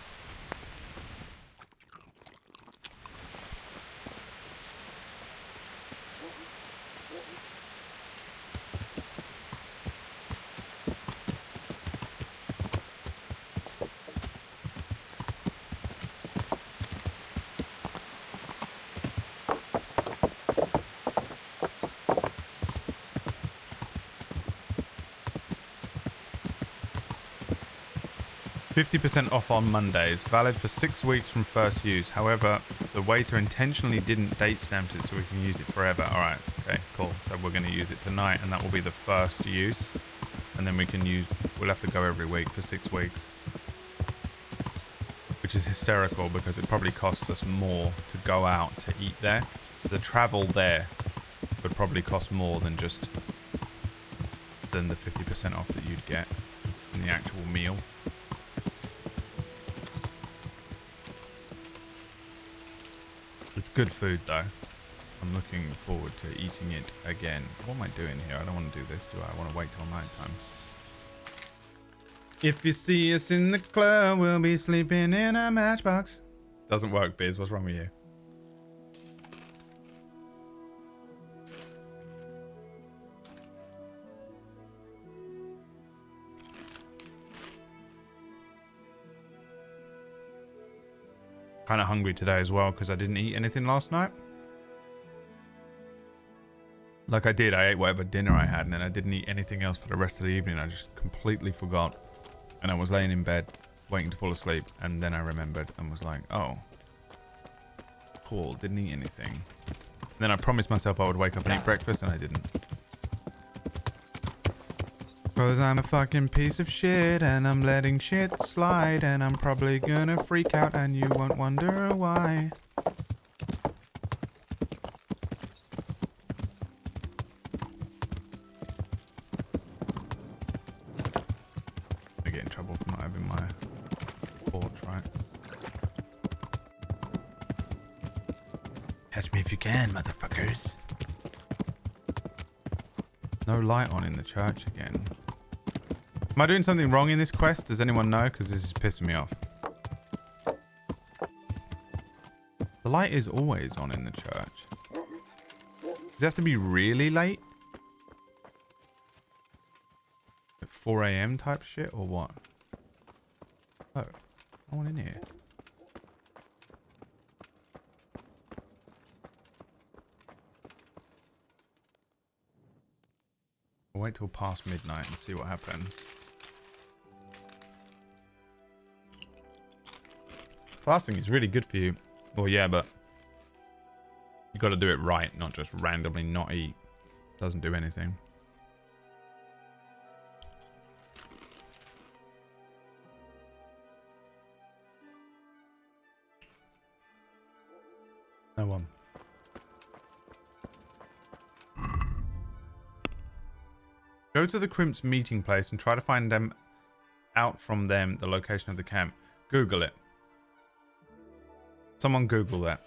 50% off on Mondays, valid for 6 weeks from first use. However, the waiter intentionally didn't date stamped it so we can use it forever. Alright, okay, cool. So we're going to use it tonight and that will be the first use. And then we'll have to go every week for 6 weeks. Which is hysterical because it probably costs us more to go out to eat there. The travel there would probably cost more than the 50% off that you'd get in the actual meal. It's good food though. I'm looking forward to eating it again. What am I doing here? I don't want to do this, do I? I want to wait till night time. If you see us in the club, we'll be sleeping in a matchbox. Doesn't work, Biz. What's wrong with you? Kind of hungry today as well because I didn't eat anything last night. Like I did, I ate whatever dinner I had and then I didn't eat anything else for the rest of the evening. I just completely forgot. And I was laying in bed waiting to fall asleep and then I remembered and was like, oh, cool, didn't eat anything. And then I promised myself I would wake up and eat breakfast and I didn't. Cause I'm a fucking piece of shit and I'm letting shit slide and I'm probably gonna freak out and you won't wonder why. I get in trouble for not having my torch, right? Catch me if you can, motherfuckers. No light on in the church again. Am I doing something wrong in this quest? Does anyone know? Because this is pissing me off. The light is always on in the church. Does it have to be really late? At 4 AM type shit or what? Oh, no one in here. I'll wait till past midnight and see what happens. Fasting is really good for you. Well, yeah, but you got to do it right, not just randomly not eat. Doesn't do anything. No one. Go to the Crimps meeting place and try to find them out from them the location of the camp. Google it. Someone Google that.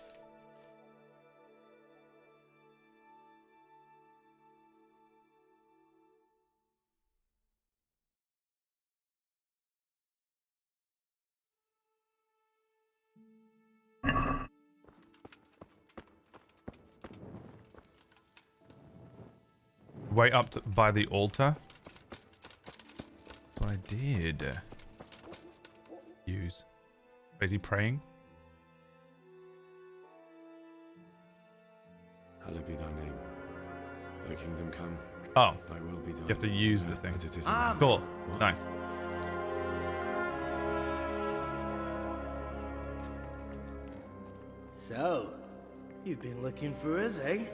Wait up by the altar. That's what I did. Use. Is he praying? Hallowed be thy name. Thy kingdom come. Oh. Thy will be done. You have to use the thing. As it is Cool. Nice. So, you've been looking for us, eh?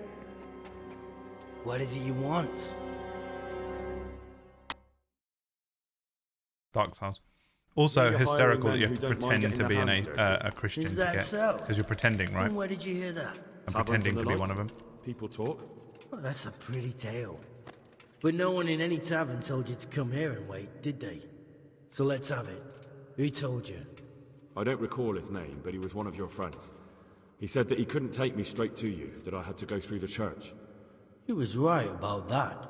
What is it you want? Dark Souls. Also You're hysterical that hiring you men have to who don't mind pretend to be getting their hands a Christian Is to that get. so? Because you're pretending, right? And where did you hear that? I'm pretending to be one of them. People talk. Well, that's a pretty tale. But no one in any tavern told you to come here and wait, did they? So let's have it. Who told you? I don't recall his name, but he was one of your friends. He said that he couldn't take me straight to you, that I had to go through the church. He was right about that.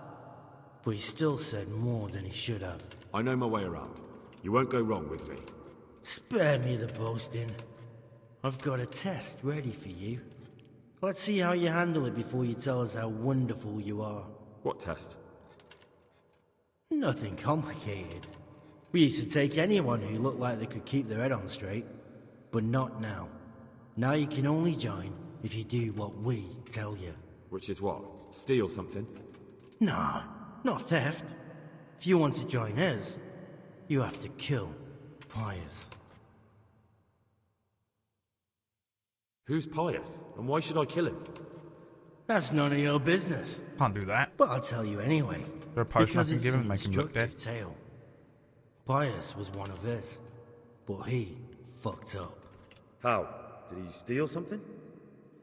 But he still said more than he should have. I know my way around. You won't go wrong with me. Spare me the boasting. I've got a test ready for you. Let's see how you handle it before you tell us how wonderful you are. What test? Nothing complicated. We used to take anyone who looked like they could keep their head on straight. But not now. Now you can only join if you do what we tell you. Which is what? Steal something? Nah, not theft. If you want to join us, you have to kill. Pious. Who's Pious, and why should I kill him? That's none of your business. Can't do that. But I'll tell you anyway. There a potion I Because can it's give him, an make him look dead? instructive tale. Pious was one of his, but he fucked up. How? Did he steal something?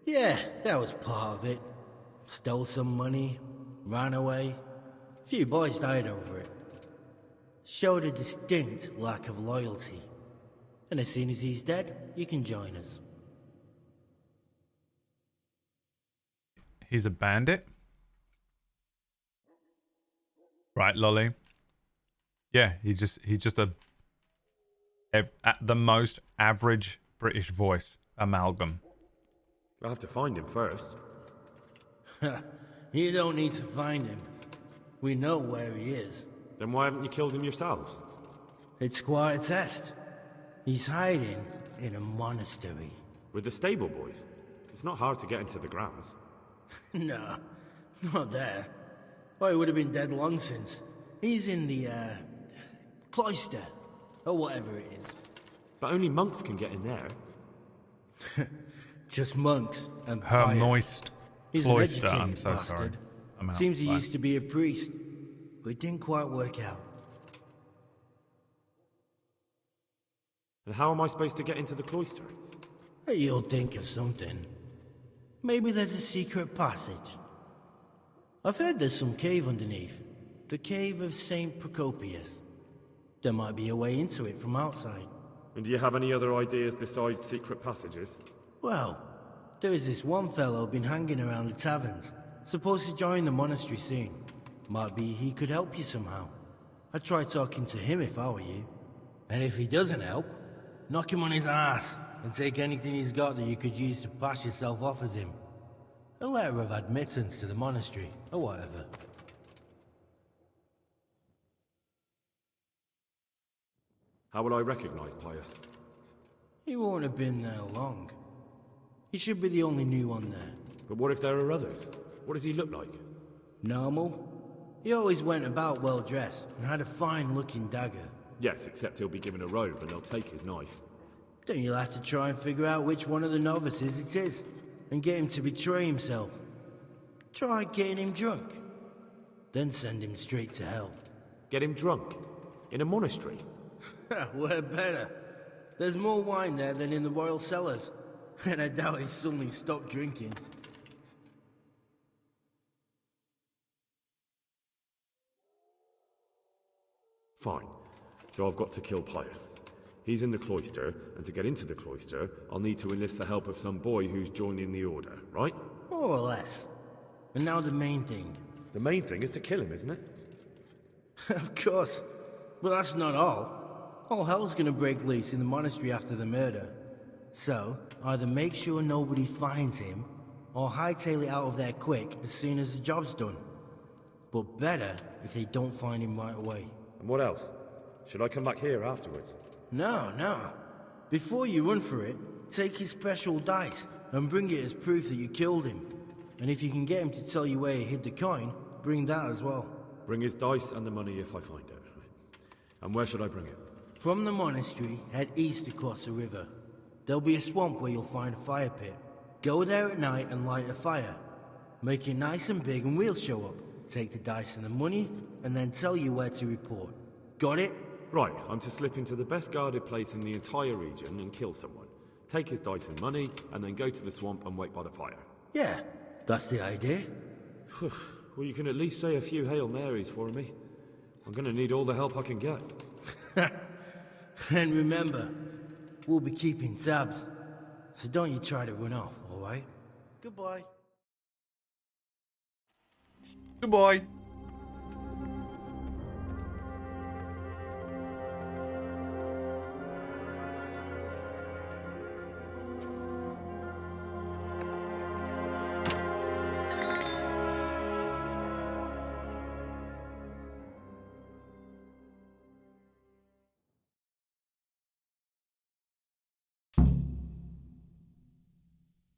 Yeah, that was part of it. Stole some money, ran away. A few boys died over it. Showed a distinct lack of loyalty. And as soon as he's dead, you can join us. He's a bandit? Right, Lolly. Yeah, he's just a at the most average British voice amalgam. I'll have to find him first. You don't need to find him. We know where he is. Then why haven't you killed him yourselves? It's quite a test. He's hiding in a monastery. With the stable boys? It's not hard to get into the grounds. No, not there. Well, he would have been dead long since. He's in the, cloister, or whatever it is. But only monks can get in there. Just monks and Her pious. moist He's cloister, an I'm educated so bastard. sorry. I'm out. Seems he Bye. used to be a priest, but it didn't quite work out. And how am I supposed to get into the cloister? You'll think of something. Maybe there's a secret passage. I've heard there's some cave underneath. The cave of St. Procopius. There might be a way into it from outside. And do you have any other ideas besides secret passages? Well, there is this one fellow been hanging around the taverns. Supposed to join the monastery soon. Might be he could help you somehow. I'd try talking to him if I were you. And if he doesn't help, knock him on his ass and take anything he's got that you could use to pass yourself off as him. A letter of admittance to the monastery, or whatever. How will I recognize Pious? He won't have been there long. He should be the only new one there. But what if there are others? What does he look like? Normal. He always went about well dressed and had a fine looking dagger. Yes, except he'll be given a robe and they'll take his knife. Then you'll have to try and figure out which one of the novices it is, and get him to betray himself. Try getting him drunk. Then send him straight to hell. Get him drunk? In a monastery? We're better. There's more wine there than in the royal cellars. And I doubt he's suddenly stopped drinking. Fine. So I've got to kill Pious. He's in the cloister, and to get into the cloister, I'll need to enlist the help of some boy who's joining the order, right? More or less. And now the main thing. The main thing is to kill him, isn't it? Of course. But that's not all. All hell's gonna break loose in the monastery after the murder. So, either make sure nobody finds him, or hightail it out of there quick as soon as the job's done. But better if they don't find him right away. And what else? Should I come back here afterwards? No. Before you run for it, take his special dice and bring it as proof that you killed him. And if you can get him to tell you where he hid the coin, bring that as well. Bring his dice and the money if I find it. And where should I bring it? From the monastery, head east across the river. There'll be a swamp where you'll find a fire pit. Go there at night and light a fire. Make it nice and big and we'll show up. Take the dice and the money, and then tell you where to report. Got it? Right, I'm to slip into the best guarded place in the entire region and kill someone. Take his dice and money, and then go to the swamp and wait by the fire. Yeah, that's the idea. Well, you can at least say a few Hail Marys for me. I'm gonna need all the help I can get. And remember, we'll be keeping tabs. So don't you try to run off, alright? Goodbye. Goodbye.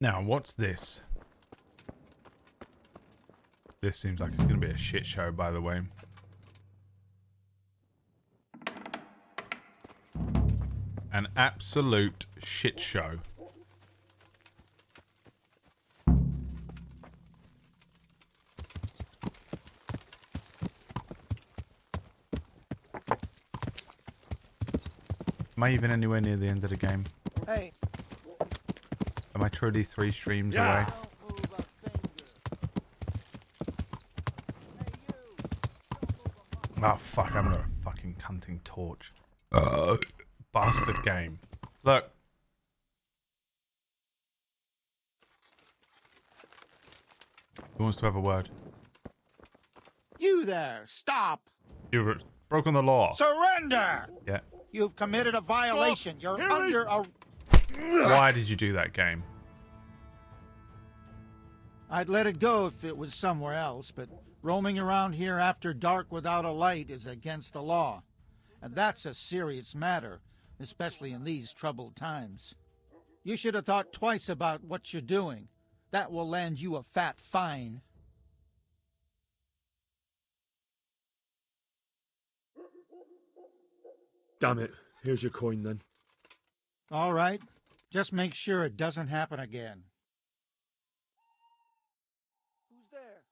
Now, what's this? This seems like it's going to be a shit show, by the way. An absolute shit show. Am I even anywhere near the end of the game? Hey. Am I truly 3 streams away? Oh fuck, I haven't got a fucking cunting torch. Bastard game. Look. Who wants to have a word? You there, stop! You've broken the law. Surrender! Yeah. You've committed a violation. You're under a... Why did you do that, game? I'd let it go if it was somewhere else, but roaming around here after dark without a light is against the law. And that's a serious matter, especially in these troubled times. You should have thought twice about what you're doing. That will land you a fat fine. Damn it. Here's your coin then. All right. Just make sure it doesn't happen again. Who's there?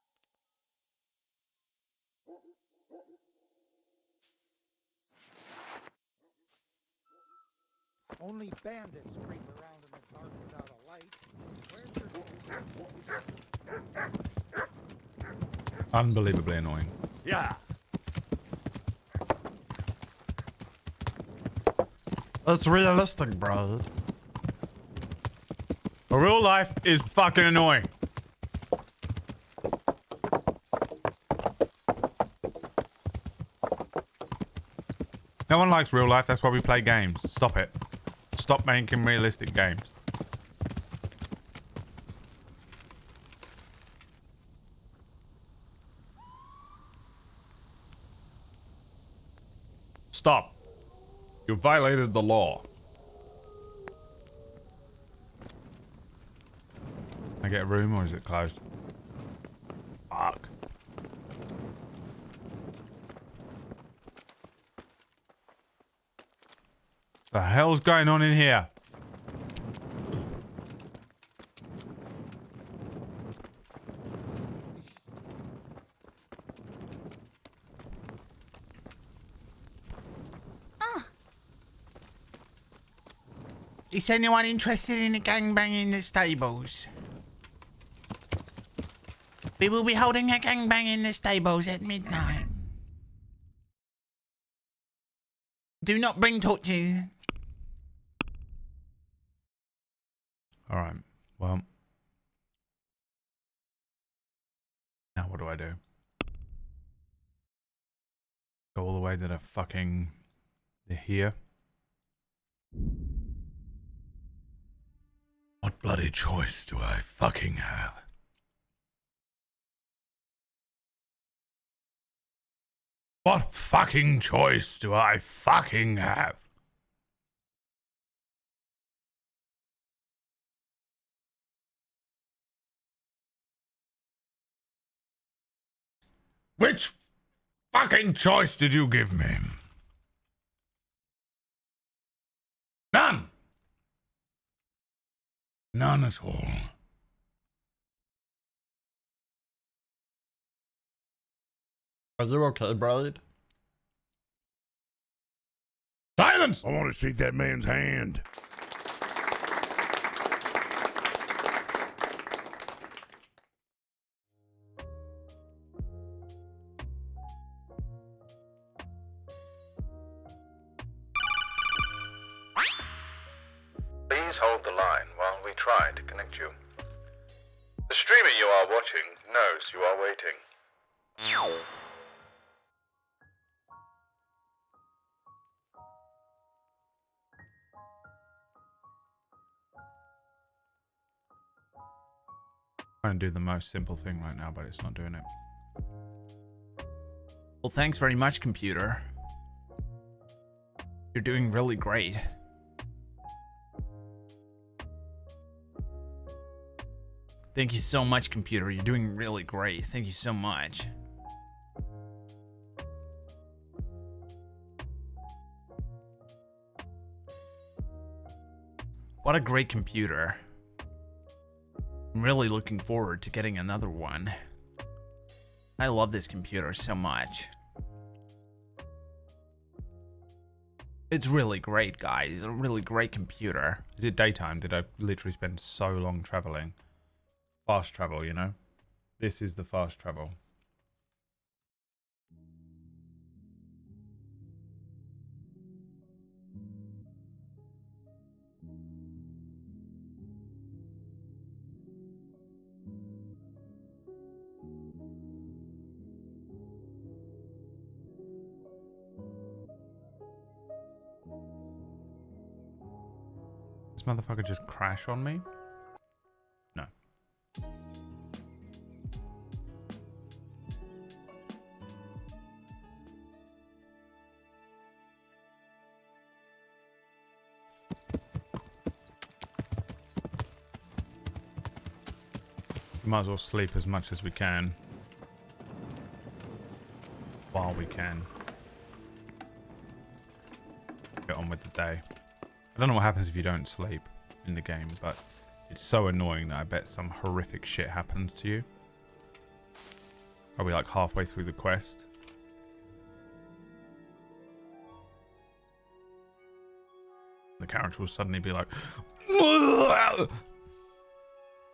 Only bandits creep around in the dark without a light. Where's your... Unbelievably annoying. Yeah. It's realistic, bro. Real life is fucking annoying. No one likes real life, that's why we play games. Stop it. Stop making realistic games. Stop. You violated the law. Can I get a room or is it closed? Fuck. The hell's going on in here? Is anyone interested in a gangbang in the stables? We will be holding a gangbang in the stables at midnight. Do not bring torches. Alright, well. Now what do I do? Go all the way to the fucking... here? What bloody choice do I fucking have? What fucking choice do I fucking have? Which fucking choice did you give me? None! None at all. Are you okay, Bride? Silence! I want to shake that man's hand. Please hold the line while we try to connect you. The streamer you are watching knows you are waiting. Trying to do the most simple thing right now, but it's not doing it. Well, thanks very much, computer. You're doing really great. Thank you so much, computer. You're doing really great. Thank you so much. What a great computer. I'm really looking forward to getting another one. I love this computer so much. It's really great, guys. It's a really great computer. Is it daytime? Did I literally spend so long traveling? Fast travel, you know? This is the fast travel. This motherfucker just crash on me? No. We might as well sleep as much as we can. While we can. Get on with the day. I don't know what happens if you don't sleep in the game, but it's so annoying that I bet some horrific shit happens to you. Probably like halfway through the quest. The character will suddenly be like,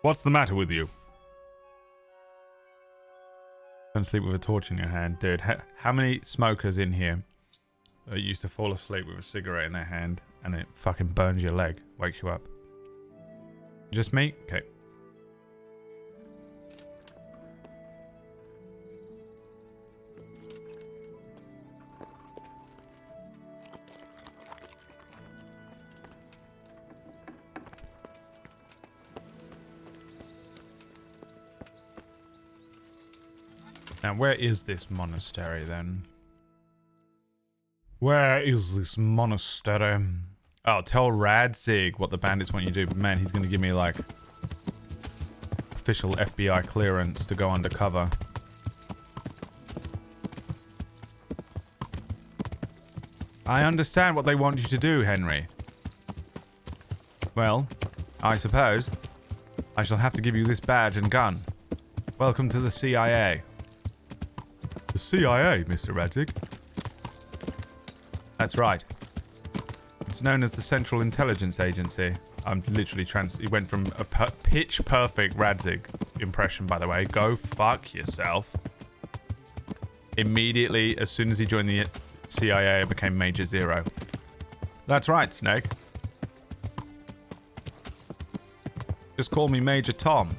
what's the matter with you? Don't sleep with a torch in your hand. Dude, how many smokers in here used to fall asleep with a cigarette in their hand and it fucking burns your leg, wakes you up? Just me? Okay. Now, where is this monastery then? Where is this monastery? Oh, tell Radzig what the bandits want you to do. Man, he's going to give me, like, official FBI clearance to go undercover. I understand what they want you to do, Henry. Well, I suppose I shall have to give you this badge and gun. Welcome to the CIA. The CIA, Mr. Radzig? That's right. It's known as the Central Intelligence Agency. I'm literally He went from a pitch perfect Radzig impression, by the way. Go fuck yourself. Immediately, as soon as he joined the CIA, it became Major Zero. That's right, Snake. Just call me Major Tom.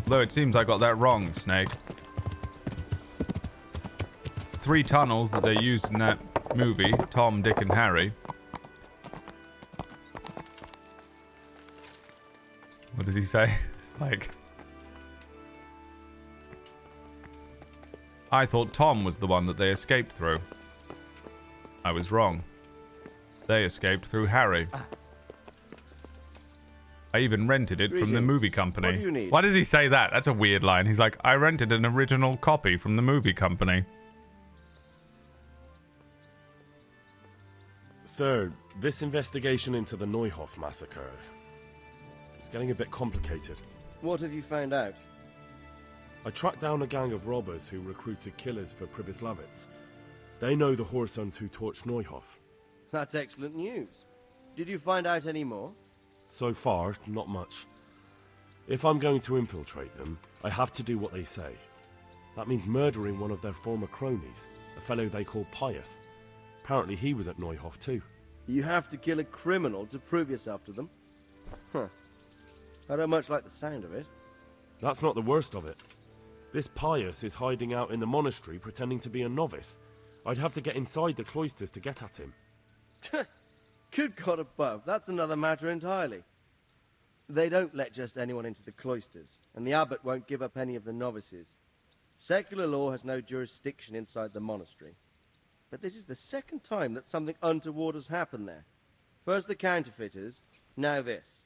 Though it seems I got that wrong, Snake. 3 tunnels that they used in that movie, Tom, Dick, and Harry. What does he say? Like, I thought Tom was the one that they escaped through. I was wrong. They escaped through Harry. I even rented it from the movie company. What do you need? Why does he say that? That's a weird line. He's like, I rented an original copy from the movie company. Sir, this investigation into the Neuhof massacre is getting a bit complicated. What have you found out? I tracked down a gang of robbers who recruited killers for Pribyslavitz. They know the Horsons who torched Neuhof. That's excellent news. Did you find out any more? So far, not much. If I'm going to infiltrate them, I have to do what they say. That means murdering one of their former cronies, a fellow they call Pius. Apparently he was at Neuhof too. You have to kill a criminal to prove yourself to them? Huh. I don't much like the sound of it. That's not the worst of it. This Pius is hiding out in the monastery pretending to be a novice. I'd have to get inside the cloisters to get at him. Good God above, that's another matter entirely. They don't let just anyone into the cloisters, and the abbot won't give up any of the novices. Secular law has no jurisdiction inside the monastery. But this is the second time that something untoward has happened there. First the counterfeiters, now this.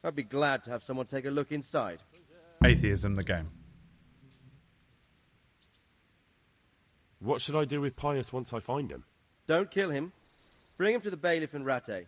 I'd be glad to have someone take a look inside. Atheism, the game. What should I do with Pius once I find him? Don't kill him. Bring him to the bailiff in Rattay.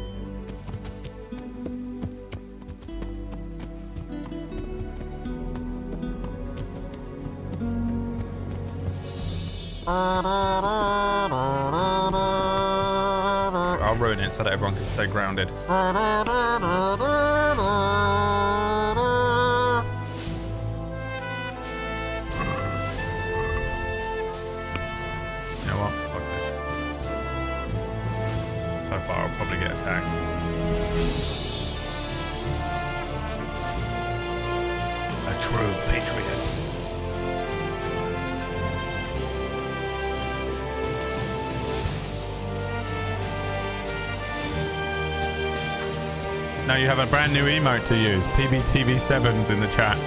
I'll ruin it so that everyone can stay grounded. You know what? Fuck this. So far, I'll probably get attacked. A true patriot. Now you have a brand new emote to use. PBTV7's in the chat.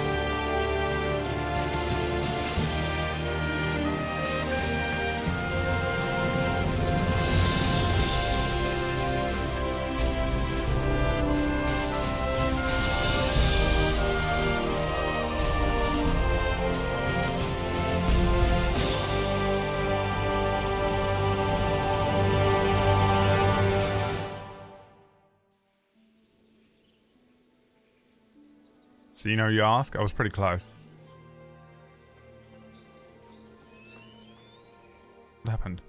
So you know, you ask? I was pretty close. What happened?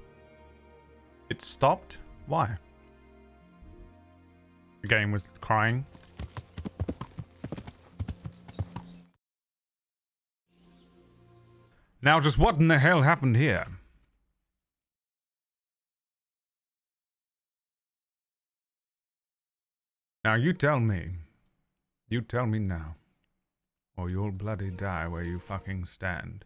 It stopped? Why? The game was crying. Now just what in the hell happened here? Now you tell me. You tell me now. Or you'll bloody die where you fucking stand.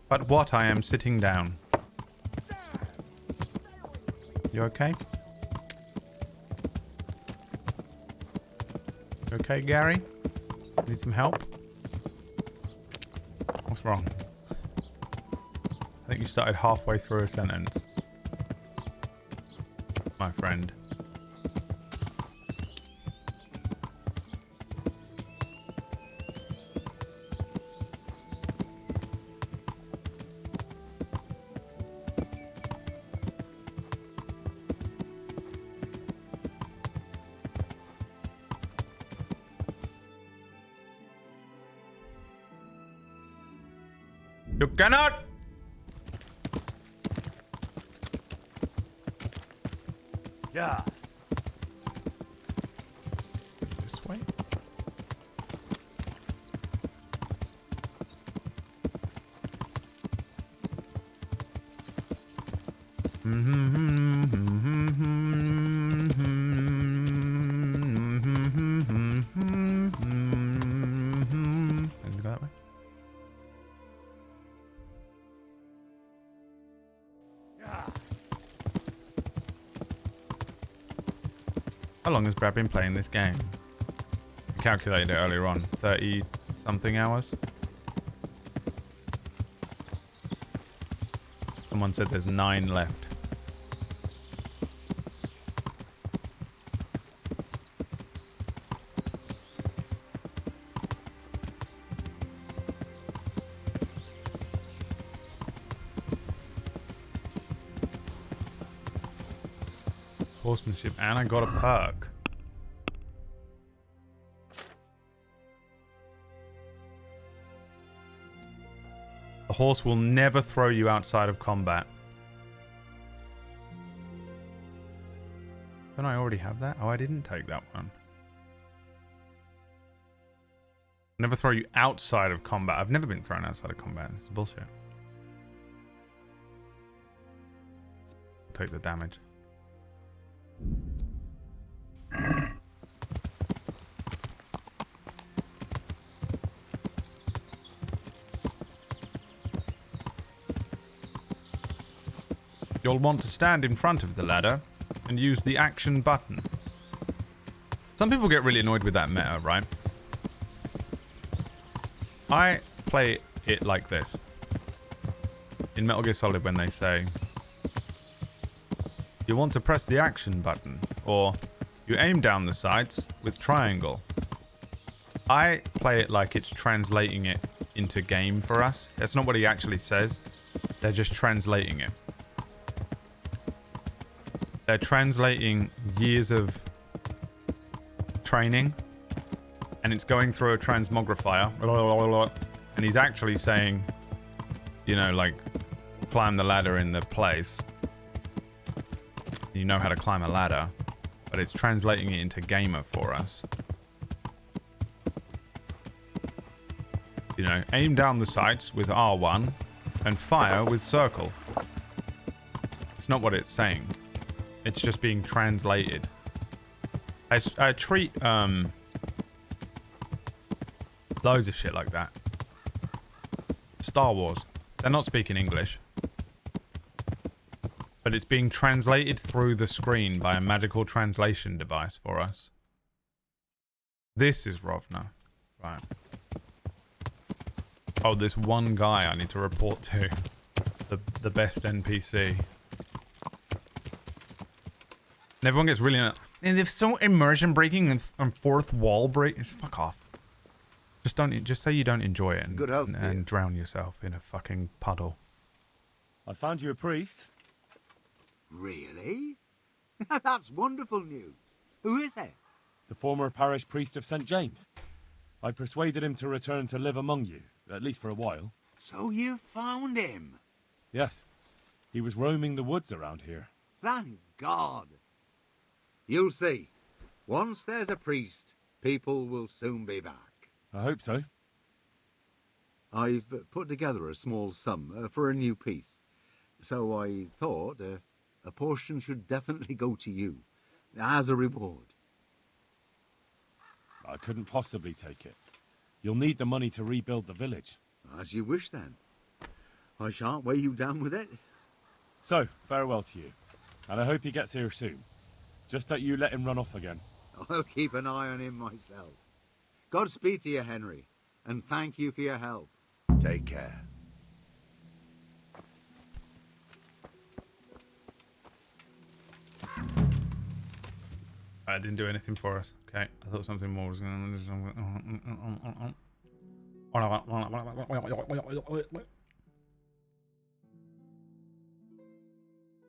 But what? I am sitting down. You okay? You okay, Gary? Need some help? What's wrong? I think you started halfway through a sentence. My friend. You cannot! Yeah. This way? Can you go that way? How long has Brad been playing this game? I calculated it earlier on. 30 something hours. Someone said there's 9 left. Horsemanship, and I got a perk. The horse will never throw you outside of combat. Don't I already have that? Oh, I didn't take that one. Never throw you outside of combat. I've never been thrown outside of combat. This is bullshit. Take the damage. You'll want to stand in front of the ladder and use the action button. Some people get really annoyed with that meta, right? I play it like this. In Metal Gear Solid when they say, you want to press the action button, or you aim down the sights with triangle. I play it like it's translating it into game for us. That's not what he actually says. They're just translating it. They're translating years of training, and it's going through a transmogrifier, and he's actually saying, you know, like, climb the ladder in the place. You know how to climb a ladder, but it's translating it into gamer for us. You know, aim down the sights with R1 and fire with circle. It's not what it's saying. It's just being translated. I treat loads of shit like that. Star Wars. They're not speaking English. But it's being translated through the screen by a magical translation device for us. This is Rovna. Right. Oh, this one guy I need to report to. The best NPC. And everyone gets really... And if so immersion breaking and fourth wall break... Fuck off. Just say you don't enjoy it and drown yourself in a fucking puddle. I found you a priest. Really? That's wonderful news. Who is it? The former parish priest of St. James. I persuaded him to return to live among you, at least for a while. So you found him? Yes. He was roaming the woods around here. Thank God. You'll see. Once there's a priest, people will soon be back. I hope so. I've put together a small sum for a new piece. So I thought a portion should definitely go to you, as a reward. I couldn't possibly take it. You'll need the money to rebuild the village. As you wish, then. I shan't weigh you down with it. So, farewell to you. And I hope he gets here soon. Just that you let him run off again. I'll keep an eye on him myself. Godspeed to you, Henry. And thank you for your help. Take care. I didn't do anything for us. Okay, I thought something more was going to...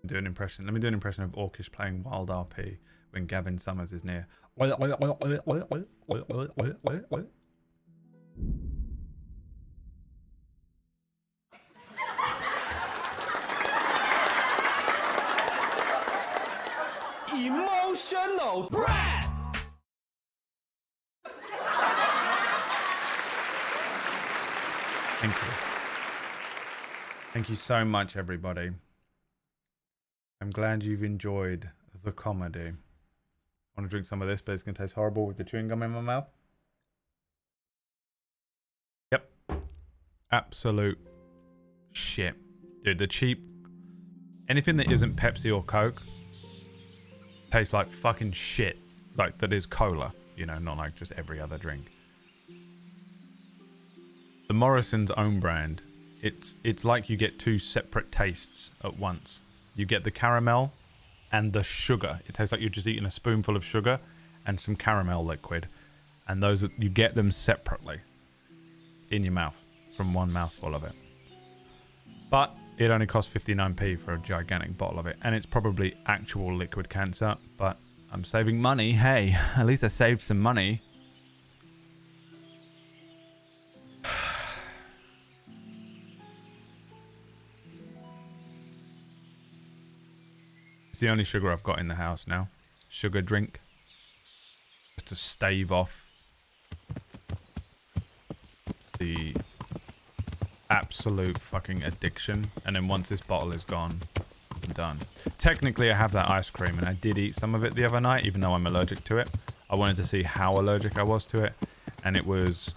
Do an impression. Let me do an impression of Orcish playing Wild RP when Gavin Summers is near. Emotional brat! Thank you. Thank you so much, everybody. I'm glad you've enjoyed the comedy. I want to drink some of this, but it's going to taste horrible with the chewing gum in my mouth. Yep. Absolute shit. Dude, the cheap... Anything that isn't Pepsi or Coke tastes like fucking shit. Like, that is cola. You know, not like just every other drink. The Morrison's own brand. It's like you get two separate tastes at once. You get the caramel and the sugar. It tastes like you're just eating a spoonful of sugar and some caramel liquid. And those, you get them separately in your mouth from one mouthful of it. But it only costs 59p for a gigantic bottle of it. And it's probably actual liquid cancer, but I'm saving money. Hey, at least I saved some money. It's the only sugar I've got in the house now. Sugar drink. Just to stave off the absolute fucking addiction. And then once this bottle is gone, I'm done. Technically, I have that ice cream, and I did eat some of it the other night, even though I'm allergic to it. I wanted to see how allergic I was to it, and it was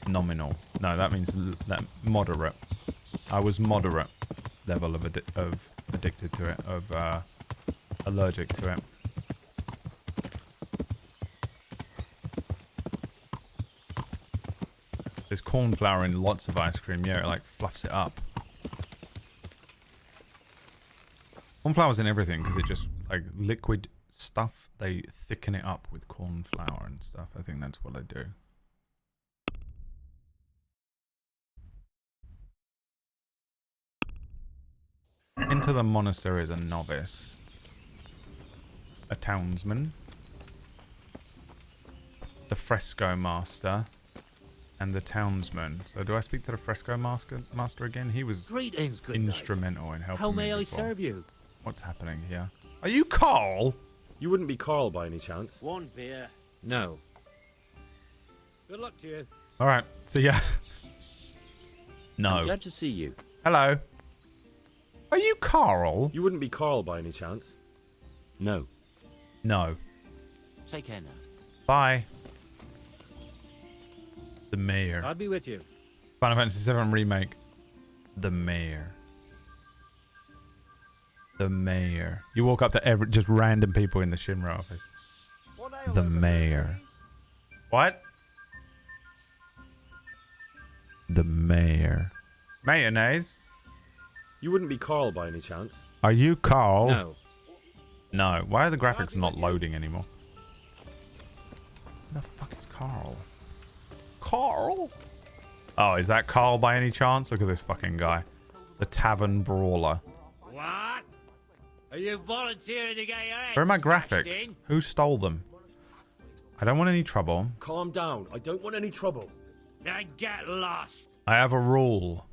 nominal. No, that means that moderate. I was moderate level of addicted to it, of allergic to it. There's corn flour in lots of ice cream. Yeah, it like fluffs it up. Corn flour's in everything because it just like liquid stuff, they thicken it up with corn flour and stuff. I think that's what they do. Enter the monastery as a novice. A townsman. The fresco master. And the townsman. So do I speak to the fresco master again? He was Greetings, good instrumental in helping How me may I before. serve you? What's happening here? Are you Carl? You wouldn't be Carl by any chance? One beer. No. Good luck to you. Alright, see ya. No. I'm glad to see you. Hello. Are you Carl? You wouldn't be Carl by any chance? No. No. Take care now. Bye. The mayor. I'll be with you. Final Fantasy VII Remake. The mayor. The mayor. You walk up to just random people in the Shinra office. The mayor. What? The mayor. Mayonnaise? You wouldn't be Carl by any chance? Are you Carl? No. No. Why are the graphics not loading anymore? Who the fuck is Carl? Carl? Oh, is that Carl by any chance? Look at this fucking guy. The tavern brawler. What? Are you volunteering to get your head Where are my smashed graphics? in? Who stole them? I don't want any trouble. Calm down. I don't want any trouble. Then get lost. I have a rule.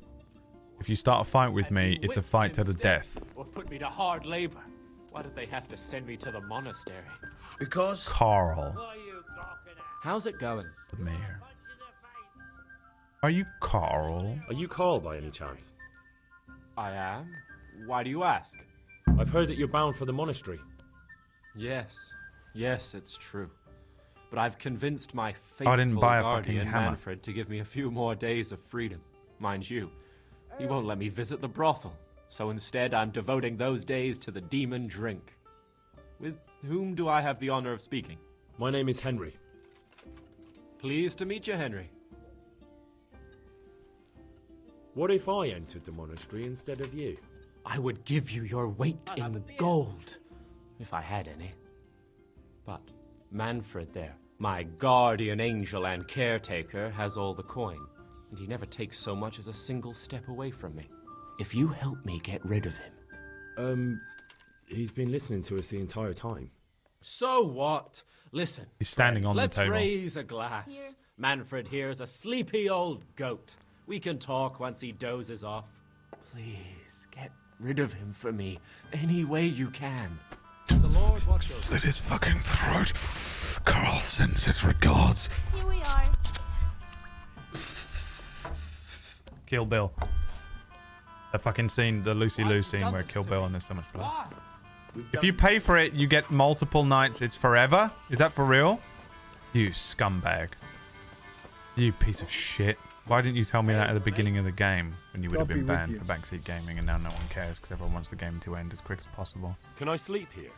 If you start a fight with me, it's a fight to the death. Or put me to hard labor. Why did they have to send me to the monastery? Because... Carl. How's it going? The mayor. Are you Carl? Are you Carl by any chance? I am. Why do you ask? I've heard that you're bound for the monastery. Yes. Yes, it's true. But I've convinced my faithful didn't buy a fucking guardian, hammer. Manfred, to give me a few more days of freedom. Mind you, he won't let me visit the brothel. So instead, I'm devoting those days to the demon drink. With whom do I have the honor of speaking? My name is Henry. Pleased to meet you, Henry. What if I entered the monastery instead of you? I would give you your weight in gold, if I had any. But Manfred there, my guardian angel and caretaker, has all the coin, and he never takes so much as a single step away from me. If you help me get rid of him... He's been listening to us the entire time. So what? Listen. He's standing on the let's table. raise a glass. Manfred here's a sleepy old goat. We can talk once he dozes off. Please, get rid of him for me, any way you can. The Lord watch over. Slit his fucking throat. Carl sends his regards. Here we are. Kill Bill. The fucking scene, the Lucy Lou scene where Kill Bill and there's so much blood. If you pay for it, you get multiple nights. It's forever? Is that for real? You scumbag. You piece of shit. Why didn't you tell me that at the beginning of the game when you would have been banned for backseat gaming and now no one cares because everyone wants the game to end as quick as possible? Can I sleep here?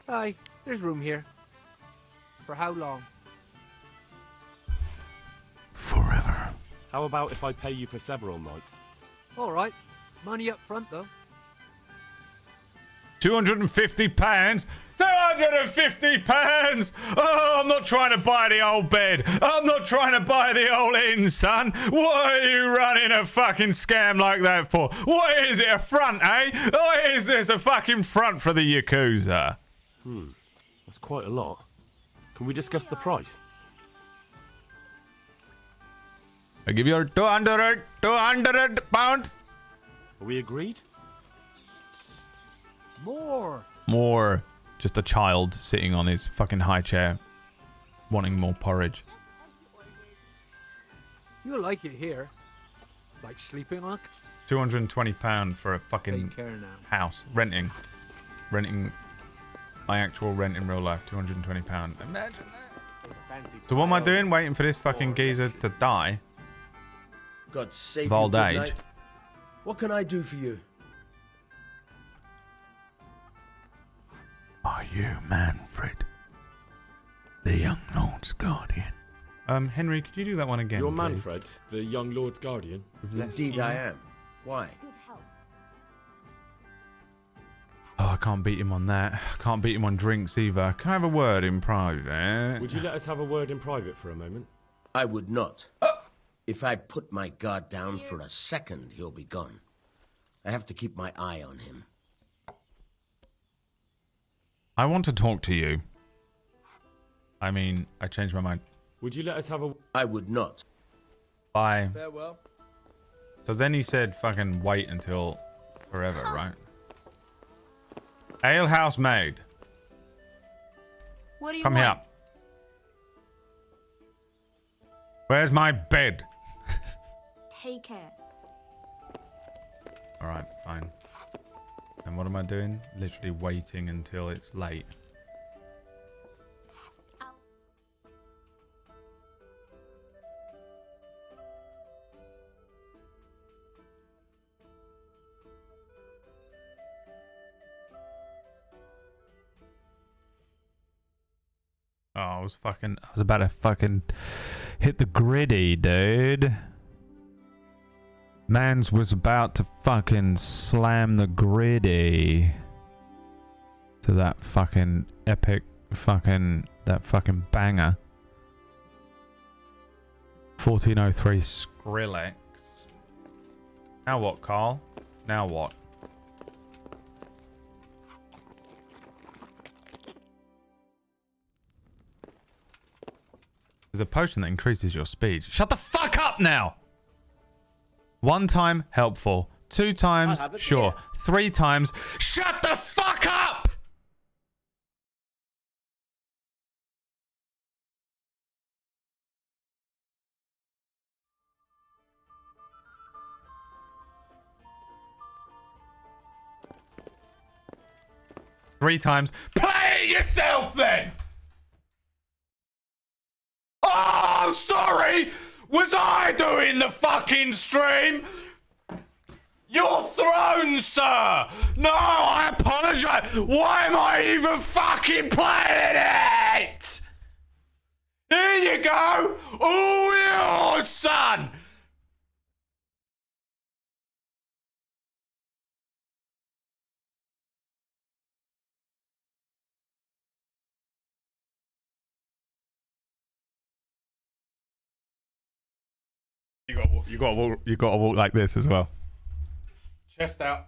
Aye, there's room here. For how long? Forever. How about if I pay you for several nights? All right. Money up front, though. £250? £250! Oh, I'm not trying to buy the old bed. I'm not trying to buy the old inn, son. What are you running a fucking scam like that for? What is it, a front, eh? What is this, a fucking front for the Yakuza? That's quite a lot. Can we discuss the price? I'll give you 200 pounds. Are we agreed? More. More. Just a child sitting on his fucking high chair, wanting more porridge. You'll like it here. Like sleeping on a... £220 for a fucking Take care now. house. Renting my actual rent in real life. £220. Imagine that. So what am I doing? Waiting for this fucking geezer to die? God save Of you, old good age. night. What can I do for you? Are you Manfred, the young Lord's guardian? Henry, could you do that one again, You're please? Manfred, the young Lord's guardian? Indeed I am. Why? Oh, I can't beat him on that. I can't beat him on drinks either. Can I have a word in private? Would you let us have a word in private for a moment? I would not. If I put my guard down for a second, he'll be gone. I have to keep my eye on him. I want to talk to you. I mean, I changed my mind. Would you let us have a... I would not. Bye. Farewell. So then he said fucking wait until forever, right? Alehouse maid. What do you Come want? here. Where's my bed? Take care. Alright, fine. And what am I doing? Literally waiting until it's late. Oh, I was about to fucking hit the gritty, dude. Mans was about to fucking slam the gritty to that fucking epic that fucking banger. 1403 Skrillex. Now what, Carl? Now what? There's a potion that increases your speed. Shut the fuck up now! 1 time, helpful. 2 times, sure. 3 times, shut the fuck up! Three times. Play it yourself then! Oh, sorry! Was I doing the fucking stream? Your throne, sir! No, I apologize! Why am I even fucking playing it? Here you go! All yours, son! You gotta walk like this as well. Chest out.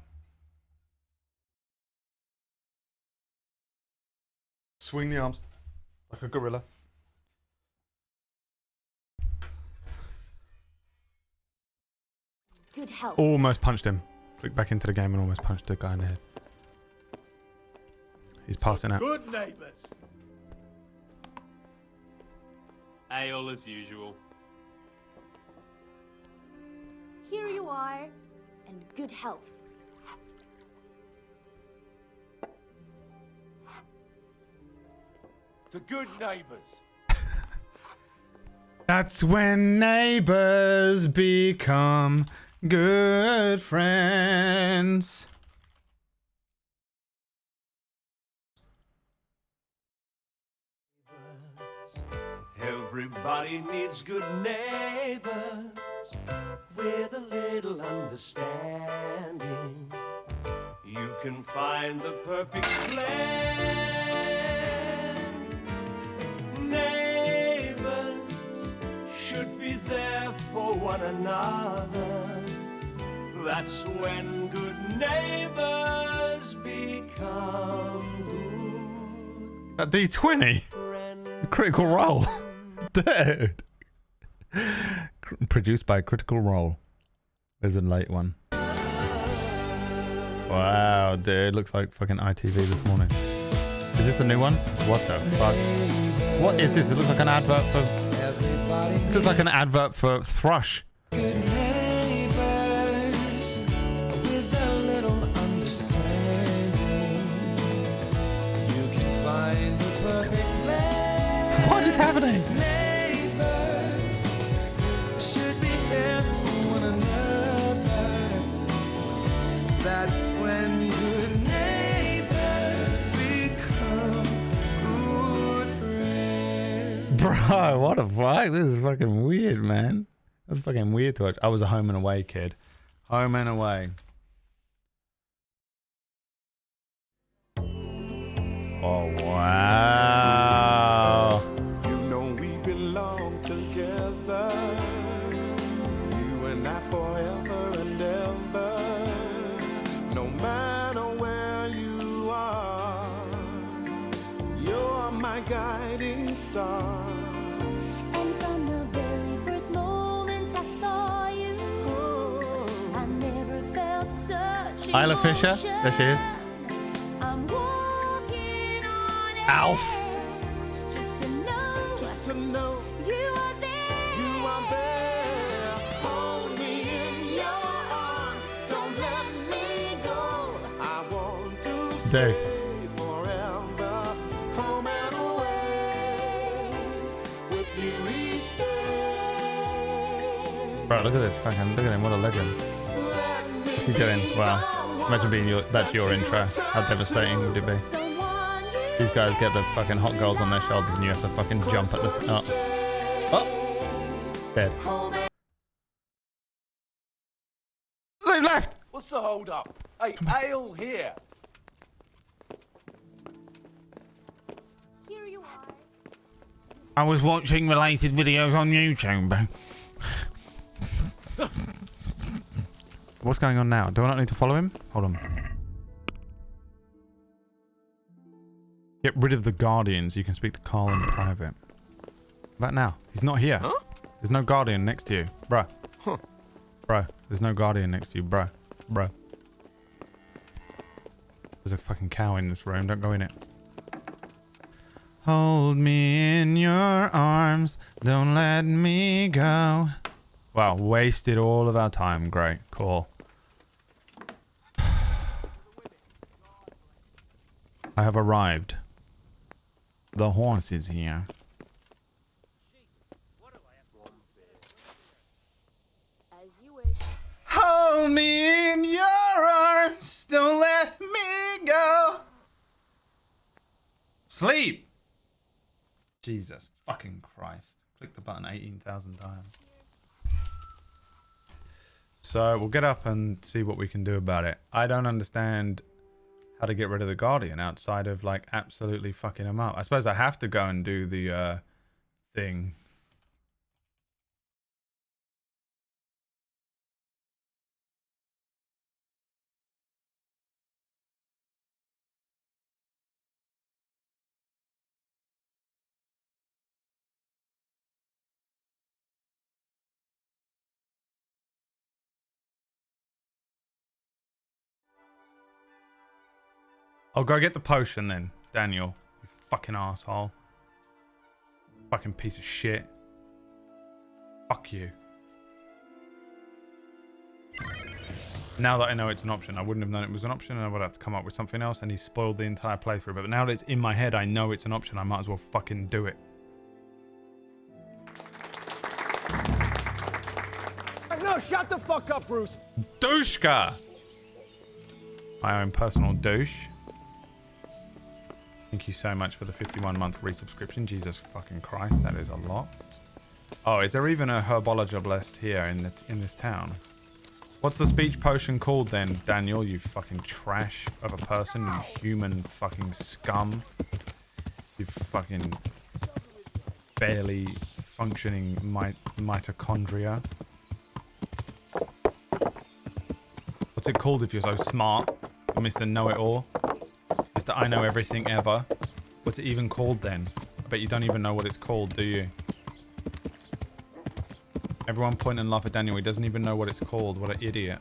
Swing the arms like a gorilla. Good health. Almost punched him. Click back into the game and almost punched the guy in the head. He's passing out. Good neighbours. Ale as usual. Here you are, and good health. To good neighbours. That's when neighbors become good friends. Everybody needs good neighbors with a little understanding. You can find the perfect blend. Neighbors should be there for one another. That's when good neighbors become good. That D20? Critical Role. Dude. Produced by Critical Role. There's a late one. Wow, dude. Looks like fucking ITV this morning. Is this the new one? What the fuck? What is this? It looks like an advert for... This looks like an advert for Thrush. What is happening? That's when good neighbors become good friends. Bro, what the fuck? This is fucking weird, man. That's fucking weird to watch. I was a home and away kid. Home and away. Oh, wow. You know we belong together. You and I forever and ever. No matter where you are, you're my guiding star. And from the very first moment I saw you, I never felt such Isla Fisher. There she is. I'm walking on Alf. just to know you are there. You are there. Hold me in your arms. Don't let me go. I want to stay forever. Home and away with you each day. Bro, look at this. Fucking look at him. What a legend. What's he doing? Wow. Imagine being that's your intro. How devastating would it be? These guys get the fucking hot girls on their shoulders and you have to fucking jump at this. Oh. Oh. Dead. They left! What's the hold up? Hey, ale here. Here you are. I was watching related videos on YouTube. What's going on now? Do I not need to follow him? Hold on. Get rid of the Guardians. You can speak to Carl in private. About now. He's not here. Huh? There's no Guardian next to you. Bruh. Huh. Bro. There's no Guardian next to you. Bro. Bro. There's a fucking cow in this room. Don't go in it. Hold me in your arms. Don't let me go. Wow. Wasted all of our time. Great. Cool. I have arrived. The horse is here. Hold me in your arms. Don't let me go. Sleep. Jesus fucking Christ. Click the button 18,000 times. So we'll get up and see what we can do about it. I don't understand how to get rid of the Guardian outside of like absolutely fucking him up. I suppose I have to go and do the thing. I'll go get the potion then, Daniel. You fucking asshole. Fucking piece of shit. Fuck you. Now that I know it's an option, I wouldn't have known it was an option and I would have to come up with something else and he spoiled the entire playthrough. But now that it's in my head, I know it's an option. I might as well fucking do it. No, shut the fuck up, Bruce. Douchka! My own personal douche. Thank you so much for the 51-month resubscription. Jesus fucking Christ, that is a lot. Oh, is there even a herbologist here in this town? What's the speech potion called then, Daniel? You fucking trash of a person, you human fucking scum. You fucking barely functioning mitochondria. What's it called if you're so smart, Mr. Know-It-All? Mr. I know everything ever. What's it even called then? I bet you don't even know what it's called, do you? Everyone point and laugh at Daniel. He doesn't even know what it's called. What an idiot.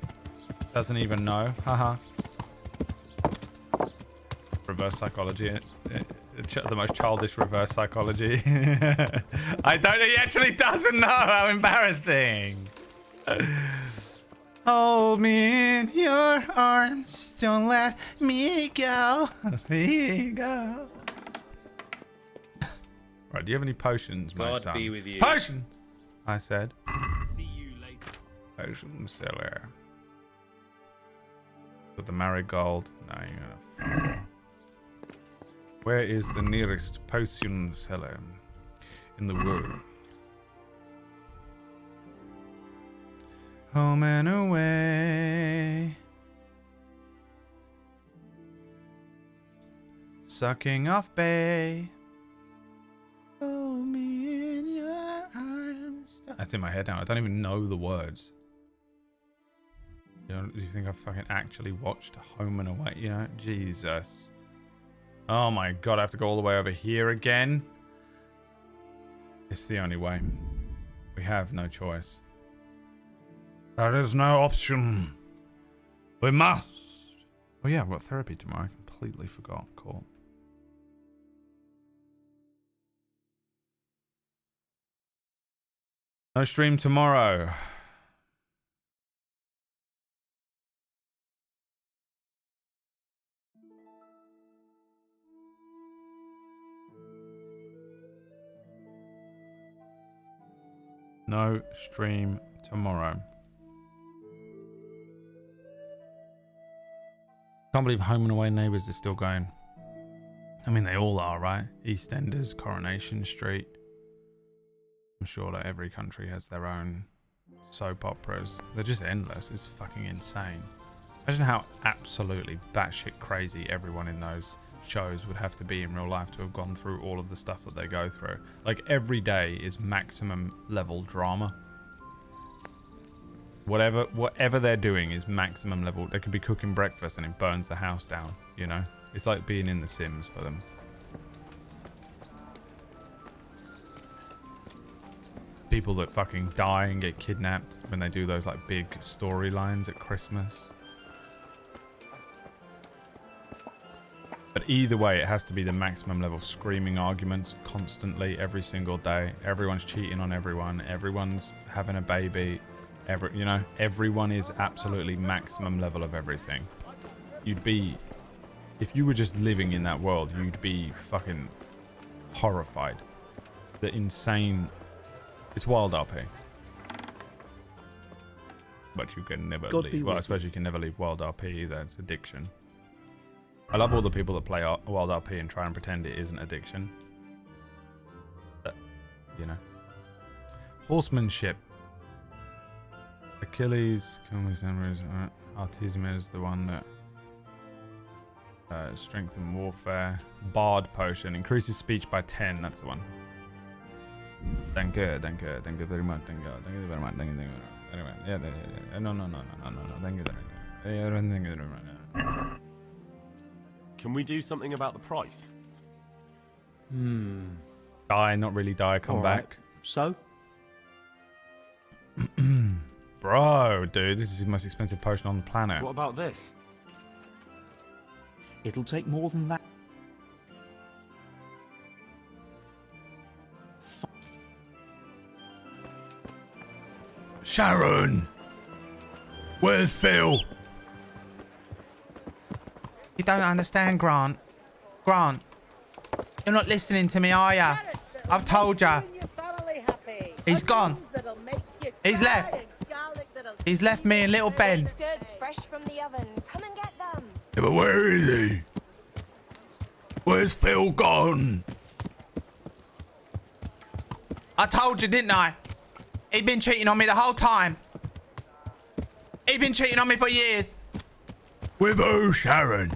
Doesn't even know. Haha. Reverse psychology. The most childish reverse psychology. I don't. He actually doesn't know. How embarrassing. Hold me in your arms. Don't let me go. Here you go. Right, do you have any potions, my God son? be with you. Potions! I said. See you later. Potion seller. With the marigold. No, you're gonna. Where is the nearest potion seller in the world? Home and away. Sucking off bay. Hold me in your arms. That's in my head now. I don't even know the words. Do you think I've fucking actually watched Home and Away? You know, Jesus. Oh my god, I have to go all the way over here again. It's the only way. We have no choice. There is no option. We must. Oh yeah, I've got therapy tomorrow. I completely forgot. Cool. No stream tomorrow. No stream tomorrow. Can't believe Home and Away Neighbours is still going. I mean, they all are, right? EastEnders, Coronation Street. I'm sure that every country has their own soap operas. They're just endless. It's fucking insane. Imagine how absolutely batshit crazy everyone in those shows would have to be in real life to have gone through all of the stuff that they go through. Like, every day is maximum level drama. Whatever they're doing is maximum level. They could be cooking breakfast and it burns the house down, you know? It's like being in The Sims for them. People that fucking die and get kidnapped when they do those like big storylines at Christmas. But either way, it has to be the maximum level screaming arguments constantly every single day. Everyone's cheating on everyone. Everyone's having a baby. You know, everyone is absolutely maximum level of everything. You'd be, if you were just living in that world, you'd be fucking horrified. The insane, it's wild RP. But you can never leave. Well, I suppose you can never leave wild RP either. It's addiction. I love all the people that play wild RP and try and pretend it isn't addiction. But, you know. Horsemanship. Achilles, Artesium is the one that strengthen warfare. Bard potion increases speech by 10. That's the one. Thank you very much. Thank you very much. Anyway, yeah. No. Thank you very much. Can we do something about the price? Die, not really die. Come back. So. Bro, dude, this is the most expensive potion on the planet. What about this? It'll take more than that. Sharon! Where's Phil? You don't understand, Grant. Grant, you're not listening to me, are ya? I've told ya. He's gone. He's left. He's left me and little Ben. Goods fresh from the oven. Come and get them. Yeah, but where is he? Where's Phil gone? I told you, didn't I? He'd been cheating on me the whole time. He'd been cheating on me for years. With who, Sharon?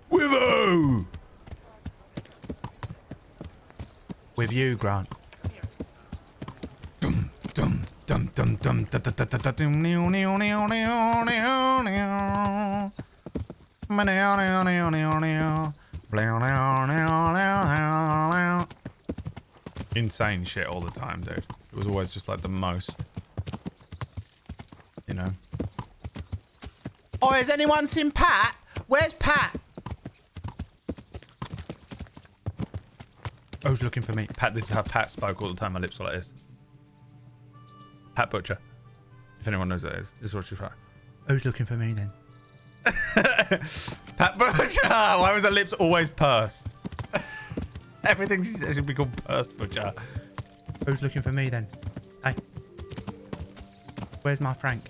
With who? With you, Grant. Insane shit all the time, dude. It was always just like the most, you know. Oh, has anyone seen Pat? Where's Pat? Oh, he's looking for me. Pat, this is how Pat spoke all the time. My lips were like this. Pat Butcher. If anyone knows who that is. This is what she's like. Who's looking for me then? Pat Butcher! Why was her lips always pursed? Everything she said should be called Pursed Butcher. Who's looking for me then? Hey. Where's my Frank?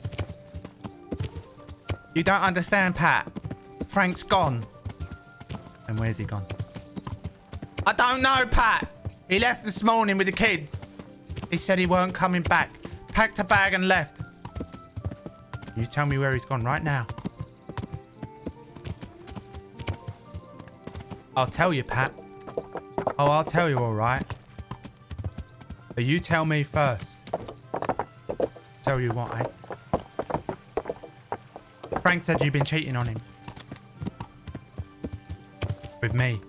You don't understand, Pat. Frank's gone. And where's he gone? I don't know, Pat. He left this morning with the kids. He said he weren't coming back. Packed a bag and left. You tell me where he's gone right now. I'll tell you, Pat. Oh, I'll tell you, all right. But you tell me first. Tell you what, eh? Frank said you've been cheating on him. With me.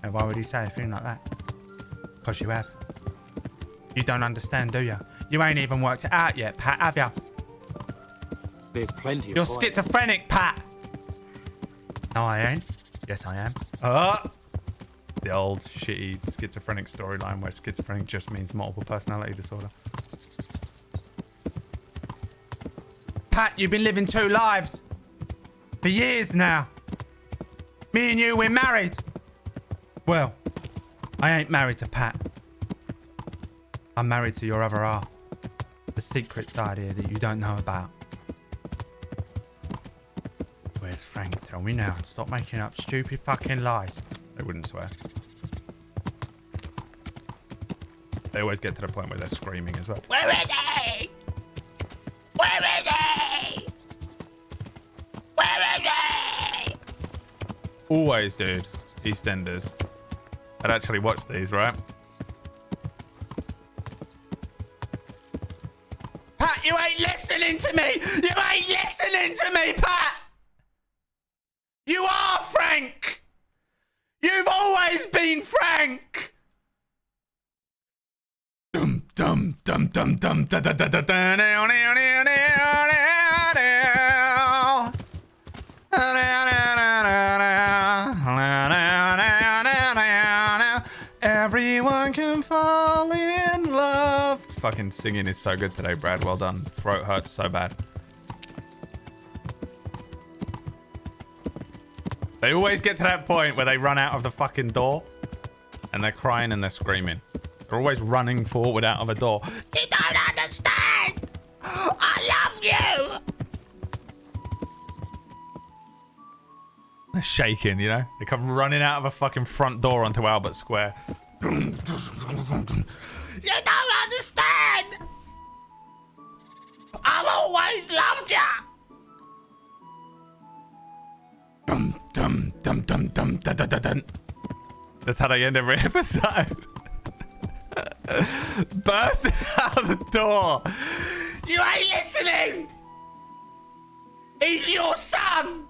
And why would he say a thing like that? Because you have. You don't understand, do you? You ain't even worked it out yet, Pat, have you? There's plenty of You're coin. schizophrenic, Pat! No, I ain't. Yes, I am. The old shitty schizophrenic storyline where schizophrenic just means multiple personality disorder. Pat, you've been living two lives. For years now. Me and you, we're married. Well, I ain't married to Pat. I'm married to your other half. The secret side here that you don't know about. Where's Frank? Tell me now. Stop making up stupid fucking lies. They wouldn't swear. They always get to the point where they're screaming as well. Where is he? Where is he? Where is he? Always, dude. EastEnders. I'd actually watch these, right? Pat, you ain't listening to me! You ain't listening to me, Pat! You are Frank! You've always been Frank! Dum dum dum dum dum da da da da da da Everyone can fall in love. Fucking singing is so good today, Brad. Well done. Throat hurts so bad. They always get to that point where they run out of the fucking door and they're crying and they're screaming. They're always running forward out of a door. You don't understand! I love you! They're shaking, you know? They come running out of a fucking front door onto Albert Square. You don't understand! I've always loved you! Dum dum dum dum dum da da da dun. That's how they end every episode. Burst out the door. You ain't listening! He's your son!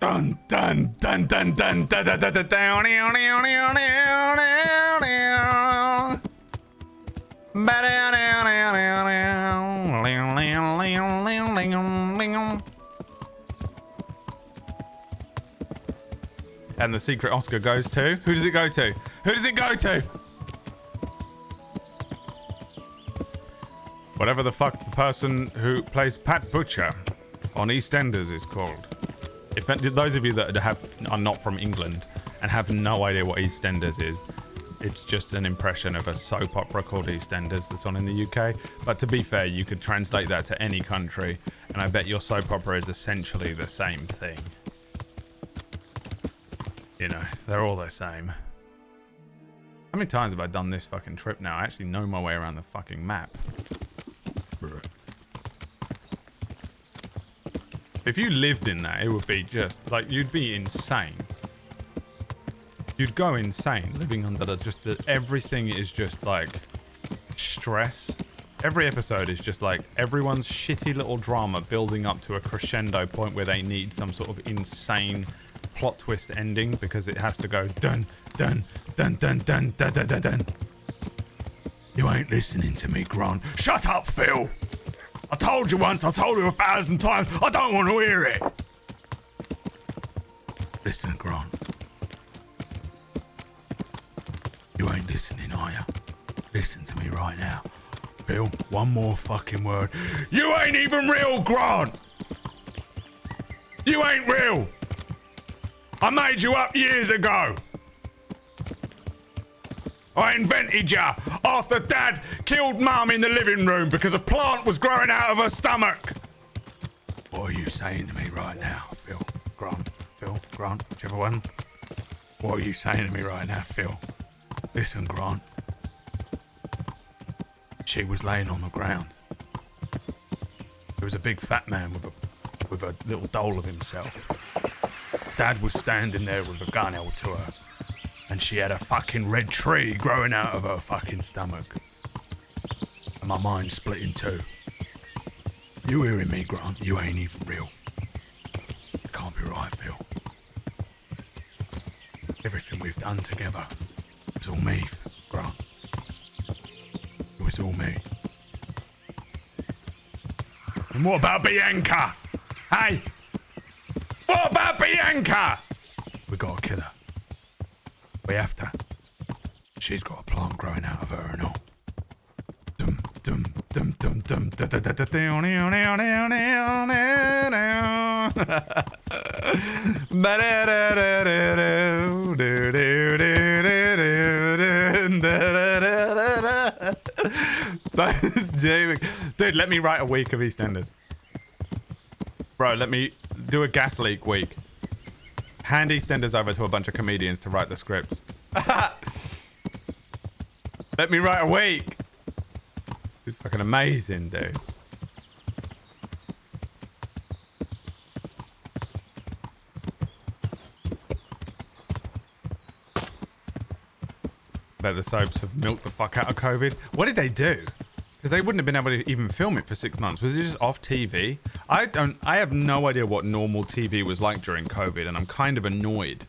Dun dun dun dun dun da da da da down. And the secret Oscar goes to... Who does it go to? Who does it go to? Whatever the fuck the person who plays Pat Butcher on EastEnders is called. If those of you that are not from England and have no idea what EastEnders is, it's just an impression of a soap opera called EastEnders that's on in the UK. But to be fair, you could translate that to any country, and I bet your soap opera is essentially the same thing. You know, they're all the same. How many times have I done this fucking trip now? I actually know my way around the fucking map. If you lived in that, it would be just, like, you'd be insane. You'd go insane living under everything is just, like, stress. Every episode is just, like, everyone's shitty little drama building up to a crescendo point where they need some sort of insane plot twist ending because it has to go dun dun dun dun dun dun dun dun dun. You ain't listening to me, Grant. Shut up, Phil. I told you once, I told you 1,000 times, I don't want to hear it. Listen, Grant. You ain't listening, are you? Listen to me right now. Phil, one more fucking word. You ain't even real, Grant. You ain't real. I made you up years ago. I invented ya after Dad killed Mum in the living room because a plant was growing out of her stomach. What are you saying to me right now, Phil? Grant, Phil, Grant, whichever one. What are you saying to me right now, Phil? Listen, Grant. She was laying on the ground. There was a big fat man with a little doll of himself. Dad was standing there with a gun held to her, and she had a fucking red tree growing out of her fucking stomach. And my mind split in two. You hearing me, Grant? You ain't even real. It can't be right, Phil. Everything we've done together, it's all me, Grant. It was all me. And what about Bianca? Hey! What about Bianca? We gotta kill her. We have to. She's got a plant growing out of her and all. Dum dum dum dum dum da da da da So it's Jamie. Dude, let me write a week of EastEnders. Bro, let me do a gas leak week. Hand EastEnders over to a bunch of comedians to write the scripts. Let me write a week. It's fucking amazing, dude. Bet the soaps have milked the fuck out of COVID. What did they do? Because they wouldn't have been able to even film it for 6 months. Was it just off TV? I have no idea what normal TV was like during COVID, and I'm kind of annoyed.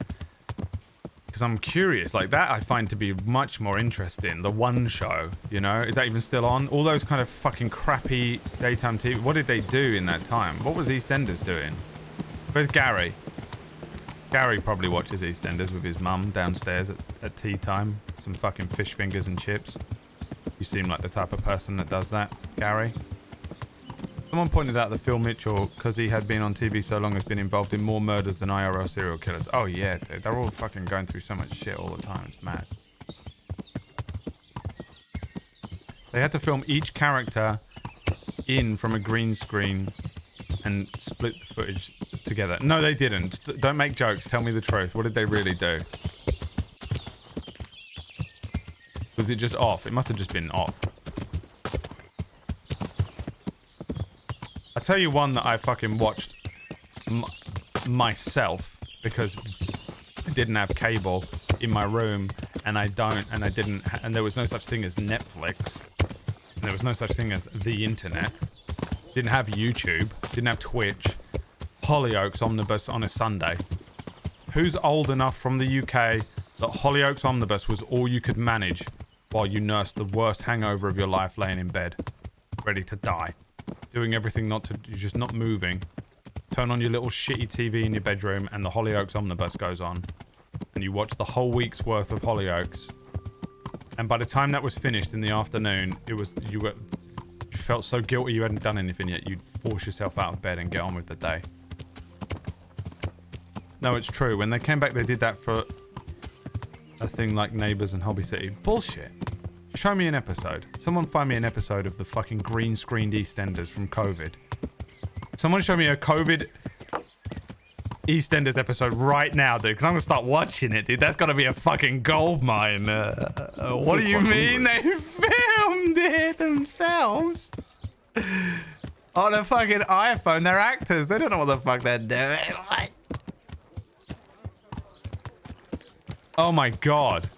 Because I'm curious, like that I find to be much more interesting. The One Show, you know? Is that even still on? All those kind of fucking crappy daytime TV. What did they do in that time? What was EastEnders doing? Where's Gary? Gary probably watches EastEnders with his mum downstairs at tea time. Some fucking fish fingers and chips. You seem like the type of person that does that, Gary. Someone pointed out that Phil Mitchell, because he had been on TV so long, has been involved in more murders than IRL serial killers. Oh yeah, dude. They're all fucking going through so much shit all the time. It's mad. They had to film each character in from a green screen and split the footage together. No, they didn't. Don't make jokes. Tell me the truth. What did they really do? Was it just off? It must have just been off. I'll tell you one that I fucking watched myself because I didn't have cable in my room, and I didn't, and there was no such thing as Netflix, and there was no such thing as the internet. Didn't have YouTube, didn't have Twitch. Hollyoaks Omnibus on a Sunday. Who's old enough from the UK that Hollyoaks Omnibus was all you could manage while you nursed the worst hangover of your life laying in bed, ready to die? Doing everything you're just not moving. Turn on your little shitty TV in your bedroom and the Hollyoaks Omnibus goes on. And you watch the whole week's worth of Hollyoaks. And by the time that was finished in the afternoon, you felt so guilty you hadn't done anything yet, you'd force yourself out of bed and get on with the day. No, it's true. When they came back, they did that for a thing like Neighbours and Hobby City. Bullshit. Show me an episode. Someone find me an episode of the fucking green screened EastEnders from COVID. Someone show me a COVID EastEnders episode right now, dude, because I'm gonna start watching it, dude. That's gotta be a fucking goldmine. What do you mean they filmed it themselves? On a fucking iPhone. They're actors. They don't know what the fuck they're doing. Oh my god.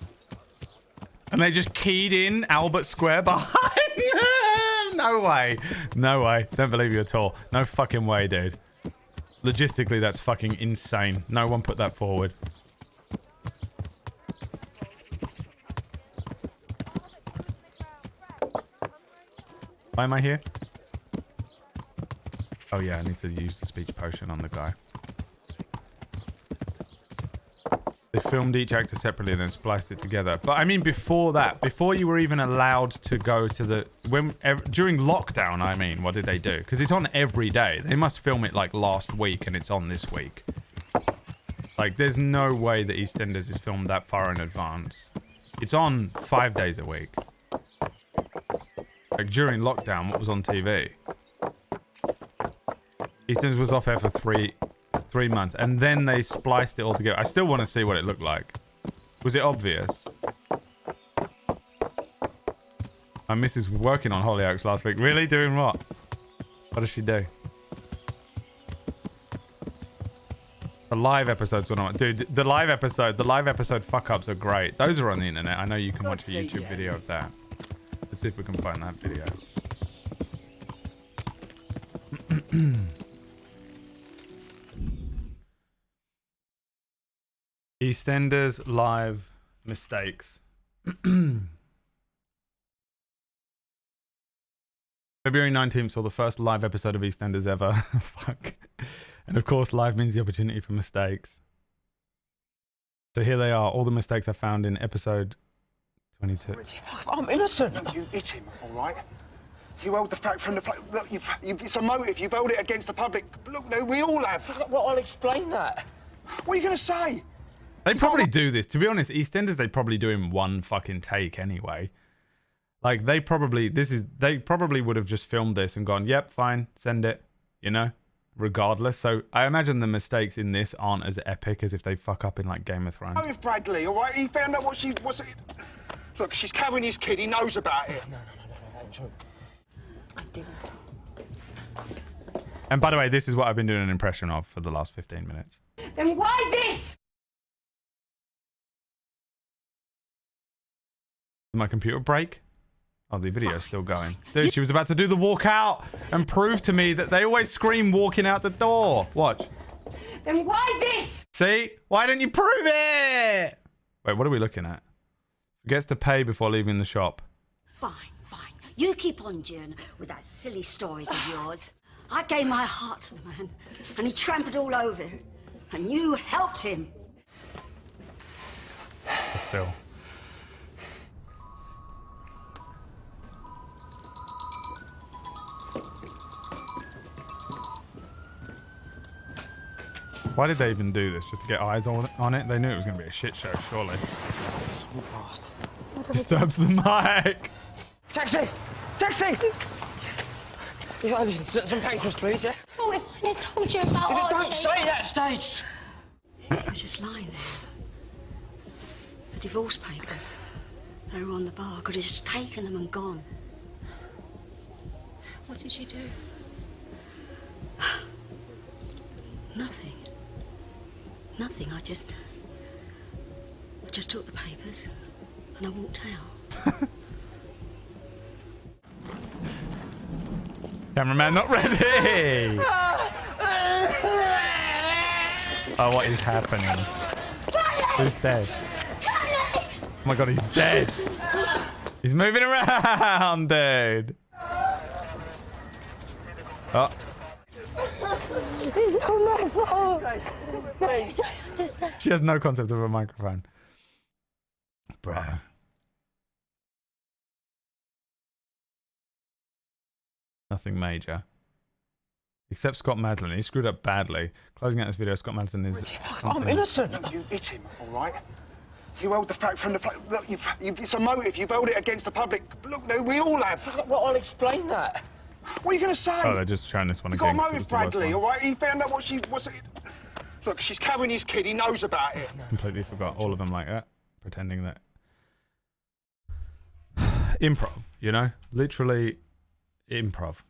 And they just keyed in Albert Square behind them. No way. No way. Don't believe you at all. No fucking way, dude. Logistically, that's fucking insane. No one put that forward. Why am I here? Oh yeah, I need to use the speech potion on the guy. They filmed each actor separately and then spliced it together. But I mean, before that, before you were even allowed to go to the... during lockdown, I mean, what did they do? Because it's on every day. They must film it like last week and it's on this week. Like, there's no way that EastEnders is filmed that far in advance. It's on 5 days a week. Like, during lockdown, what was on TV? EastEnders was off air for 3 months, and then they spliced it all together. I still want to see what it looked like. Was it obvious? My missus was working on Hollyoaks last week. Really? Doing what? What does she do? The live episodes were not, dude. The live episode fuck ups are great. Those are on the internet. I know you can watch a YouTube video of that. Let's see if we can find that video. EastEnders live mistakes. February 19th saw the first live episode of EastEnders ever. Fuck. And of course, live means the opportunity for mistakes. So here they are. All the mistakes I found in episode 22. I'm innocent. Look, you hit him, all right? You held the fact from the play. Look, it's a motive. You've held it against the public. Look, we all have. Well, I'll explain that. What are you going to say? They probably do this. To be honest, EastEnders, they probably do in one fucking take anyway. Like, they probably would have just filmed this and gone, yep, fine, send it, you know, regardless. So I imagine the mistakes in this aren't as epic as if they fuck up in, like, Game of Thrones. Motive, Bradley, all right? He found out what she... Look, she's carrying his kid. He knows about it. No, that ain't true. I didn't. And by the way, this is what I've been doing an impression of for the last 15 minutes. Then why this? Did my computer break? Oh, the video's still going. Dude, she was about to do the walk out and prove to me that they always scream walking out the door. Watch. Then why this? See? Why don't you prove it? Wait, what are we looking at? Forgets to pay before leaving the shop. Fine. You keep on, Jen, with that silly stories of yours. I gave my heart to the man, and he trampled all over it. And you helped him. Still. Why did they even do this? Just to get eyes on it? They knew it was going to be a shit show, surely. Disturbs the mic. Taxi! Taxi! Yeah, listen, some pancreas, please, yeah? Oh, if I had told you about Archie... Don't say that, Stace! I was just lying there. The divorce papers. They were on the bar. I could have just taken them and gone. What did you do? Nothing. Nothing. I just took the papers and I walked out. Cameraman not ready! Oh, what is happening? Who's dead? Oh my god, he's dead! He's moving around, dude! Oh. It's not my fault. She has no concept of a microphone. Bro. Nothing major. Except Scott Maslin. He screwed up badly. Closing out this video, Scott Maslin is... I'm innocent. Look, you hit him, all right? You held the fact from the play. Look, it's a motive. You've held it against the public. Look, we all have. Well, I'll explain that. What are you going to say? Oh, they're just showing this one You again. got a motive, Bradley, all right? He found out what she... Look, she's carrying his kid. He knows about it. Completely forgot all of them like that. Pretending that... Improv, you know? Literally improv.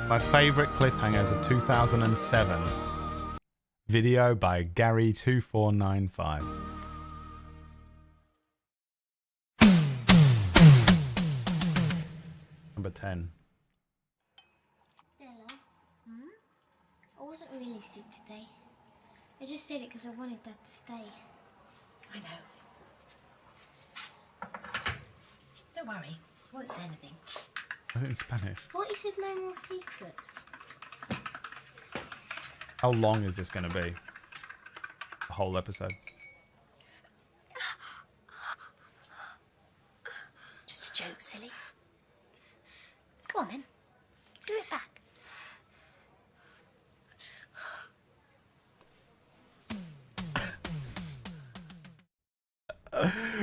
My favourite cliffhangers of 2007. Video by Gary2495. Number 10. Stella? I wasn't really sick today. I just said it because I wanted Dad to stay. I know. Don't worry. I won't say anything. I think in Spanish. What, he said no more secrets? How long is this going to be? The whole episode? Just a joke, silly. Go on then. Do it back.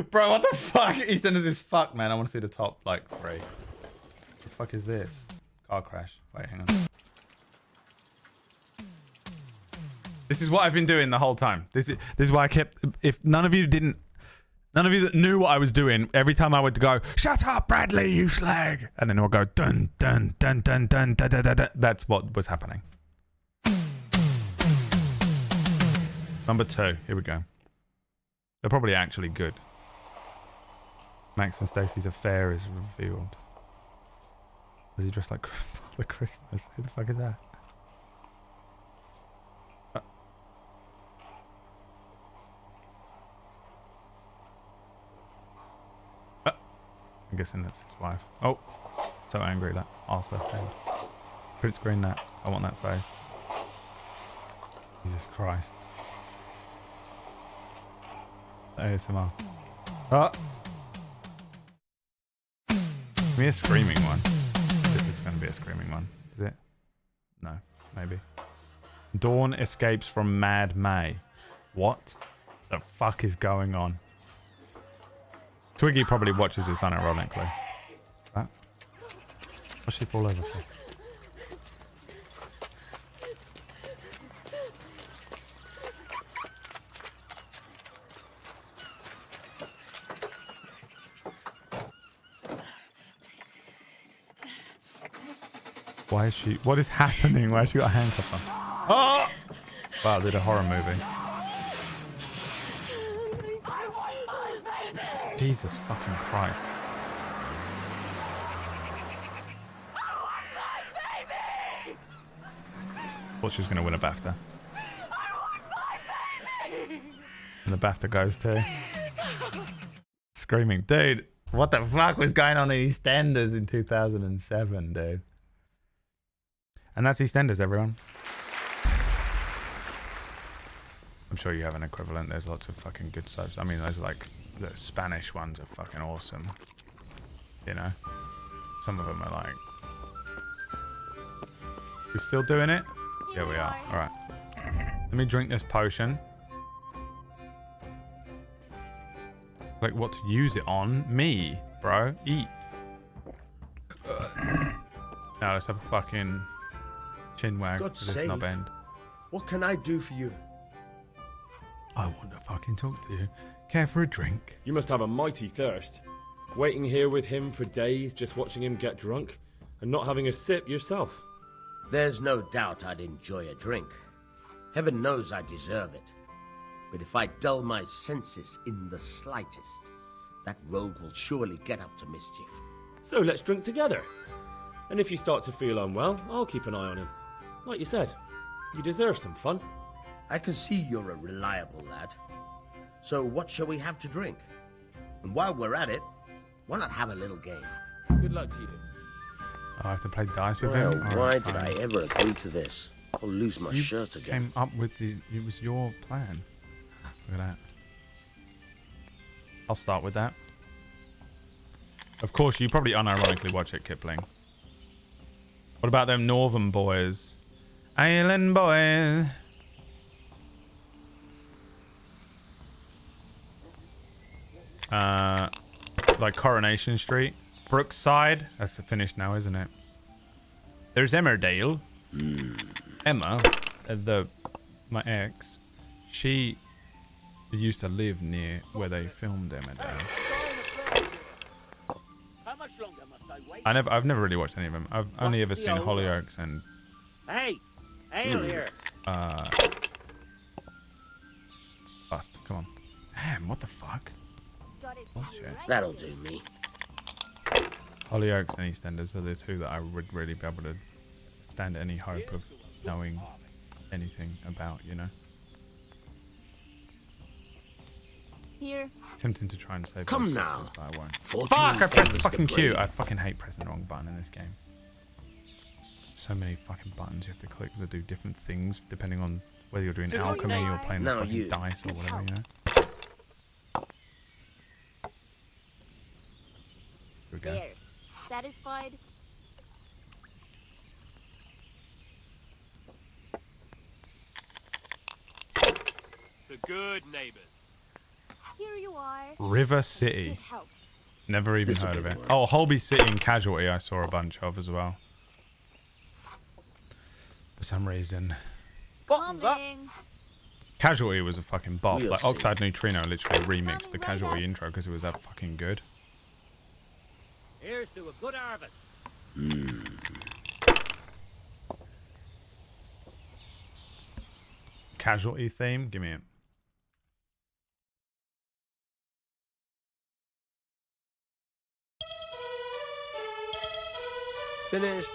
Bro, what the fuck? EastEnders is fuck, man. I want to see the top, like, 3. What the fuck is this? Car crash. Wait, hang on. This is what I've been doing the whole time. This is why I kept... If none of you didn't None of you that knew what I was doing, every time I would go, shut up, Bradley, you slag. And then it would go, dun, dun, dun, dun, dun, dun, dun, dun, dun. That's what was happening. Number 2. Here we go. They're probably actually good. Max and Stacy's affair is revealed. Was he dressed like Father Christmas? Who the fuck is that? I'm guessing that's his wife. Oh, so angry that Arthur head. Print screen that. I want that face. Jesus Christ. ASMR. Oh! Give me a screaming one. This is going to be a screaming one. Is it? No, maybe. Dawn escapes from Mad May. What the fuck is going on? Twiggy probably watches this unironically. That? What's she fall over for? Why is she... What is happening? Why has she got a handcuff on? Oh! Wow, they did a horror movie. Jesus fucking Christ. Thought she was going to win a BAFTA. And the BAFTA goes to... Screaming. Dude, what the fuck was going on in EastEnders in 2007, dude? And that's EastEnders, everyone. I'm sure you have an equivalent. There's lots of fucking good soaps. I mean, there's like... The Spanish ones are fucking awesome. You know? Some of them are like... We still doing it? Yeah, we are. Alright. Let me drink this potion. Like, what to use it on? Me, bro. Eat. Now let's have a fucking chin wag to this knob end. What can I do for you? I want to fucking talk to you. Care for a drink? You must have a mighty thirst. Waiting here with him for days, just watching him get drunk, and not having a sip yourself. There's no doubt I'd enjoy a drink. Heaven knows I deserve it. But if I dull my senses in the slightest, that rogue will surely get up to mischief. So let's drink together. And if you start to feel unwell, I'll keep an eye on him. Like you said, you deserve some fun. I can see you're a reliable lad. So what shall we have to drink? And while we're at it, why not have a little game? Good luck to you. I have to play dice with Well, him? why did I ever agree to this? I'll lose my shirt again. Came up with the... It was your plan. Look at that. I'll start with that. Of course, you probably unironically watch it, Kipling. What about them northern boys? Island boys. Like Coronation Street. Brookside. That's finished now, isn't it? There's Emmerdale. Emma, my ex, she used to live near where they filmed Emmerdale. How much longer must I wait? I've never really watched any of them. I've only ever seen Hollyoaks and... Hey! Ale here! Bust. Come on. Damn, what the fuck? Bullshit. That'll do me. Hollyoaks and EastEnders are the two that I would really be able to stand any hope of knowing anything about, you know? Here. Tempting to try and save Come those now. sixes, but I won't. 14 Fuck! I pressed the favors fucking the Q. brave. I fucking hate pressing the wrong button in this game. So many fucking buttons you have to click to do different things depending on whether you're doing Good alchemy night. or playing Now the fucking you. dice or whatever, you know? Here we go. There. Satisfied? The good neighbors. Here you are. River City. Good health. Never even This'll heard of be it. work. Oh, Holby City and Casualty I saw a bunch of as well. For some reason. Coming. Casualty was a fucking bop. We'll Like see. Oxide Neutrino literally remixed the Casualty intro because it was that fucking good. Here's to a good harvest. Casualty theme, give me it. Finished.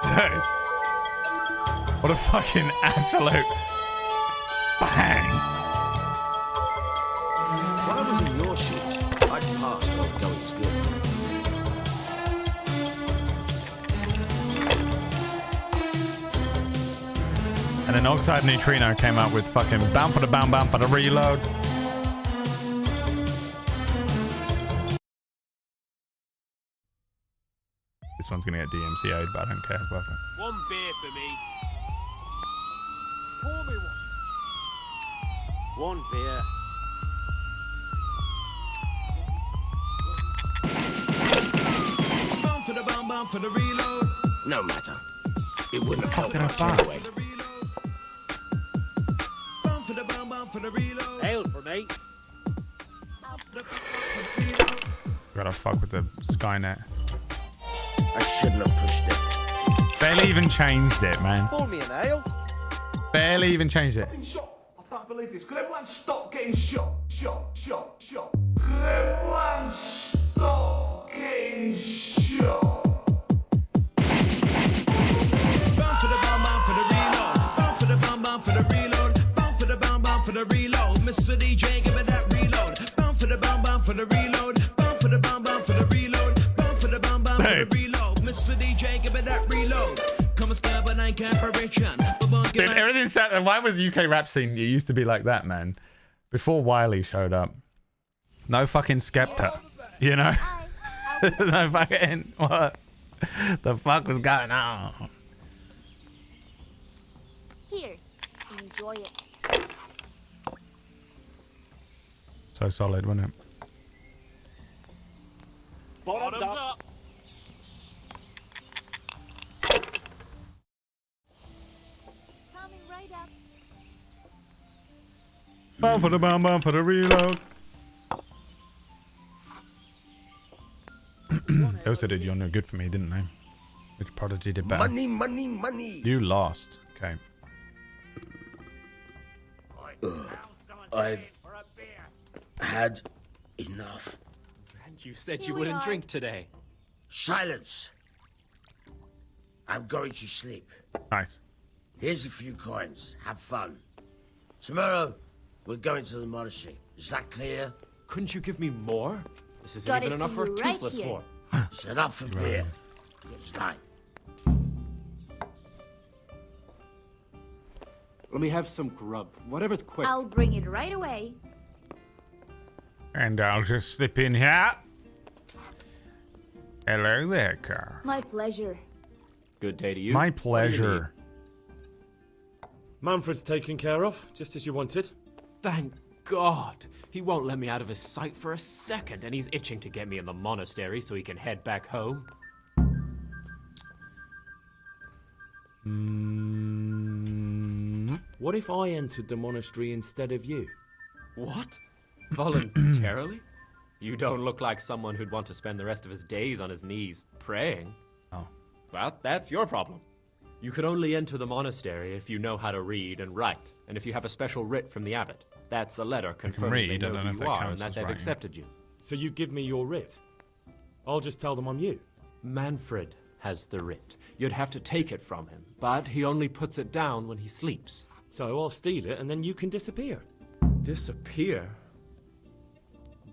Dude. What a fucking absolute bang. If I was in your shoes, I'd pass not going's good. And then Oxide Neutrino came out with fucking bam for the reload. This one's gonna get DMCA'd, but I don't care. Worth it. One beer for me. Pour me one. One beer. Bum for the reload. No matter. It wouldn't have helped Fucking much fast. anyway. Bum for the reload. Ale for me. Gotta fuck with the Skynet. I shouldn't have pushed it. Barely even changed it, man. Pour me an ale. Barely even changed it. Shot. I can't believe this. Could everyone stop getting shot? Could everyone stop getting shot? Bound for the bum for the reload. Bound for the bum for the reload. Bound for the bum for the reload. Mr. DJ, give it that reload. Bound for the bum for the reload. Bound for the bum for the reload. Bound for the bum for the reload. Mr. DJ, give it that reload. Come and scab and I can't preparation. Dude, everything sounded. Why was UK rap scene? It used to be like that, man. Before Wiley showed up. No fucking Skepta. You know? No fucking. What the fuck was going on? Here, enjoy it. So solid, wasn't it? Bottoms up. Coming right up. Bum for the reload. They also did You're No Good For Me, didn't they? Which Prodigy did better? Money. You lost. Okay. I've had enough. And you said Here you we wouldn't are. drink today. Silence. I'm going to sleep. Nice. Here's a few coins. Have fun. Tomorrow, we're going to the monastery. Is that clear? Couldn't you give me more? This isn't Got even it enough for a right toothless here. whore. It's enough for beer. Good night. Let me have some grub. Whatever's quick. I'll bring it right away. And I'll just slip in here. Hello there, car. My pleasure. Good day to you. My What do you pleasure. Manfred's taken care of, just as you wanted. Thank God. He won't let me out of his sight for a second, and he's itching to get me in the monastery so he can head back home. What if I entered the monastery instead of you? What? Voluntarily? You don't look like someone who'd want to spend the rest of his days on his knees praying. Oh. Well, that's your problem. You can only enter the monastery if you know how to read and write, and if you have a special writ from the abbot. That's a letter confirming read, they I know don't know who if you that are and counts that as they've writing. accepted you. So you give me your writ. I'll just tell them I'm you. Manfred has the writ. You'd have to take it from him, but he only puts it down when he sleeps. So I'll steal it and then you can disappear. Disappear?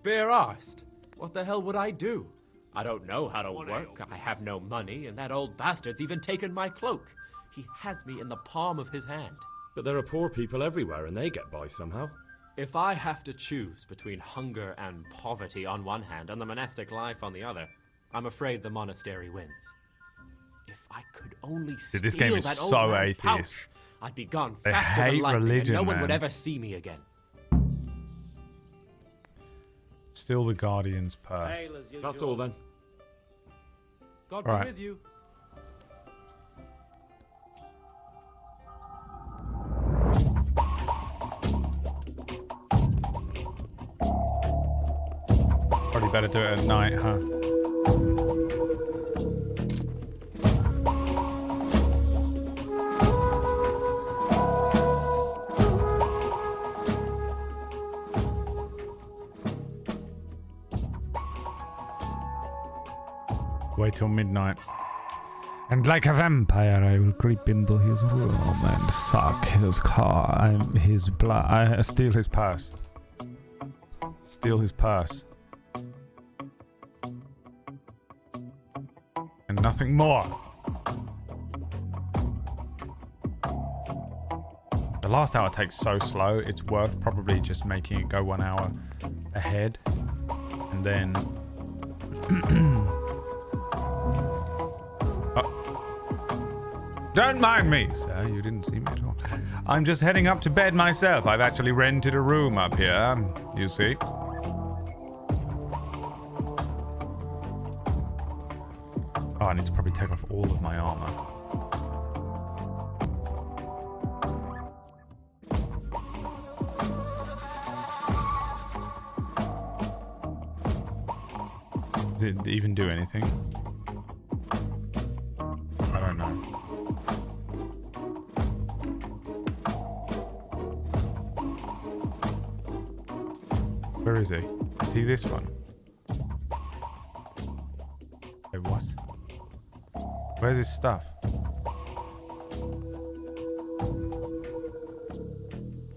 Bare-arsed? What the hell would I do? I don't know how to work, I have no money, and that old bastard's even taken my cloak. He has me in the palm of his hand. But there are poor people everywhere and they get by somehow. If I have to choose between hunger and poverty on one hand and the monastic life on the other, I'm afraid the monastery wins. If I could only steal this game is that old so man's atheist. pouch, I'd be gone They faster than hate lightning, religion, and no one would man. ever see me again. Steal the Guardian's purse. Hail as usual. That's all then. God Right. be with you. Probably better do it at night, huh? Wait till midnight. And like a vampire, I will creep into his room and suck his car, his blood. I steal his purse. Steal his purse. And nothing more. The last hour takes so slow, it's worth probably just making it go 1 hour ahead. And then... Don't mind me, sir. You didn't see me at all. I'm just heading up to bed myself. I've actually rented a room up here, you see. Oh, I need to probably take off all of my armor. Does it even do anything? I don't know. Where is he? Is he this one? Wait, what? Where's his stuff?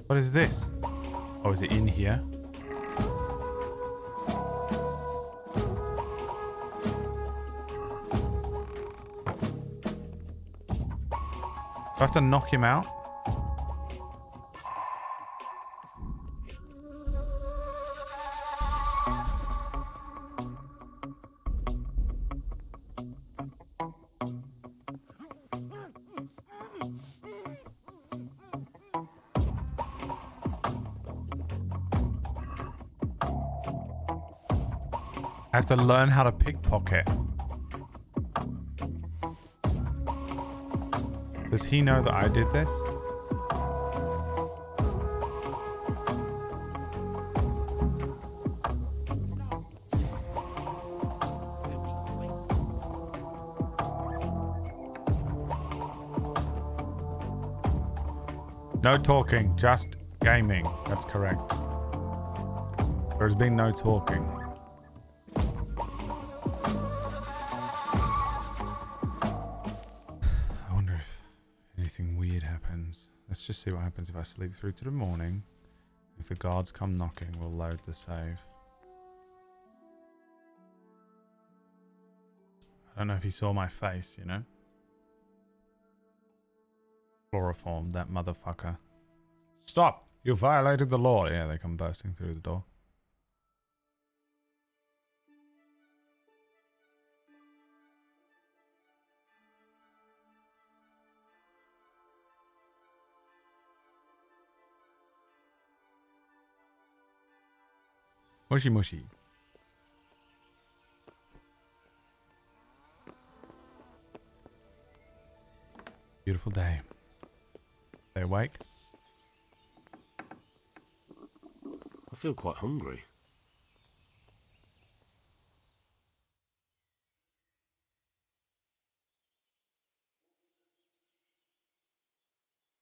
What is this? Oh, is it in here? Do I have to knock him out? I have to learn how to pickpocket. Does he know that I did this? No talking, just gaming. That's correct. There's been no talking. Let's just see what happens if I sleep through to the morning. If the guards come knocking, we'll load the save. I don't know if he saw my face, you know? Chloroform, that motherfucker. Stop! You violated the law. Yeah, they come bursting through the door. Mushy mushy. Beautiful day. Stay awake? I feel quite hungry.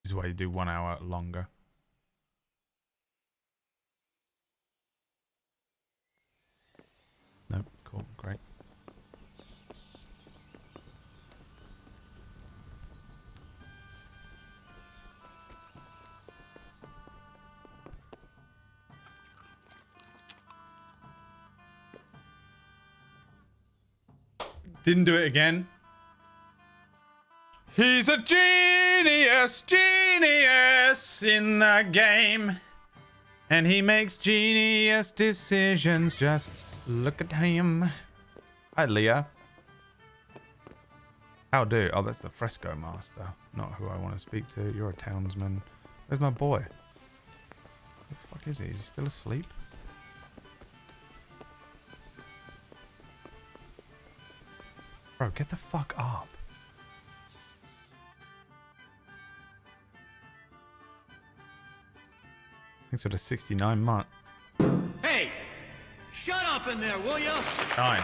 This is why you do 1 hour longer. Nope, cool, great. Didn't do it again. He's a genius, genius in the game. And he makes genius decisions. Just look at him. Hi, Leah. How do? Oh, that's the fresco master. Not who I want to speak to. You're a townsman. Where's my boy? Where the fuck is he? Is he still asleep? Bro, get the fuck up. Thanks for the 69 month. Hey! Shut up in there, will ya? Nice.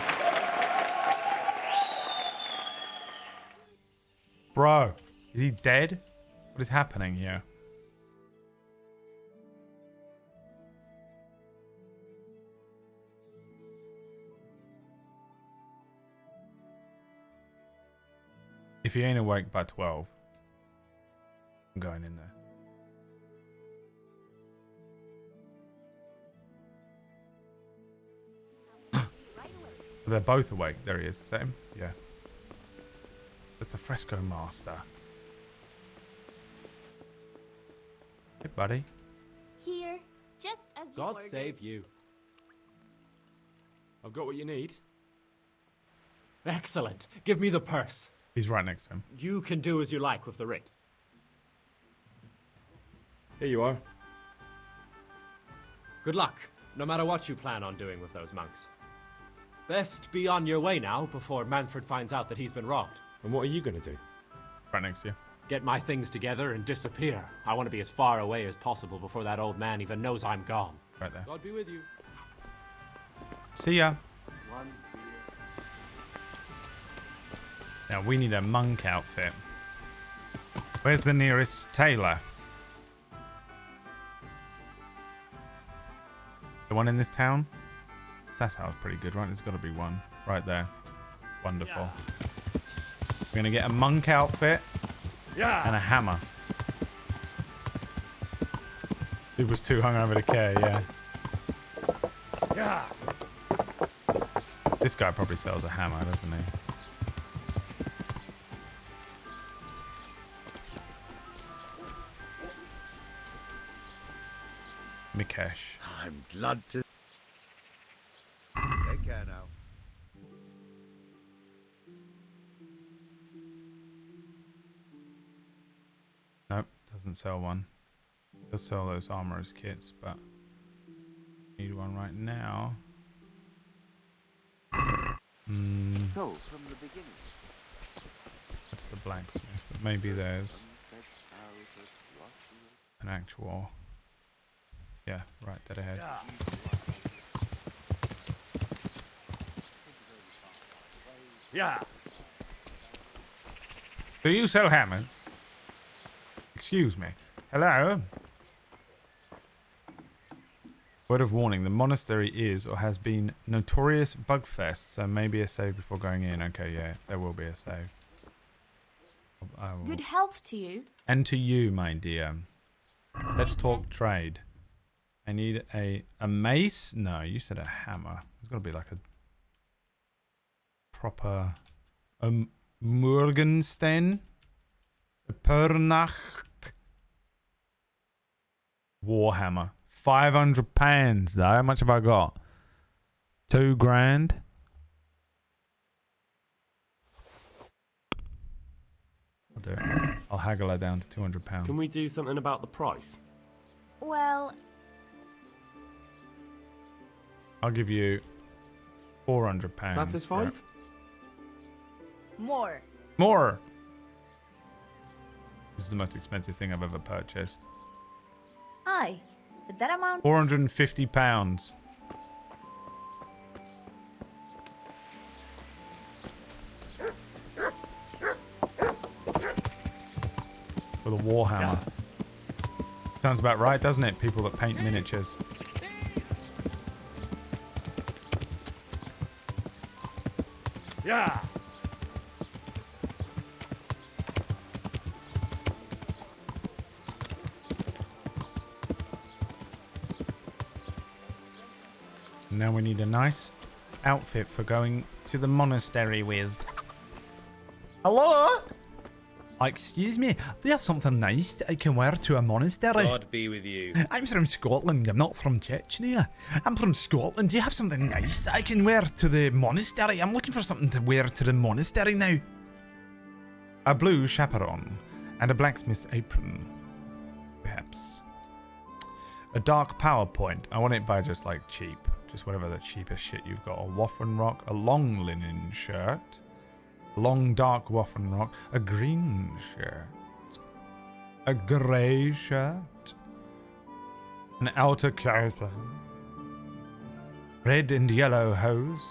Bro, is he dead? What is happening here? If he ain't awake by 12, I'm going in there. They're both awake. There he is. Is that him? Yeah. That's the fresco master. Hey, buddy. Here, just as you God ordered. save you. I've got what you need. Excellent. Give me the purse. He's right next to him. You can do as you like with the ring. Here you are. Good luck, no matter what you plan on doing with those monks. Best be on your way now before Manfred finds out that he's been robbed. And what are you going to do? Right next to you. Get my things together and disappear. I want to be as far away as possible before that old man even knows I'm gone. Right there. God be with you. See ya. Now we need a monk outfit. Where's the nearest tailor? The one in this town? That sounds pretty good, right? There's got to be one right there. Wonderful. We're gonna get a monk outfit and a hammer. He was too hungover to care, yeah. This guy probably sells a hammer, doesn't he? Mikesh. I'm glad to. Take care now. Nope, doesn't sell one. Does sell those armorer's kits, but need one right now. So, from the beginning. That's the blacksmith, but maybe there's an actual. Yeah, right dead ahead. Yeah. Do you sell hammers? Excuse me. Hello? Word of warning, the monastery is or has been notorious bugfest, so maybe a save before going in. Okay, yeah, there will be a save. I will. Good health to you. And to you, my dear. Let's talk trade. I need a mace? No, you said a hammer. There's got to be like a proper Morgenstern, a Pernacht Warhammer. £500 though. How much have I got? 2 grand. I'll do it. I'll haggle her down to £200. Can we do something about the price? Well, I'll give you £400. Satisfied? more. More. This is the most expensive thing I've ever purchased. Aye, but that amount. £450. For the Warhammer. Sounds about right, doesn't it? People that paint miniatures. Yeah. Now we need a nice outfit for going to the monastery with. Hello? Excuse me, do you have something nice that I can wear to a monastery? God be with you. I'm from Scotland, I'm not from Chechnya. I'm from Scotland. Do you have something nice that I can wear to the monastery? I'm looking for something to wear to the monastery now. A blue chaperon and a blacksmith's apron, perhaps. A dark PowerPoint. I want it by just like cheap. Just whatever the cheapest shit you've got. A Waffen Rock, a long linen shirt, Long dark waffen rock. A green shirt. A grey shirt. An outer coat. Red and yellow hose.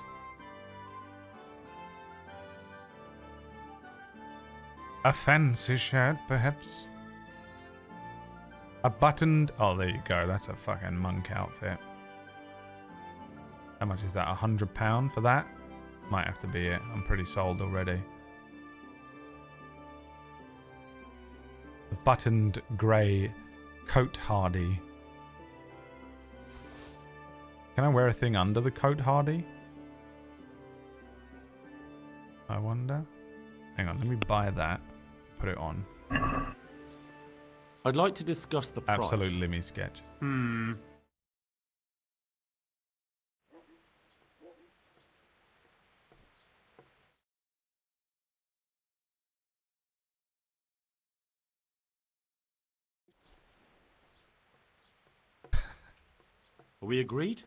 A fancy shirt, perhaps. A buttoned... Oh, there you go. That's a fucking monk outfit. How much is that? £100 for that? Might have to be it. I'm pretty sold already. A buttoned grey coat hardy. Can I wear a thing under the coat hardy? I wonder. Hang on, let me buy that. Put it on. I'd like to discuss the price. Absolutely me sketch. Are we agreed?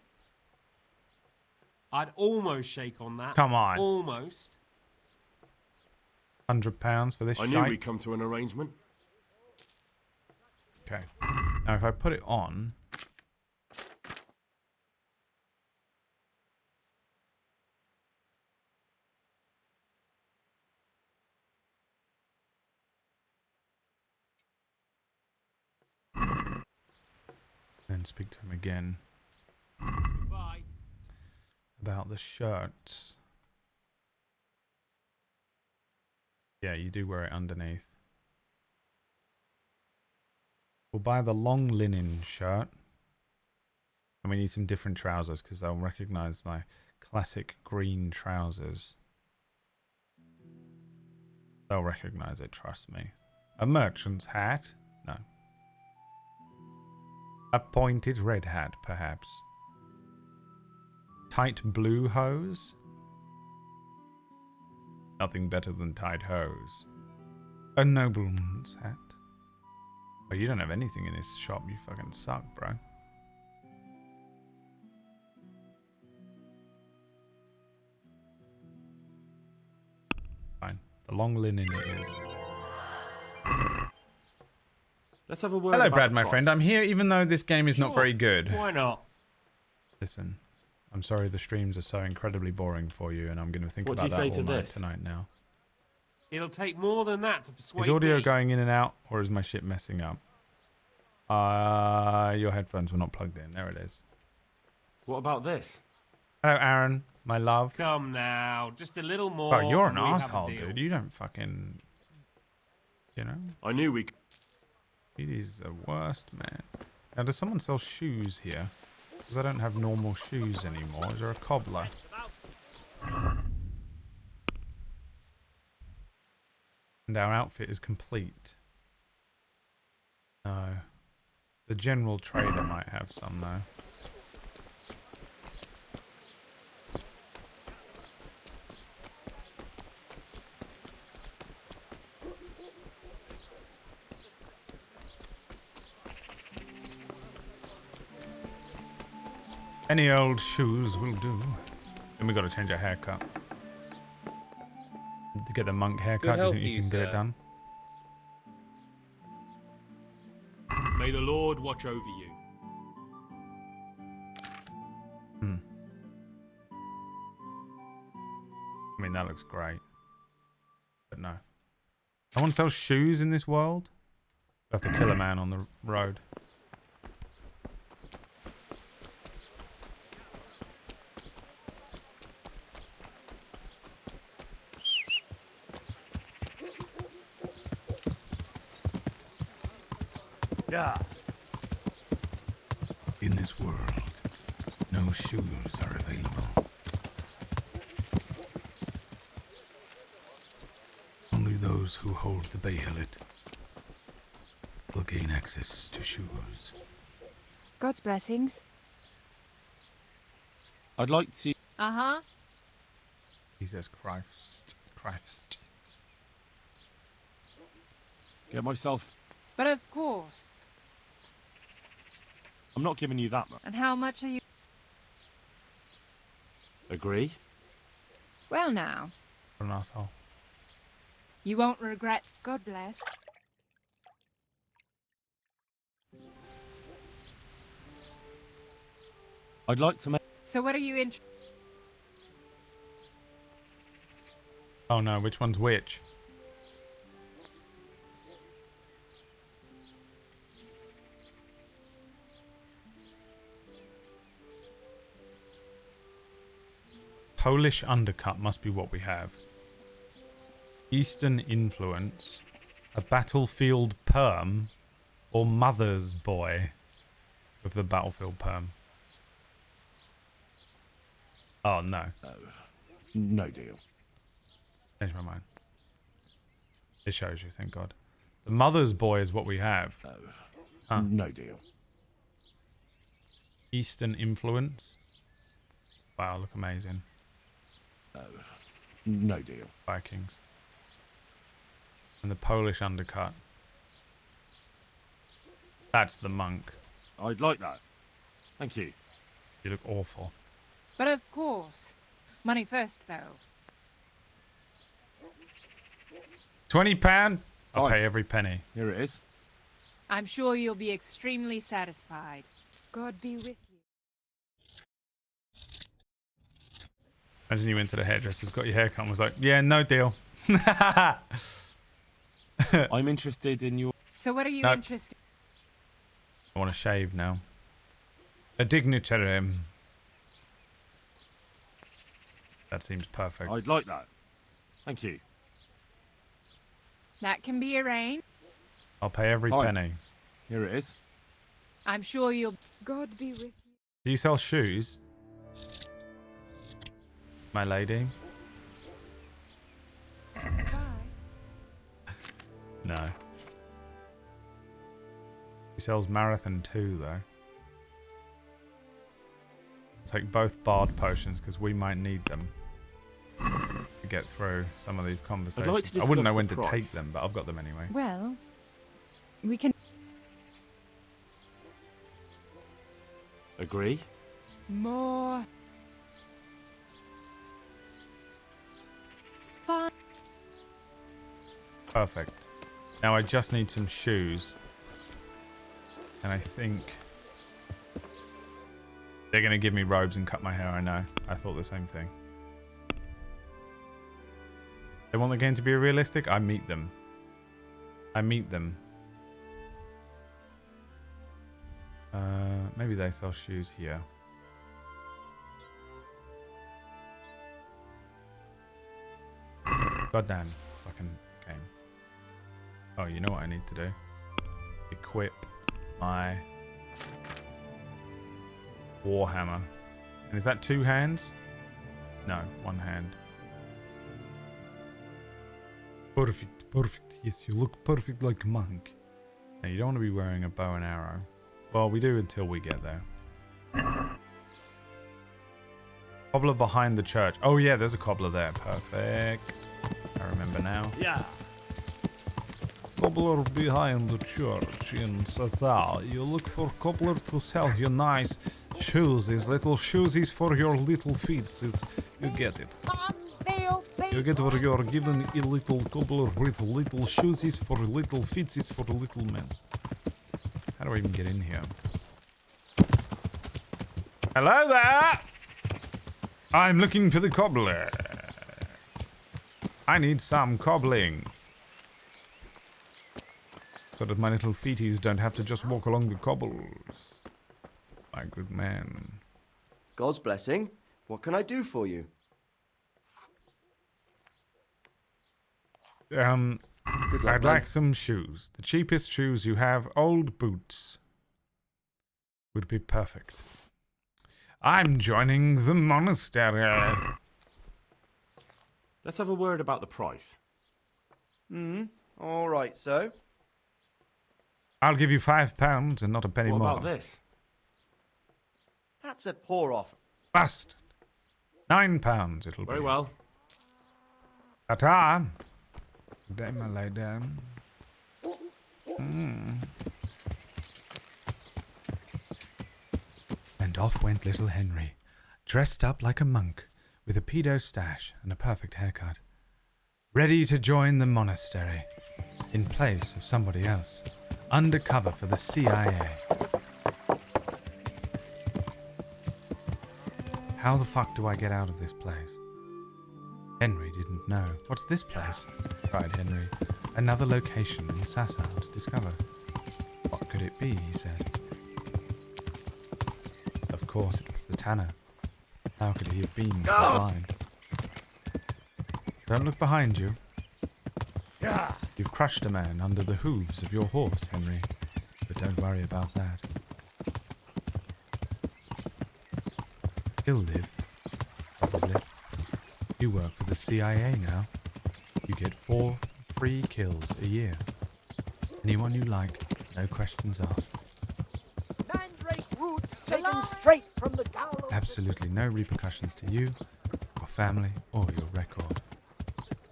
I'd almost shake on that. Come on. Almost. £100 for this I knew we'd come to an arrangement. Okay. Now if I put it on... Then speak to him again. Goodbye. About the shirts. Yeah, you do wear it underneath. We'll buy the long linen shirt. And we need some different trousers because they'll recognize my classic green trousers. They'll recognize it, trust me. A merchant's hat? No. A pointed red hat, perhaps. Tight blue hose? Nothing better than tight hose. A nobleman's hat? Oh, you don't have anything in this shop. You fucking suck, bro. Fine. The long linen it is. Let's have a word. Hello, about Brad, the my price. friend. I'm here even though this game is not very good. Why not? Listen, I'm sorry the streams are so incredibly boring for you, and I'm going to think What do about you that say all to night this? tonight now. It'll take more than that to persuade Is audio me. going in and out, or is my shit messing up? Your headphones were not plugged in. There it is. What about this? Hello, Aaron, my love. Come now, just a little more. Oh, you're an and we have a asshole, deal. dude. You don't fucking... You know? I knew we... It is the worst, man. Now, does someone sell shoes here? Because I don't have normal shoes anymore. Is there a cobbler? And our outfit is complete. No. The general trader might have some, though. Any old shoes will do. And we got to change our haircut. To get the monk haircut, do you health think to you you, can get it sir. done? May the Lord watch over you. I mean, that looks great. But no. Someone sells shoes in this world? I have to kill a man on the road. Yeah. In this world, no shoes are available. Only those who hold the Bayhelit will gain access to shoes. God's blessings. I'd like to... Uh-huh. Jesus Christ. Christ. Get myself... But of course. I'm not giving you that much. And how much are you... Agree? Well now. What an asshole. You won't regret. God bless. I'd like to make... So what are you in? Oh no, which one's which? Polish undercut must be what we have. Eastern influence, a battlefield perm, or mother's boy with the battlefield perm. Oh no. No deal. Change my mind. It shows you, thank God. The mother's boy is what we have. Huh. No deal. Eastern influence. Wow, look amazing. No deal. Vikings. And the Polish undercut. That's the monk. I'd like that. Thank you. You look awful. But of course. Money first, though. £20? I'll Fine. pay every penny. Here it is. I'm sure you'll be extremely satisfied. God be with you. Imagine you went to the hairdresser's, got your hair cut and was like, yeah, no deal. I'm interested in your... So what are you No. interested? I want to shave now. A dignitary. That seems perfect. I'd like that. Thank you. That can be arranged. I'll pay every Fine. penny. Here it is. I'm sure you'll... God be with you. Do you sell shoes? My lady? No. He sells Marathon 2 though. Take both bard potions because we might need them to get through some of these conversations. I'd like to I wouldn't know discuss when the to take price. them, but I've got them anyway. Well, we can... Agree? More... fun. Perfect. Now I just need some shoes. And I think they're going to give me robes and cut my hair, I know. I thought the same thing. They want the game to be realistic? I meet them. I meet them. Maybe they sell shoes here. Goddamn fucking game. Oh, you know what I need to do? Equip my Warhammer. And is that 2 hands? No, 1 hand. Perfect, perfect. Yes, you look perfect like a monk. Now, you don't want to be wearing a bow and arrow. Well, we do until we get there. Cobbler behind the church. Oh, yeah, there's a cobbler there. Perfect. I remember now. Yeah. Cobbler behind the church in Sazal. You look for cobbler to sell you nice shoes. These little shoesies for your little feet. You get it. You get where you're given a little cobbler with little shoesies for little feetsies for little men. How do I even get in here? Hello there! I'm looking for the cobbler. I need some cobbling. So that my little feeties don't have to just walk along the cobbles. My good man. God's blessing. What can I do for you? I'd like some shoes. The cheapest shoes you have, old boots, would be perfect. I'm joining the monastery. Let's have a word about the price. All right, so. I'll give you £5 and not a penny What more. about this? That's a poor offer. Bust. £9 it'll be. Very well. Ta-ta. Good day, my lady. And off went little Henry, dressed up like a monk, with a pedo stash and a perfect haircut. ready to join the monastery in place of somebody else, undercover for the CIA. How the fuck do I get out of this place? Henry didn't know. What's this place? Cried Henry. Another location in Sasau to discover. What could it be, he said. Of course it was the tanner. How could he have been so blind? Don't look behind you. You've crushed a man under the hooves of your horse, Henry. But don't worry about that. He'll live. Probably. You work for the CIA now. You get 4 free kills a year. Anyone you like, no questions asked. Mandrake roots taken straight from the gallows. Absolutely no repercussions to you, your family, or your record.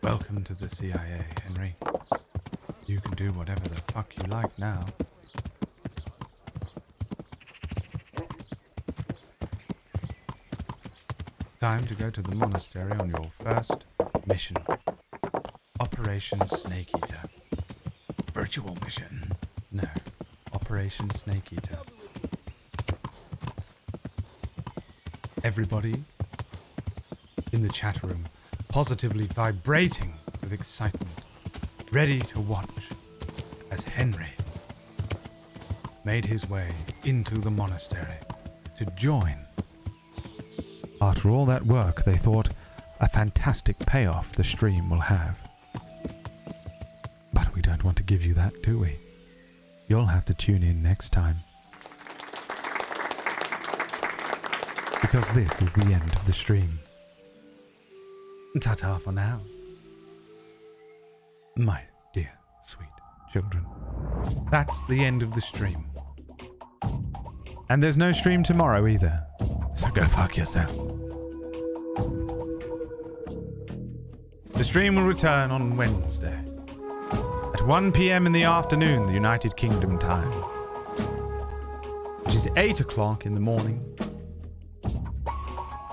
Welcome to the CIA, Henry. You can do whatever the fuck you like now. Time to go to the monastery on your first mission. Operation Snake Eater. Virtual mission. No. Operation Snake Eater. Everybody in the chat room positively vibrating with excitement, ready to watch as Henry made his way into the monastery to join. After all that work, they thought a fantastic payoff the stream will have. But we don't want to give you that, do we? You'll have to tune in next time. Because this is the end of the stream. Ta-ta for now. My dear, sweet children. That's the end of the stream. And there's no stream tomorrow either. So go fuck yourself. The stream will return on Wednesday at 1 p.m. in the afternoon, the United Kingdom time, which is 8 o'clock in the morning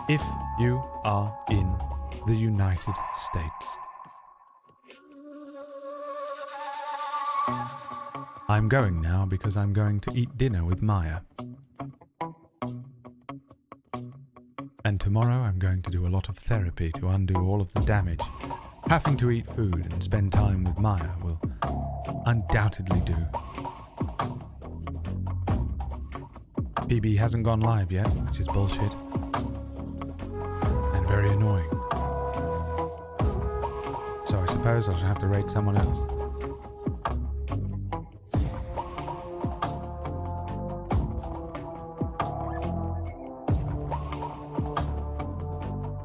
if you are in the United States. I'm going now because I'm going to eat dinner with Maya. And tomorrow I'm going to do a lot of therapy to undo all of the damage. Having to eat food and spend time with Maya will undoubtedly do. PB hasn't gone live yet, which is bullshit. And very annoying. So I suppose I'll have to rate someone else.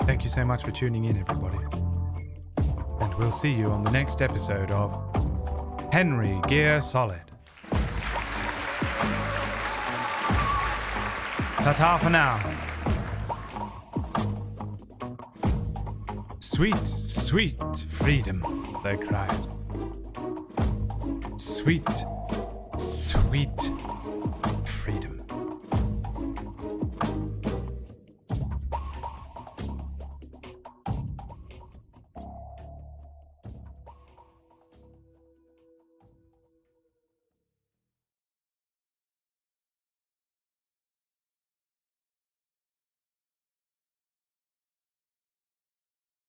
Thank you so much for tuning in, everybody. And we'll see you on the next episode of Henry Gear Solid. Ta-ta for now. Sweet, sweet freedom, they cried. Sweet, sweet